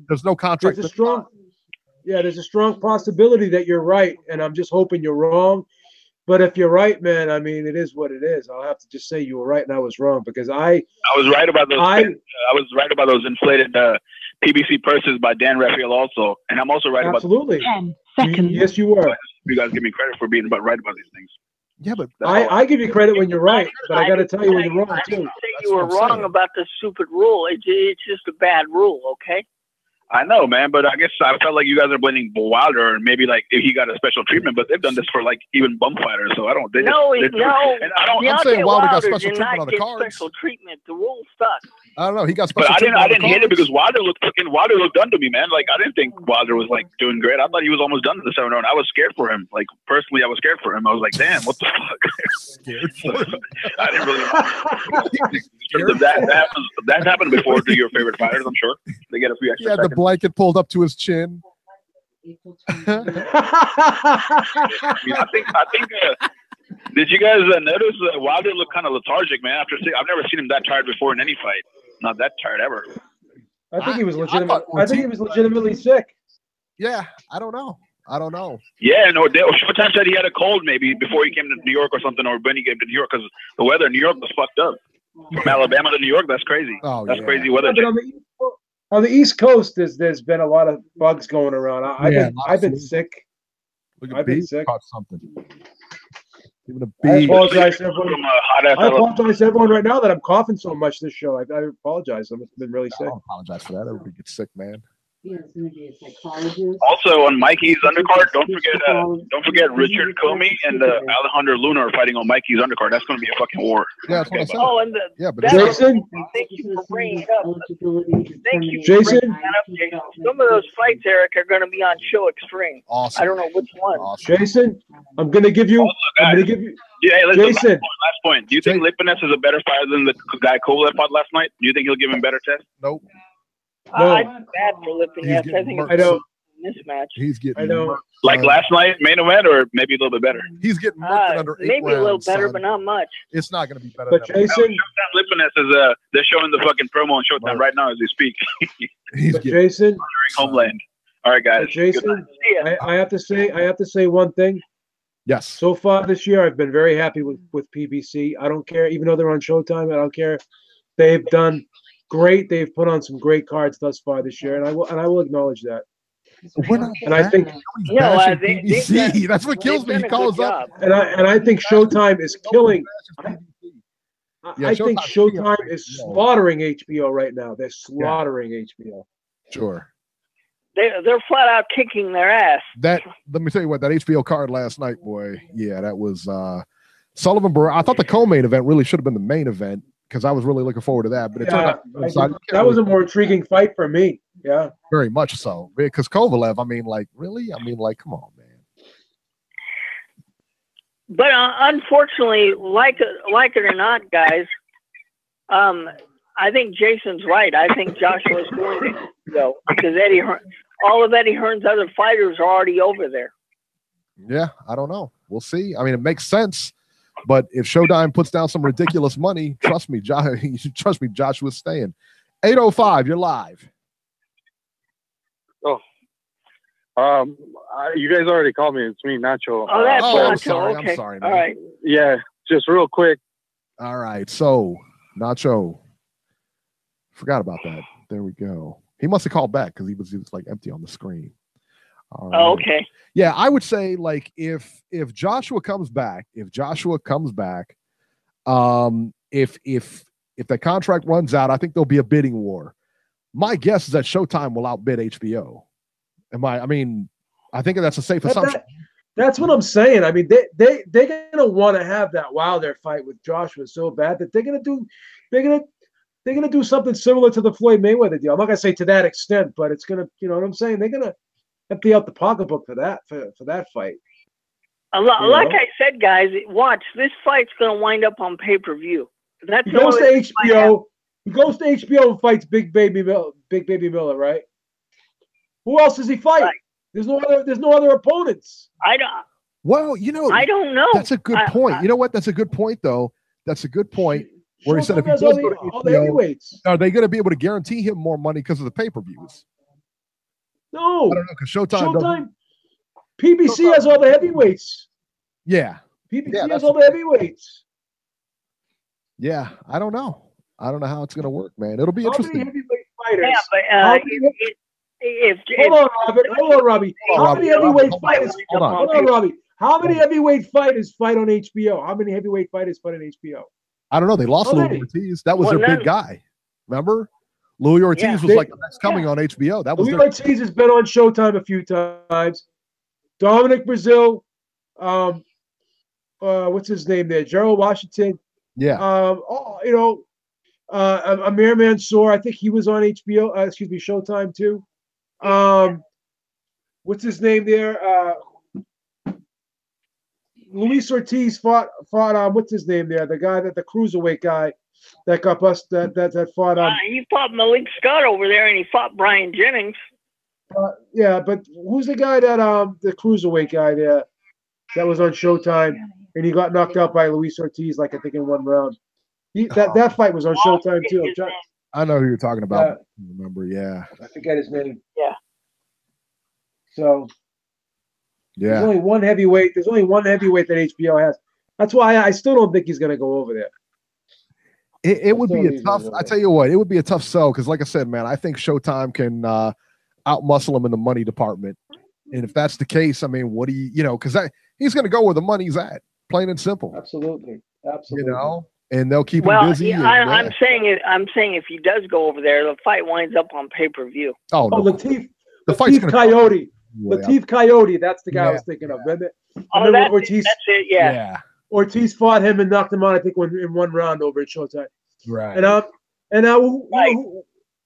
There's no contract. There's a strong possibility that you're right, and I'm just hoping you're wrong. But if you're right, man, I mean, it is what it is. I'll have to just say you were right and I was wrong because I was right about those. I was right about those inflated PBC purses by Dan Raphael also, and I'm also right absolutely. about 10 seconds. Yes, you were. You guys give me credit for being right about these things. Yeah, but I give you credit when you're right, but I got to tell you when you're wrong I too. didn't say you were wrong about the stupid rule. It's just a bad rule, okay? I know, man, but I guess I felt like you guys are blaming Wilder, and maybe like if he got a special treatment, but they've done this for like even bum fighters, so I don't. And I don't. I'm saying Wilder got special did treatment not on the get cards. Special treatment. The rule stuck. I don't know. He got But special treatment. I didn't hate it because Wilder looked done to me, man. Like I didn't think Wilder was like doing great. I thought he was almost done in the 7th round. I was scared for him. Like personally, I was scared for him. I was like, damn, what the fuck? Scared for him. I didn't really. That happened before to your favorite fighters. I'm sure they get a few He extra had the seconds. blanket pulled up to his chin. I think. Did you guys notice Wilder looked kind of lethargic, man? I've never seen him that tired before in any fight. Not that tired ever. I think he was legitimate. I think he was legitimately sick. Yeah, I don't know. Yeah, no. Showtime said he had a cold maybe before he came to New York or something, or when he came to New York because the weather in New York was fucked up. From Alabama to New York, that's crazy. That's crazy weather. Yeah, on the East Coast, there's been a lot of bugs going around. I've been sick. Look at I've been B, sick. caught something. Even a I B. apologize to everyone. I apologize to everyone right now that I'm coughing so much this show. I apologize. I've been really sick. I don't apologize for that. Everybody gets sick, man. Also on Mikey's undercard, don't forget Richard Comey and Alejandro Luna are fighting on Mikey's undercard. That's going to be a fucking war. Yeah, that's what I said. Oh, and Jason. Thank you for bringing it up. Thank you, for Jason. bringing that up, Jason. Some of those fights, Eric, are going to be on Show Extreme. Awesome. I don't know which one. Jason, I'm going to give you. Yeah, hey, listen, Jason. last point. Do you think Lipinets is a better fighter than the guy Kovalev fought last night? Do you think he'll give him better test? Nope. I feel bad for Lipinets. I think it's a mismatch. He's getting like last night, main event, or maybe a little bit better. He's getting murked under 8 maybe rounds, a little better, son. but not much. It's not going to be better. But than Jason, Showtime Lipinets is they're showing the fucking promo on Showtime right now as we speak. He's Jason, Homeland. All right, guys. Jason, I have to say one thing. Yes. So far this year, I've been very happy with PBC. I don't care, even though they're on Showtime. I don't care. They've done great. They've put on some great cards thus far this year, and I will acknowledge that. And I think PBC. That's what kills me. He calls up, and I think Showtime is killing. I think Showtime is slaughtering HBO right now. They're slaughtering HBO. Sure. They're flat out kicking their ass. Let me tell you what, that HBO card last night, boy. Yeah, that was Sullivan Barrera. I thought the co-main event really should have been the main event because I was really looking forward to that. But it turned out that was a more intriguing fight for me. Yeah, very much so. Because Kovalev, I mean, like, really? I mean, like, come on, man. But unfortunately, like it or not, guys, I think Jason's right. I think Joshua's going to go because all of Eddie Hearn's other fighters are already over there. Yeah, I don't know. We'll see. I mean, it makes sense. But if Showtime puts down some ridiculous money, trust me, Joshua's staying. 8:05, you're live. You guys already called me. It's me, Nacho. Oh, that's Nacho. I'm sorry. Okay. I'm sorry, man. All right. Yeah, just real quick. All right. So, Nacho. Forgot about that. There we go. He must have called back because he was like empty on the screen. All right. Oh, okay. Yeah, I would say like if Joshua comes back, if the contract runs out, I think there'll be a bidding war. My guess is that Showtime will outbid HBO. I think that's a safe assumption. That's what I'm saying. I mean, they're gonna want to have that Wilder fight with Joshua so bad that they're gonna do something similar to the Floyd Mayweather deal. I'm not gonna say to that extent, but it's gonna, you know what I'm saying? They're gonna empty out the pocketbook for that fight. Like I said, guys, watch, this fight's gonna wind up on pay-per-view. That's He goes to HBO. He goes to HBO and fights Big Baby Miller, right? Who else does he fight? Right. There's no other opponents. I don't. Well, you know, I don't know. That's a good point. You know what? That's a good point, though. That's a good point. Where he said if he Showtime does has go to all the HBO, heavyweights. are they going to be able to guarantee him more money because of the pay-per-views? No. I don't know, because Showtime doesn't. PBC has all the heavyweights. Yeah. PBC has all the heavyweights. Yeah, I don't know. I don't know how it's going to work, man. It'll be How interesting. many heavyweight fighters? Yeah, but Hold on, Robbie. How many heavyweight fighters? Hold on. Hold on, Robbie. How many heavyweight fighters fight on HBO? How many heavyweight fighters fight on HBO? I don't know. They lost How Louis many? Ortiz. That was Well, their none. big guy. Remember? Louis Ortiz was like the next coming on HBO. That was Louis their Ortiz has been on Showtime a few times. Dominic Brazil. What's his name there? Gerald Washington. Yeah. Amir Mansour. I think he was on HBO. Showtime too. What's his name there? Luis Ortiz fought. What's his name there? The guy the cruiserweight guy that got bust. That fought. He fought Malik Scott over there, and he fought Brian Jennings. Yeah, but who's the guy that the cruiserweight guy there that was on Showtime and he got knocked out by Luis Ortiz, like I think in one round. That fight was on Showtime too. I know who you're talking about. I remember, yeah. I forget his name. Yeah. So yeah, there's only one heavyweight. There's only one heavyweight that HBO has. That's why I still don't think he's going to go over there. It would be a tough. I tell you what, it would be a tough sell because, like I said, man, I think Showtime can outmuscle him in the money department. And if that's the case, I mean, what do you know? Because he's going to go where the money's at, plain and simple. Absolutely. You know, and they'll keep him Well, busy. I'm saying if he does go over there, the fight winds up on pay-per-view. Oh, no. Latif fight's gonna Coyote. way Latif Coyote. That's the guy I was thinking of. Remember Ortiz? That's it. Yeah. Ortiz fought him and knocked him out. I think in one round over at Showtime. Right. And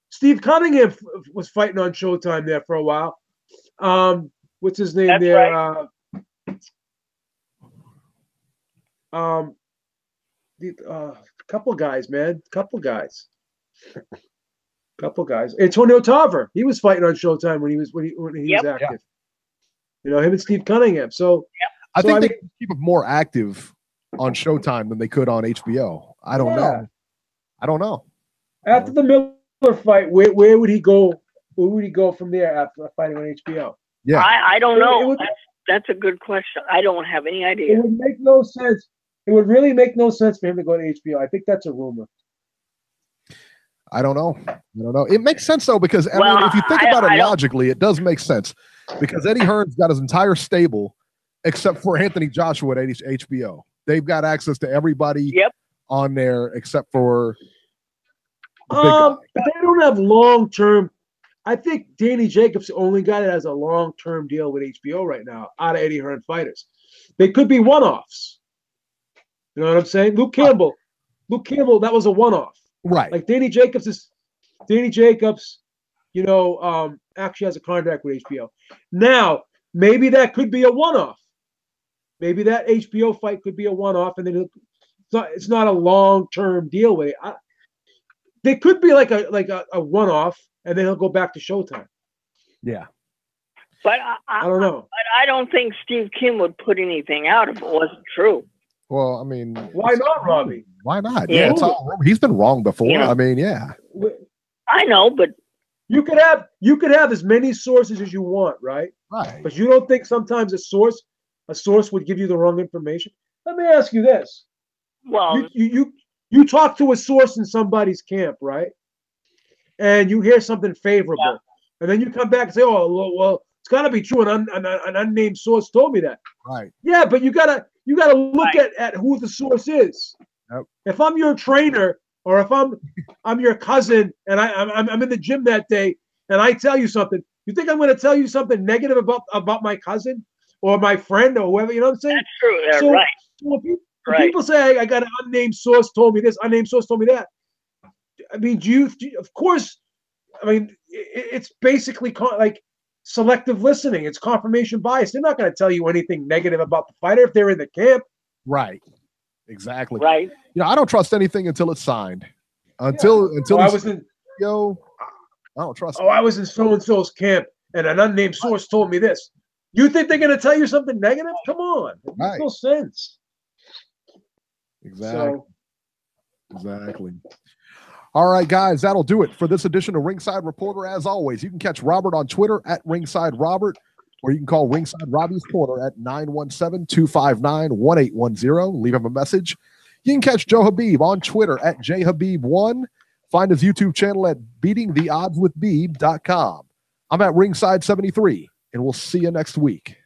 Steve Cunningham was fighting on Showtime there for a while. What's his name That's there? right. Couple guys, man. Couple guys. Antonio Tarver. He was fighting on Showtime when he was active. Yeah. You know, him and Steve Cunningham. So I think they can keep him more active on Showtime than they could on HBO. I don't know. After the Miller fight, where would he go? Where would he go from there after fighting on HBO? Yeah, I don't know. That's a good question. I don't have any idea. It would make no sense. It would really make no sense for him to go to HBO. I think that's a rumor. I don't know. It makes sense though because I mean, if you think about it logically, it does make sense because Eddie Hearn's got his entire stable except for Anthony Joshua at HBO. They've got access to everybody on there except for the big guy. But they don't have long-term. I think Danny Jacobs the only guy that has a long-term deal with HBO right now out of Eddie Hearn fighters. They could be one-offs. You know what I'm saying? Luke Campbell, that was a one-off. Right. Like Danny Jacobs, you know, actually has a contract with HBO. Now, maybe that could be a one-off. Maybe that HBO fight could be a one-off, and then it's not a long-term deal with it. They could be like a one-off, and then he'll go back to Showtime. Yeah. But I don't know. But I don't think Steve Kim would put anything out if it wasn't true. Well, I mean, why not, Robbie? Why not? Yeah, it's all, he's been wrong before. Yeah. I mean, yeah. I know, but you could have as many sources as you want, right? Right. But you don't think sometimes a source would give you the wrong information? Let me ask you this. Well, you talk to a source in somebody's camp, right? And you hear something favorable, and then you come back and say, "Oh, well, it's got to be true." An unnamed source told me that. Right. Yeah, but you gotta look at who the source is. Yep. If I'm your trainer, or if I'm your cousin, and I'm in the gym that day, and I tell you something, you think I'm going to tell you something negative about my cousin or my friend or whoever? You know what I'm saying? That's true. That's right. So if people say, I got an unnamed source told me this, unnamed source told me that. I mean, of course, I mean, it's basically like selective listening. It's confirmation bias. They're not going to tell you anything negative about the fighter if they're in the camp. Right. Exactly. Right. You know, I don't trust anything until it's signed. Until I was in I don't trust. I was in so and so's camp, and an unnamed source told me this. You think they're going to tell you something negative? Come on. It makes no sense. Exactly. Exactly. All right, guys, that'll do it for this edition of Ringside Reporter. As always, you can catch Robert on Twitter at Ringside Robert, or you can call Ringside Robbie's Corner at 917-259-1810. Leave him a message. You can catch Joe Habib on Twitter at jhabib1. Find his YouTube channel at beatingtheoddswithbeeb.com. I'm at Ringside 73, and we'll see you next week.